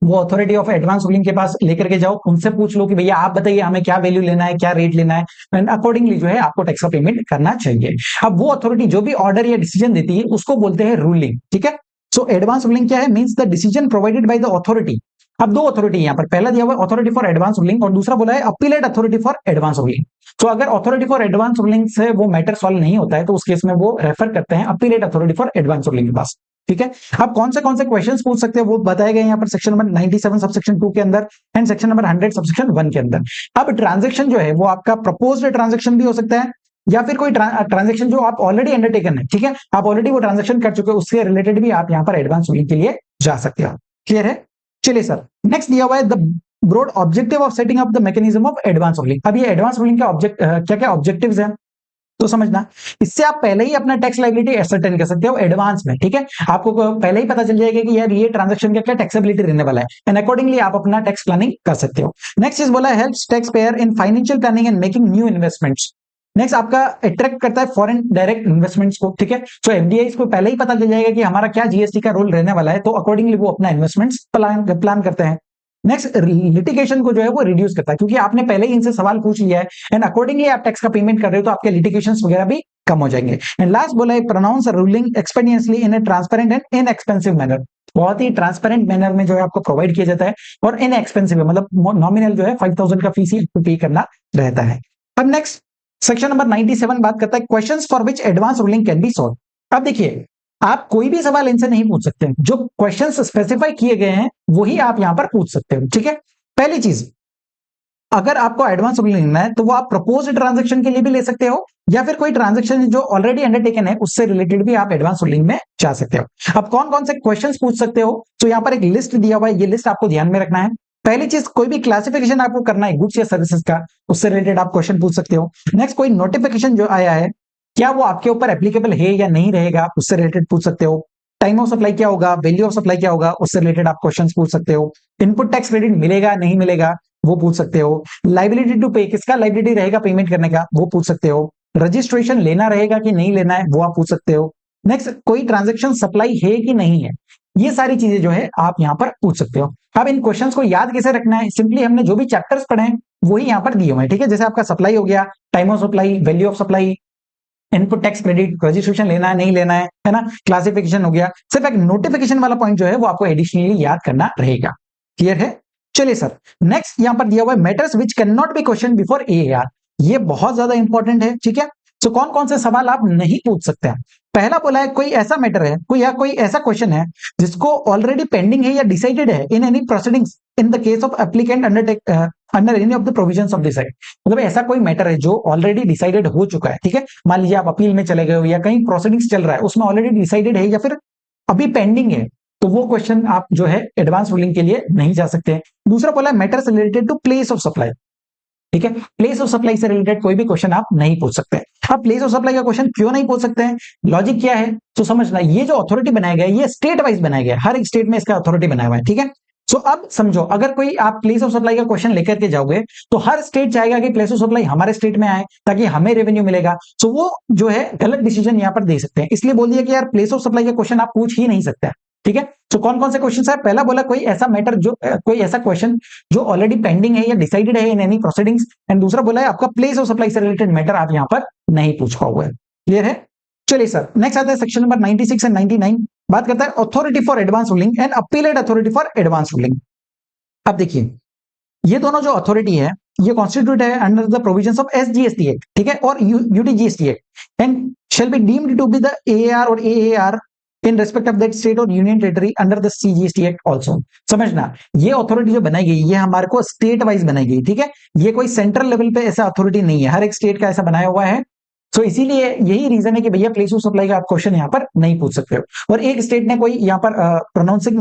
वो अथॉरिटी ऑफ एडवांस रूलिंग के पास लेकर के जाओ, उनसे पूछ लो कि भैया आप बताइए हमें क्या वैल्यू लेना है, क्या रेट लेना है, एंड अकॉर्डिंगली जो है आपको टैक्स का पेमेंट करना चाहिए। अब वो अथॉरिटी जो भी ऑर्डर या डिसीजन देती है उसको बोलते हैं रूलिंग। ठीक है, सो एडवांस रूलिंग क्या है, means the decision provided by the authority. अब दो अथॉरिटी यहाँ पर, पहला दिया हुआ अथॉरिटी फॉर एडवांस रूलिंग और दूसरा बोला है appellate authority for advance ruling. तो अगर अथॉरिटी फॉर एडवांस रूलिंग से वो मैटर सॉल्व नहीं होता है तो उस केस में वो रेफर करते हैं appellate authority for advance ruling के पास। ठीक है, आप कौन से क्वेश्चंस पूछ सकते हैं वो बताए गए यहाँ पर सेक्शन नंबर 97 सबसेक्शन 2 के अंदर एंड सेक्शन नंबर 100 सबसेक्शन 1 के अंदर। अब ट्रांजैक्शन जो है वो आपका प्रपोज्ड ट्रांजैक्शन भी हो सकता है या फिर कोई ट्रांजैक्शन जो आप ऑलरेडी अंडरटेकन है, ठीक है, आप ऑलरेडी वो ट्रांजैक्शन कर चुके हो, उससे रिलेटेड भी आप यहाँ पर एडवांस रूलिंग के लिए जा सकते हो। क्लियर है? चलिए सर, नेक्स्ट दिया हुआ है the broad objective of setting up the mechanism of advance ruling. अब ये एडवांस रूलिंग का ऑब्जेक्ट क्या क्या ऑब्जेक्टिव्स हैं तो समझना, इससे आप पहले ही अपना टैक्स लायबिलिटी एसर्टेन कर सकते हो एडवांस में। ठीक है, आपको पहले ही पता चल जाएगा कि यार ये ट्रांजैक्शन का क्या टैक्सेबिलिटी रहने वाला है एंड अकॉर्डिंगली आप अपना टैक्स प्लानिंग कर सकते हो। नेक्स्ट इज बोला helps tax payer in financial planning and making new investments. Next आपका अट्रैक्ट करता है फॉरेन डायरेक्ट इन्वेस्टमेंट्स को। ठीक है, सो एफडीआई को पहले ही पता चल जाएगा कि हमारा क्या जीएसटी का रोल रहने वाला है, तो अकॉर्डिंगली वो अपना इन्वेस्टमेंट्स प्लान करते हैं। नेक्स्ट लिटिगेशन को जो है वो रिड्यूस करता है क्योंकि आपने पहले ही इनसे सवाल पूछ लिया है एंड अकॉर्डिंगली आप टैक्स का पेमेंट कर रहे हो तो आपके लिटिगेशन वगैरह भी कम हो जाएंगे। एंड लास्ट बोला है pronounce ruling expediently in a transparent and inexpensive manner. बहुत ही ट्रांसपेरेंट मैनर में जो है आपको प्रोवाइड किया जाता है और इनएक्सपेंसिव मतलब नॉमिनल जो है 5000 का फीस ही पे करना रहता है। अब नेक्स्ट सेक्शन नंबर 97 बात करता है questions for which advance ruling can be solve. अब देखिए, आप कोई भी सवाल इनसे नहीं पूछ सकते, जो क्वेश्चंस स्पेसिफाई किए गए हैं वही आप यहां पर पूछ सकते हो। ठीक है, पहली चीज, अगर आपको एडवांस रूलिंग लेना है तो वो आप प्रपोज्ड ट्रांजैक्शन के लिए भी ले सकते हो या फिर कोई ट्रांजैक्शन जो ऑलरेडी अंडरटेकन है उससे रिलेटेड भी आप एडवांस रूलिंग में जा सकते हो। अब कौन कौन से क्वेश्चंस पूछ सकते हो, तो यहाँ पर एक लिस्ट दिया हुआ है, ये लिस्ट आपको ध्यान में रखना है। पहली चीज, कोई भी क्लासिफिकेशन आपको करना है गुड्स या सर्विसेज का, उससे रिलेटेड आप क्वेश्चन पूछ सकते हो। नेक्स्ट, कोई नोटिफिकेशन जो आया है क्या वो आपके ऊपर एप्लीकेबल है या नहीं रहेगा, उससे रिलेटेड पूछ सकते हो। टाइम ऑफ सप्लाई क्या होगा, वैल्यू ऑफ सप्लाई क्या होगा, उससे रिलेटेड आप क्वेश्चन पूछ सकते हो। इनपुट टैक्स क्रेडिट मिलेगा नहीं मिलेगा वो पूछ सकते हो। लाइबिलिटी टू पे, किसका लाइबिलिटी रहेगा पेमेंट करने का, वो पूछ सकते हो। रजिस्ट्रेशन लेना रहेगा कि नहीं लेना है वो आप पूछ सकते हो। नेक्स्ट, कोई ट्रांजैक्शन सप्लाई है कि नहीं है, ये सारी चीजें जो है आप यहाँ पर पूछ सकते हो। अब इन क्वेश्चंस को याद कैसे रखना है, सिंपली हमने जो भी चैप्टर्स पढ़े हैं वही यहाँ पर दिए हुए हैं। ठीक है, जैसे आपका सप्लाई हो गया, time of supply, value of supply, input tax credit, registration लेना है नहीं लेना है ना, क्लासिफिकेशन हो गया। सिर्फ एक नोटिफिकेशन वाला पॉइंट जो है वो आपको एडिशनली याद करना रहेगा। क्लियर है? चलिए सर, नेक्स्ट यहां पर दिया हुआ है matters which can not B question before AR. ये बहुत ज्यादा इंपॉर्टेंट है। ठीक है, तो कौन कौन से सवाल आप नहीं पूछ सकते हैं। पहला बोला है कोई ऐसा मैटर है, कोई ऐसा क्वेश्चन है जिसको ऑलरेडी पेंडिंग है या डिसाइडेड है in any proceedings in the case of applicant under any of the provisions of this act. मतलब ऐसा कोई मैटर है जो ऑलरेडी डिसाइडेड हो चुका है। ठीक है, मान लीजिए आप अपील में चले गए हो या कहीं प्रोसीडिंग्स चल रहा है उसमें ऑलरेडी डिसाइडेड है या फिर अभी पेंडिंग है, तो वो क्वेश्चन आप जो है एडवांस रूलिंग के लिए नहीं जा सकते। दूसरा बोला matters related to place of supply. ठीक है, प्लेस ऑफ सप्लाई से रिलेटेड कोई भी क्वेश्चन आप नहीं पूछ सकते। अब प्लेस ऑफ सप्लाई का क्वेश्चन क्यों नहीं पूछ सकते हैं, लॉजिक क्या है, तो समझना, ये जो अथॉरिटी बनाया गया है ये स्टेट वाइज बनाया गया है, हर एक स्टेट में इसका अथॉरिटी बनाया हुआ है। ठीक है, सो अब समझो, अगर कोई आप प्लेस ऑफ सप्लाई का क्वेश्चन लेकर के जाओगे तो हर स्टेट चाहेगा कि प्लेस ऑफ सप्लाई हमारे स्टेट में आए ताकि हमें रेवेन्यू मिलेगा। सो वो जो है गलत डिसीजन यहाँ पर दे सकते हैं, इसलिए बोल दिया कि यार प्लेस ऑफ सप्लाई का क्वेश्चन आप पूछ ही नहीं सकते। ठीक है, तो कौन कौन से क्वेश्चन है, पहला बोला कोई ऐसा मैटर जो कोई ऐसा क्वेश्चन जो ऑलरेडी पेंडिंग है या डिसाइडेड है इन एनी प्रोसीडिंग्स, एंड दूसरा बोला है आपका प्लेस ऑफ सप्लाई से रिलेटेड मैटर आप यहां पर नहीं पूछ पाओगे। क्लियर है? चलिए सर, नेक्स्ट आता है सेक्शन नंबर 96 एंड 99, बात करता है authority for advance ruling and appellate authority for advance ruling. अब देखिए, ये दोनों जो अथॉरिटी है ये कॉन्स्टिट्यूट है under the provisions of SGST act, ठीक है, और UTGST act and shall be deemed to be the AR और AR in respect of that state और union territory under the CGST act also. समझना, ये अथॉरिटी जो बनाई गई ये हमारे को स्टेट वाइज बनाई गई। ठीक है, ये कोई सेंट्रल लेवल पे ऐसा अथॉरिटी नहीं है, हर एक स्टेट का ऐसा बनाया हुआ है। सो इसीलिए यही रीजन है कि भैया प्लेस ऑफ सप्लाई का आप क्वेश्चन यहाँ पर नहीं पूछ सकते हो। और एक स्टेट ने कोई यहाँ पर प्रोनाउंसिंग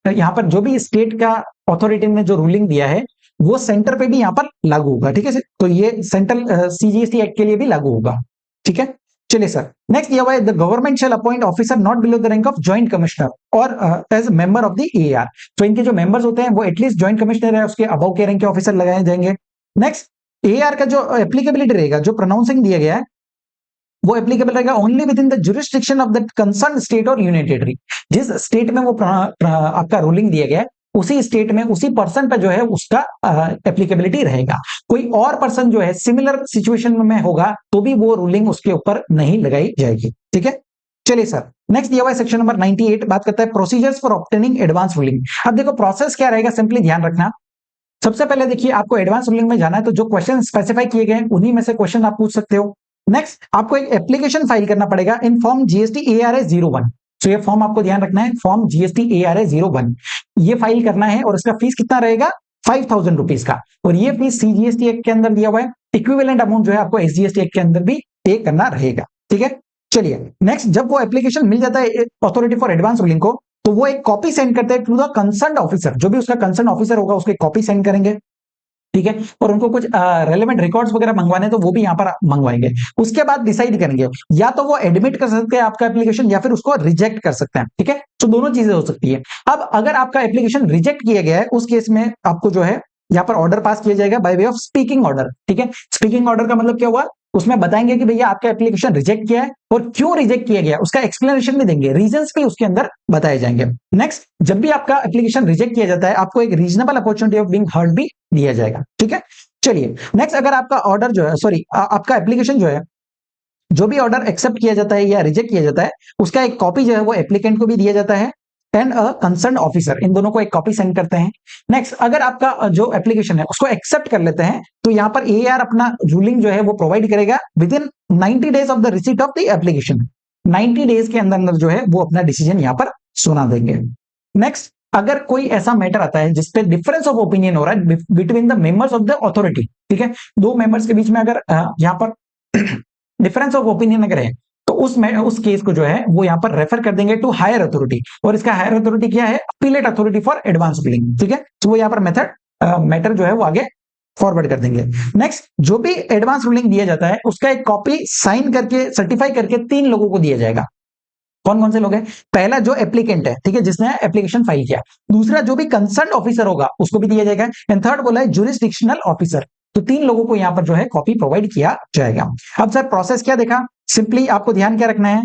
यहाँ पर जो भी स्टेट का अथॉरिटी ने जो रूलिंग दिया है वो सेंटर पे भी यहाँ पर लागू होगा। ठीक है, तो ये सेंट्रल सीजीएसटी एक्ट के लिए भी लागू होगा। ठीक है, चलिए सर, नेक्स्ट दिया हुआ है the government shall appoint officer not below the rank of joint commissioner और as member of the AR. तो इनके जो मेंबर्स होते हैं वो एटलीस्ट जॉइंट कमिश्नर है उसके अबव के रैंक के ऑफिसर लगाए जाएंगे। नेक्स्ट, एआर का जो एप्लीकेबिलिटी रहेगा, जो प्रोनाउंसिंग दिया गया है वो एप्लीकेबल रहेगा only with in the jurisdiction of the concern state और यूनियन टेरिटरी। जिस स्टेट में वो आपका रूलिंग दिया गया है उसी स्टेट में उसी पर्सन पर जो है उसका एप्लीकेबिलिटी रहेगा। कोई और पर्सन जो है सिमिलर सिचुएशन में होगा तो भी वो रूलिंग उसके ऊपर नहीं लगाई जाएगी। ठीक है, चलिए सर, नेक्स्ट दिया हुआ है सेक्शन नंबर 98, बात करता है procedures for obtaining advance ruling. अब देखो प्रोसेस क्या रहेगा, सिंपली ध्यान रखना। सबसे पहले देखिए, आपको एडवांस रूलिंग में जाना है तो जो क्वेश्चन स्पेसिफाई किए गए उन्हीं में से क्वेश्चन आप पूछ सकते हो। नेक्स्ट, आपको एक एप्लीकेशन फाइल करना पड़ेगा इन फॉर्म जीएसटी एआरए 01। तो ये फॉर्म आपको ध्यान रखना है, फॉर्म जीएसटी एआरए 01 ये फाइल करना है और इसका फीस कितना रहेगा, 5000 रुपीज का। और ये फीस सीजीएसटी एक्ट के अंदर दिया हुआ है, इक्विवेलेंट अमाउंट जो है आपको एसजीएसटी एक्ट के अंदर भी पे करना रहेगा। ठीक है, चलिए नेक्स्ट, जब वो एप्लीकेशन मिल जाता है अथॉरिटी फॉर एडवांस रूलिंग को तो वो एक कॉपी सेंड करते हैं टू द कंसर्न ऑफिसर। जो भी उसका कंसर्न ऑफिसर होगा उसको एक कॉपी सेंड करेंगे। ठीक है, और उनको कुछ रेलेवेंट रिकॉर्ड्स वगैरह मंगवाने तो वो भी यहाँ पर मंगवाएंगे। उसके बाद डिसाइड करेंगे या तो वो एडमिट कर सकते हैं आपका एप्लीकेशन या फिर उसको रिजेक्ट कर सकते हैं। ठीक है, तो दोनों चीजें हो सकती है। अब अगर आपका एप्लीकेशन रिजेक्ट किया गया है उस केस में आपको जो है यहाँ पर ऑर्डर पास किया जाएगा by way of speaking order. ठीक है, स्पीकिंग ऑर्डर का मतलब क्या हुआ, उसमें बताएंगे कि भैया आपका एप्लीकेशन रिजेक्ट किया है और क्यों रिजेक्ट किया गया, उसका एक्सप्लेनेशन भी देंगे, रीजंस भी उसके अंदर बताए जाएंगे। नेक्स्ट, जब भी आपका एप्लीकेशन रिजेक्ट किया जाता है आपको एक reasonable opportunity of being heard भी दिया जाएगा। ठीक है, चलिए नेक्स्ट, अगर आपका ऑर्डर जो है आपका एप्लीकेशन जो है जो भी ऑर्डर एक्सेप्ट किया जाता है या रिजेक्ट किया जाता है उसका एक कॉपी जो है वो एप्लीकेंट को भी दिया जाता है एंड अ कंसर्न ऑफिसर, इन दोनों को एक कॉपी सेंड करते हैं। नेक्स्ट, अगर आपका जो एप्लीकेशन है उसको एक्सेप्ट कर लेते हैं तो यहाँ पर एआर अपना रूलिंग जो है वो प्रोवाइड करेगा with in 90 days of the receipt of the application. 90 days के अंदर अंदर जो है वो अपना डिसीजन यहाँ पर सुना देंगे। नेक्स्ट, अगर कोई ऐसा मैटर आता है जिसपे डिफरेंस ऑफ ओपिनियन हो रहा है between the members of the authority, ठीक है, दो मेंबर्स के बीच में अगर यहाँ पर डिफरेंस ऑफ ओपिनियन अगर है तो उस केस को जो है वो यहाँ पर रेफर कर देंगे टू हायर अथॉरिटी। और इसका हायर अथॉरिटी क्या है, appellate authority for advance ruling. ठीक है, तो वो यहाँ पर मैटर जो है वो आगे फॉरवर्ड कर देंगे। नेक्स्ट, जो भी एडवांस रूलिंग दिया जाता है उसका एक कॉपी साइन करके सर्टिफाई करके 3 लोगों को दिया जाएगा। कौन कौन से लोग हैं, पहला जो एप्लीकेंट है, ठीक है, जिसने एप्लीकेशन फाइल किया, दूसरा जो भी कंसर्न ऑफिसर होगा उसको भी दिया जाएगा, एंड थर्ड बोला है जुरिस्डिक्शनल ऑफिसर। तो 3 लोगों को यहां पर जो है कॉपी प्रोवाइड किया जाएगा। अब सर प्रोसेस क्या देखा, सिंपली आपको ध्यान क्या रखना है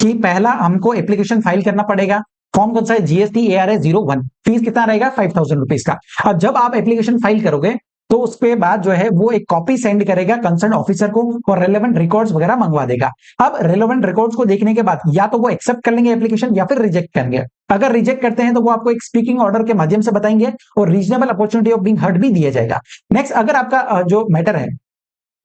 कि पहला हमको एप्लीकेशन फाइल करना पड़ेगा। फॉर्म कौन सा है, जीएसटी एआरए 01, फीस कितना रहेगा 5000 रुपीज का। अब जब आप एप्लीकेशन फाइल करोगे तो उसके बाद जो है वो एक कॉपी सेंड करेगा कंसर्न ऑफिसर को और रेलेवेंट रिकॉर्ड्स वगैरह मंगवा देगा। अब रेलेवेंट रिकॉर्ड्स को देखने के बाद या तो वो एक्सेप्ट कर लेंगे एप्लीकेशन या फिर रिजेक्ट करेंगे। अगर रिजेक्ट करते हैं तो वो आपको एक स्पीकिंग ऑर्डर के माध्यम से बताएंगे और reasonable opportunity of being heard भी दिया जाएगा। नेक्स्ट, अगर आपका जो मैटर है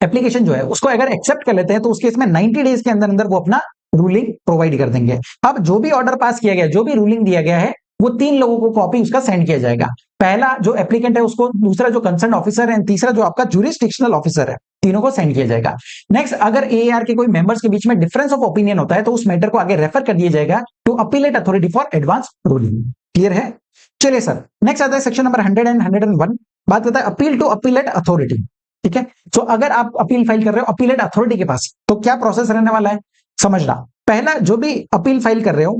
एप्लीकेशन जो है उसको अगर एक्सेप्ट कर लेते हैं तो उस केस में 90 डेज के अंदर अंदर वो अपना रूलिंग प्रोवाइड कर देंगे। अब जो भी ऑर्डर पास किया गया, जो भी रूलिंग दिया गया है वो 3 लोगों को कॉपी उसका सेंड किया जाएगा। पहला जो एप्लीकेंट है उसको, दूसरा जो कंसर्न ऑफिसर है, तीसरा जो आपका जुरिस्डिक्शनल ऑफिसर है, तीनों को सेंड किया जाएगा। नेक्स्ट, अगर एआर के कोई मेंबर्स के बीच में डिफरेंस ऑफ ओपिनियन होता है तो उस मैटर को आगे रेफर कर दिया जाएगा to appellate authority for advance ruling. Clear है, चलिए सर, नेक्स्ट आता है सेक्शन नंबर 100 एंड 101, बात करता है अपील टू अपीलेट अथॉरिटी। ठीक है, तो अगर आप अपील फाइल कर रहे हो अपीलेट अथॉरिटी के पास तो क्या प्रोसेस रहने वाला है समझना। पहला, जो भी अपील फाइल कर रहे हो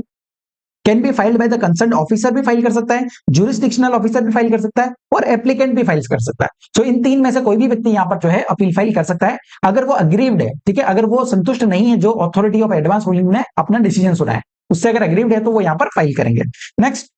can be filed by the concern officer, भी फाइल कर सकता है, जुरिस्डिक्शनल ऑफिसर भी फाइल कर सकता है और एप्लीकेंट भी फाइल कर सकता है। तो इन 3 में से कोई भी व्यक्ति यहां पर जो है अपील फाइल कर सकता है अगर वो अग्रीव्ड है। ठीक है, अगर वो संतुष्ट नहीं है जो अथॉरिटी ऑफ एडवांस रूलिंग ने अपना डिसीजन सुना है उससे अगर अग्रीव्ड है तो वो यहां पर फाइल करेंगे। नेक्स्ट,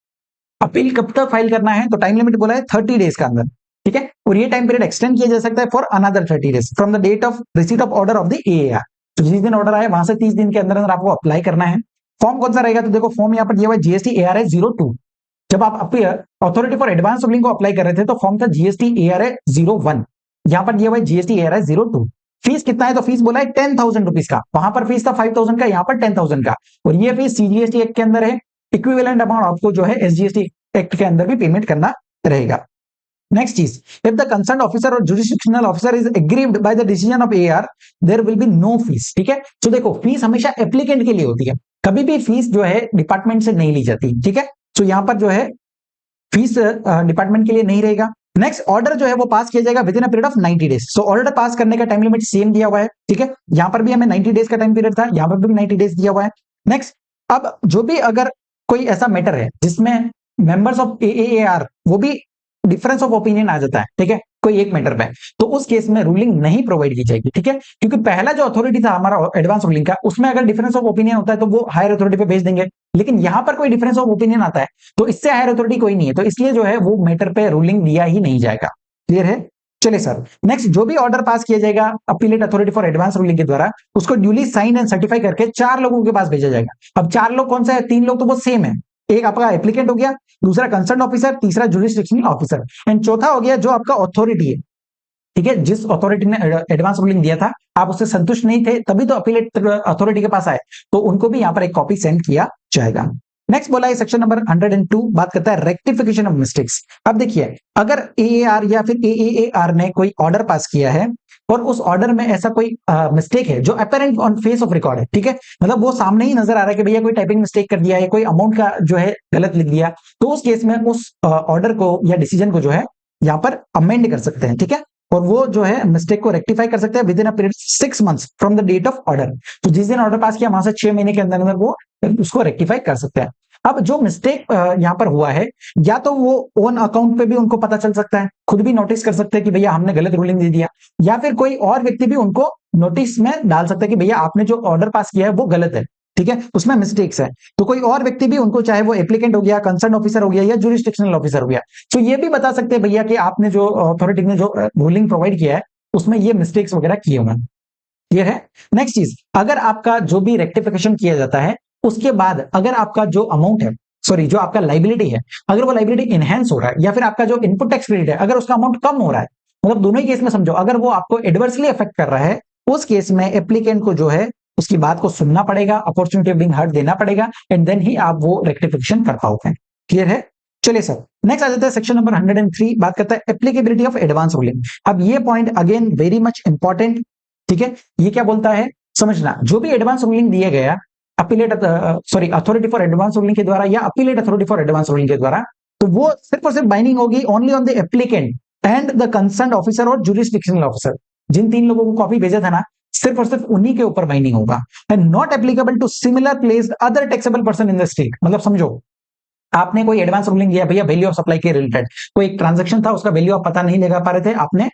अपील कब तक फाइल करना है तो टाइम लिमिट बोला है 30 डेज का अंदर। ठीक है, और ये टाइम पीरियड एक्सटेंड किया जा सकता है for another 30 days from the date of receipt of order of the AR. तो जिस दिन ऑर्डर आए वहां से 30 दिन के अंदर अंदर आपको अप्लाई करना है। फॉर्म कौन सा रहेगा तो देखो फॉर्म यहाँ पर दिया हुआ है जीएसटी एआरए 02। जब आप अथॉरिटी फॉर एडवांस रूलिंग को अप्लाई कर रहे थे तो फॉर्म था जीएसटी एआरए 01, यहाँ पर दिया हुआ है जीएसटी एआरए 02। फीस कितना है तो फीस बोला है 10,000 रुपीज का, वहां पर फीस था 5,000 का, यहाँ पर 10,000 का, और ये फीस सीजीएसटी एक्ट के अंदर है। इक्विवेलेंट अमाउंट आपको जो है एसजीएसटी एक्ट के अंदर भी पेमेंट करना रहेगा। नेक्स्ट चीज, इफ द कंसर्न ऑफिसर और jurisdictional officer is aggrieved by the decision of AR there will be no fees. ठीक है, तो देखो फीस हमेशा एप्लीकेंट के लिए होती है, कभी भी फीस जो है डिपार्टमेंट से नहीं ली जाती। ठीक है, तो यहाँ पर जो है फीस डिपार्टमेंट के लिए नहीं रहेगा। नेक्स्ट, ऑर्डर जो है वो पास किया जाएगा with in a period of 90 days. So order pass करने का टाइम लिमिट सेम दिया हुआ है, ठीक है। यहाँ पर भी हमें 90 डेज का टाइम पीरियड था, यहाँ पर भी 90 डेज दिया हुआ है। नेक्स्ट, अब जो भी अगर कोई ऐसा मैटर है जिसमें मेंबर्स ऑफ एएआर वो भी डिफरेंस ऑफ ओपिनियन आ जाता है, ठीक है, कोई एक मैटर पे, तो उस केस में रूलिंग नहीं प्रोवाइड की जाएगी, ठीक है। क्योंकि पहला जो अथॉरिटी था हमारा एडवांस रूलिंग का, उसमें अगर डिफरेंस ऑफ ओपिनियन होता है तो वो हायर अथॉरिटी पे भेज देंगे, लेकिन यहां पर कोई डिफरेंस ऑफ ओपिनियन आता है तो इससे हायर अथॉरिटी कोई नहीं है, तो इसलिए जो है वो मैटर पे रूलिंग दिया ही नहीं जाएगा। क्लियर है? चलिए सर, नेक्स्ट, जो भी ऑर्डर पास किया जाएगा appellate authority for advance ruling के द्वारा, उसको ड्यूली साइन एंड सर्टिफाई करके 4 लोगों के पास भेजा जाएगा। अब 4 लोग कौन सा है? 3 लोग तो वो सेम है, एक आपका एप्लीकेंट हो गया, दूसरा कंसर्न ऑफिसर, तीसरा जुरिस्डिक्शनल ऑफिसर, एंड चौथा हो गया जो आपका अथॉरिटी है, ठीक है। जिस अथॉरिटी ने एडवांस रूलिंग दिया था, आप उससे संतुष्ट नहीं थे, तभी तो अपीलेट अथॉरिटी के पास आए, तो उनको भी यहां पर एक कॉपी सेंड किया जाएगा। नेक्स्ट बोला है सेक्शन नंबर 102, बात करता है रेक्टिफिकेशन ऑफ मिस्टेक्स। अब देखिए, अगर एएआर या फिर एएआर ने कोई ऑर्डर पास किया है और उस ऑर्डर में ऐसा कोई मिस्टेक है जो apparent on face of record है, ठीक है, मतलब वो सामने ही नजर आ रहा है कि भैया कोई टाइपिंग मिस्टेक कर दिया है, कोई अमाउंट का जो है गलत लिख दिया, तो उस केस में उस ऑर्डर को या डिसीजन को जो है यहाँ पर अमेंड कर सकते हैं, ठीक है, और वो जो है मिस्टेक को रेक्टिफाई कर सकते हैं within a period 6 months from the date of order. तो जिस दिन ऑर्डर पास किया वहां से 6 महीने के अंदर अंदर वो उसको रेक्टिफाई कर सकते हैं। अब जो मिस्टेक यहाँ पर हुआ है, या तो वो ओन अकाउंट पे भी उनको पता चल सकता है, खुद भी नोटिस कर सकते हैं कि भैया हमने गलत रूलिंग दे दिया, या फिर कोई और व्यक्ति भी उनको नोटिस में डाल सकता है कि भैया आपने जो ऑर्डर पास किया है वो गलत है, ठीक है, उसमें मिस्टेक्स है। तो कोई और व्यक्ति भी उनको, चाहे वो एप्लीकेंट हो गया, कंसर्न ऑफिसर हो गया या जुरिस्डिक्शनल ऑफिसर हो गया, तो ये भी बता सकते हैं भैया कि आपने जो अथॉरिटी ने जो रूलिंग प्रोवाइड किया है उसमें ये मिस्टेक्स वगैरह किए हुए हैं। क्लियर है? नेक्स्ट चीज, अगर आपका जो भी रेक्टिफिकेशन किया जाता है उसके बाद अगर आपका जो अमाउंट है, सॉरी जो आपका लाइबिलिटी है, अगर वो लाइबिलिटी इनहेंस हो रहा है या फिर आपका जो इनपुट टैक्स क्रेडिट है अगर उसका अमाउंट कम हो रहा है, मतलब दोनों ही केस में समझो, अगर वो आपको एडवर्सली अफेक्ट कर रहा है, उस केस में एप्लीकेंट को जो है उसकी बात को सुनना पड़ेगा, अपॉर्चुनिटी ऑफ बीइंग हर्ड देना पड़ेगा, एंड देन ही आप वो रेक्टिफिकेशन कर पाओगे। क्लियर है? चलिए सर, नेक्स्ट आ जाता है सेक्शन नंबर 103, बात करता है एप्लीकेबिलिटी ऑफ एडवांस रूलिंग। अब ये point again very much important, ठीक है। ये क्या बोलता है समझना, जो भी एडवांस रूलिंग दिया गया appellate sorry authority for advance ruling के द्वारा या appellate authority for advance ruling के द्वारा, तो वो सिर्फ और सिर्फ बाइंडिंग होगी only on the applicant and the concern officer और जुरिस्डिक्शनल ऑफिसर। जिन 3 लोगों को कॉपी भेजा था ना, सिर्फ और सिर्फ उन्हीं के ऊपर बाइंडिंग होगा, and not applicable to similar placed other taxable person in the state. मतलब समझो, आपने कोई एडवांस रूलिंग दिया भैया वैल्यू ऑफ सप्लाई के रिलेटेड, कोई एक ट्रांजैक्शन था उसका वैल्यू आप पता नहीं लगा पा रहे थे, आपने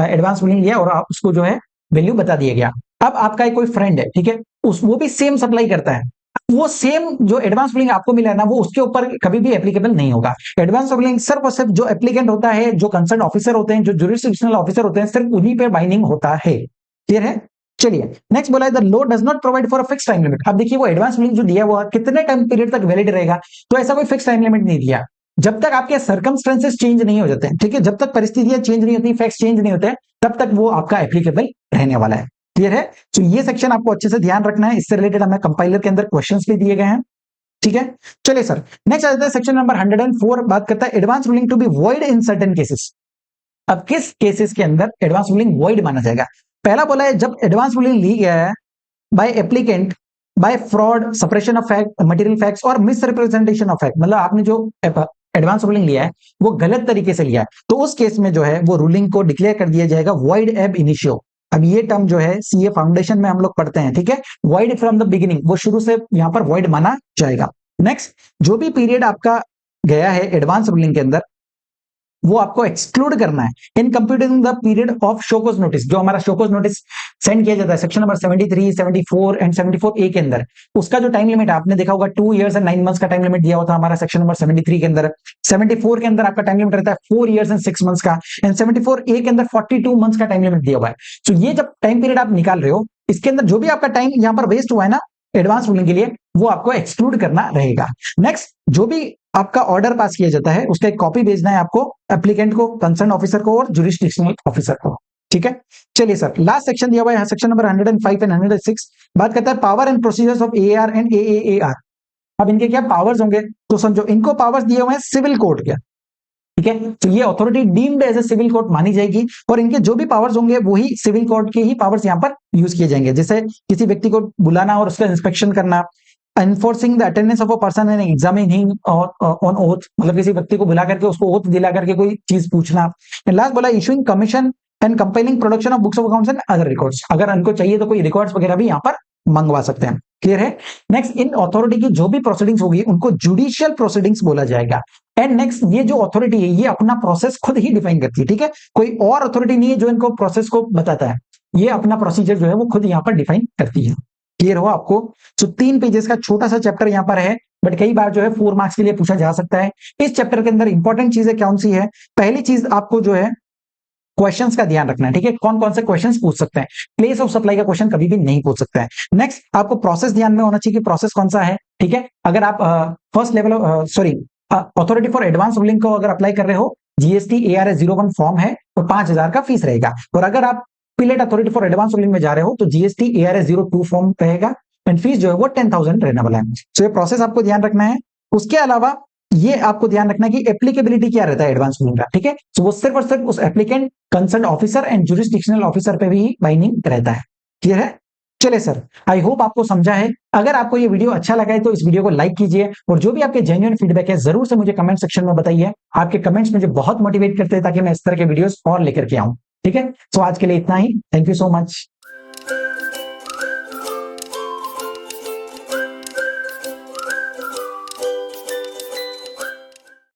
एडवांस रूलिंग लिया और आप उसको जो है वैल्यू बता दिया गया। अब आपका एक कोई फ्रेंड है, ठीक है, उस वो भी सेम सप्लाई करता है, वो सेम जो एडवांस रूलिंग आपको मिला है ना, वो उसके ऊपर कभी भी एप्लीकेबल नहीं होगा। एडवांस रूलिंग सिर्फ और सिर्फ जो एप्लीकेंट होता है, जो कंसर्न ऑफिसर होते हैं, जो जुरिस्डिक्शनल ऑफिसर होते हैं, सिर्फ उन्हीं पे बाइंडिंग होता है। क्लियर है? चलिए, नेक्स्ट बोला है the law does not provide for a fix time limit. अब देखिए, वो एडवांस रूलिंग जो दिया हुआ कितने टाइम पीरियड तक वैलिड रहेगा, तो ऐसा कोई फिक्स टाइम लिमिट नहीं दिया। जब तक आपके सर्कमस्टेंसेस चेंज नहीं हो जाते हैं, ठीक है, जब तक परिस्थितियां चेंज नहीं होती, फैक्ट्स चेंज नहीं होते, तब तक वो आपका एप्लीकेबल रहने वाला है। क्लियर है? तो ये सेक्शन आपको अच्छे से ध्यान रखना है, इससे रिलेटेड हमें कंपाइलर के अंदर क्वेश्चंस भी दिए गए हैं, ठीक है। चलिए सर, नेक्स्ट आ जाता है सेक्शन नंबर 104, बात करता है advance ruling to be void in certain cases. अब किस केसेस के अंदर एडवांस रूलिंग वॉइड माना जाएगा? पहला बोला है जब एडवांस रूलिंग ली गया है by applicant by fraud, suppression of fact, material facts और मिसरिप्रेजेंटेशन ऑफ फैक्ट, मतलब आपने जो एडवांस रूलिंग लिया है वो गलत तरीके से लिया है, तो उस केस में जो है वो रूलिंग को डिक्लेयर कर दिया जाएगा वॉइड एब इनिशियो। अब ये टर्म जो है सीए फाउंडेशन में हम लोग पढ़ते हैं, ठीक है, वॉइड फ्रॉम द बिगिनिंग, वो शुरू से यहां पर वॉइड माना जाएगा। नेक्स्ट, जो भी पीरियड आपका गया है एडवांस रूलिंग के अंदर, वो आपको एक्सक्लूड करना है इन computing the period of show cause notice. जो हमारा शोकोज नोटिस सेंड किया जाता है सेक्शन नंबर 73, 74 एंड 74A के अंदर, उसका जो टाइम लिमिट आपने देखा होगा 2 इयर्स एंड 9 मंथ्स का टाइम लिमिट दिया हुआ था हमारा सेक्शन नंबर 73 के अंदर। 74 के अंदर आपका टाइम लिमिट रहता है 4 इयर्स एंड 6 मंथ्स का, एंड 74A के अंदर 42 मंथ्स का टाइम लिमिट दिया हुआ है। तो ये जब टाइम पीरियड आप निकाल रहे हो, इसके अंदर जो भी आपका टाइम यहां पर वेस्ट हुआ है ना एडवांस रूलिंग के लिए, वो आपको एक्सक्लूड करना रहेगा। नेक्स्ट, जो भी आपका ऑर्डर पास किया जाता है उसका एक कॉपी भेजना है आपको एप्लीकेंट को, कंसर्न ऑफिसर को और जुरिस्डिक्शनल ऑफिसर को, ठीक है। चलिए सर, लास्ट सेक्शन दिया हुआ है सेक्शन नंबर 105 एंड 106, बात करता है power and procedures of AR and AAR. अब इनके क्या पावर्स होंगे, तो समझो इनको पावर्स दिए हुए हैं सिविल कोड के, ठीक है, तो ये authority deemed as a civil court मानी जाएगी, और इनके जो भी पावर्स होंगे वही सिविल कोर्ट के ही पावर्स यहां पर यूज किए जाएंगे, जैसे किसी व्यक्ति को बुलाना और उसका इंस्पेक्शन करना, enforcing the attendance of a person in examining on oath, मतलब किसी व्यक्ति को बुला करके उसको ओथ दिला करके कोई चीज पूछना। लास्ट बोला issuing commission and compiling production of books of accounts and other records, अगर उनको चाहिए तो कोई रिकॉर्ड्स वगैरह भी यहाँ पर मंगवा सकते हैं। क्लियर है। नेक्स्ट, इन अथॉरिटी की जो भी प्रोसीडिंग्स होगी उनको जुडिशियल प्रोसीडिंग्स बोला जाएगा। एंड नेक्स्ट, ये जो अथॉरिटी है ये अपना प्रोसेस खुद ही डिफाइन करती है, ठीक है, कोई और अथॉरिटी नहीं है जो इनको प्रोसेस को बताता है, ये अपना प्रोसीजर जो है वो खुद यहाँ पर डिफाइन करती है। क्लियर हो आपको। तो 3 पेजेस का छोटा सा चैप्टर यहाँ पर है, बट कई बार जो है 4 मार्क्स के लिए पूछा जा सकता है। इस चैप्टर के अंदर इंपॉर्टेंट चीजें कौन सी है? पहली चीज आपको जो है क्वेश्चंस का ध्यान रखना है, ठीक है, कौन कौन से क्वेश्चंस पूछ सकते हैं। प्लेस ऑफ सप्लाई का क्वेश्चन कभी भी नहीं पूछ सकता है। नेक्स्ट, आपको प्रोसेस ध्यान में होना चाहिए कि प्रोसेस कौन सा है, ठीक है। अगर आप first level authority for advance ruling को अगर अप्लाई कर रहे हो, जीएसटी ARS 01 फॉर्म है और 5,000 का फीस रहेगा। और अगर आप plate authority for advance ruling में जा रहे हो तो जीएसटी ARS 02 फॉर्म रहेगा एंड फीस जो है वो 10,000 रहने वाला है। तो ये प्रोसेस आपको ध्यान रखना है। उसके अलावा ये आपको ध्यान रखना है कि एप्लीकेबिलिटी क्या रहता है एडवांस रूलिंग का, ठीक है। तो वो सिर्फ और सिर्फ उस applicant, concern officer and jurisdictional officer पे भी बाइंडिंग रहता है। क्लियर है। चलिए सर, आई होप आपको समझा है। अगर आपको ये वीडियो अच्छा लगा है तो इस वीडियो को लाइक कीजिए और जो भी आपके जेन्युइन फीडबैक है जरूर से मुझे कमेंट सेक्शन में बताइए। आपके कमेंट्स मुझे बहुत मोटिवेट करते हैं ताकि मैं इस तरह के वीडियोस और लेकर के आऊं। ठीक है, तो आज के लिए इतना ही। Thank you so much.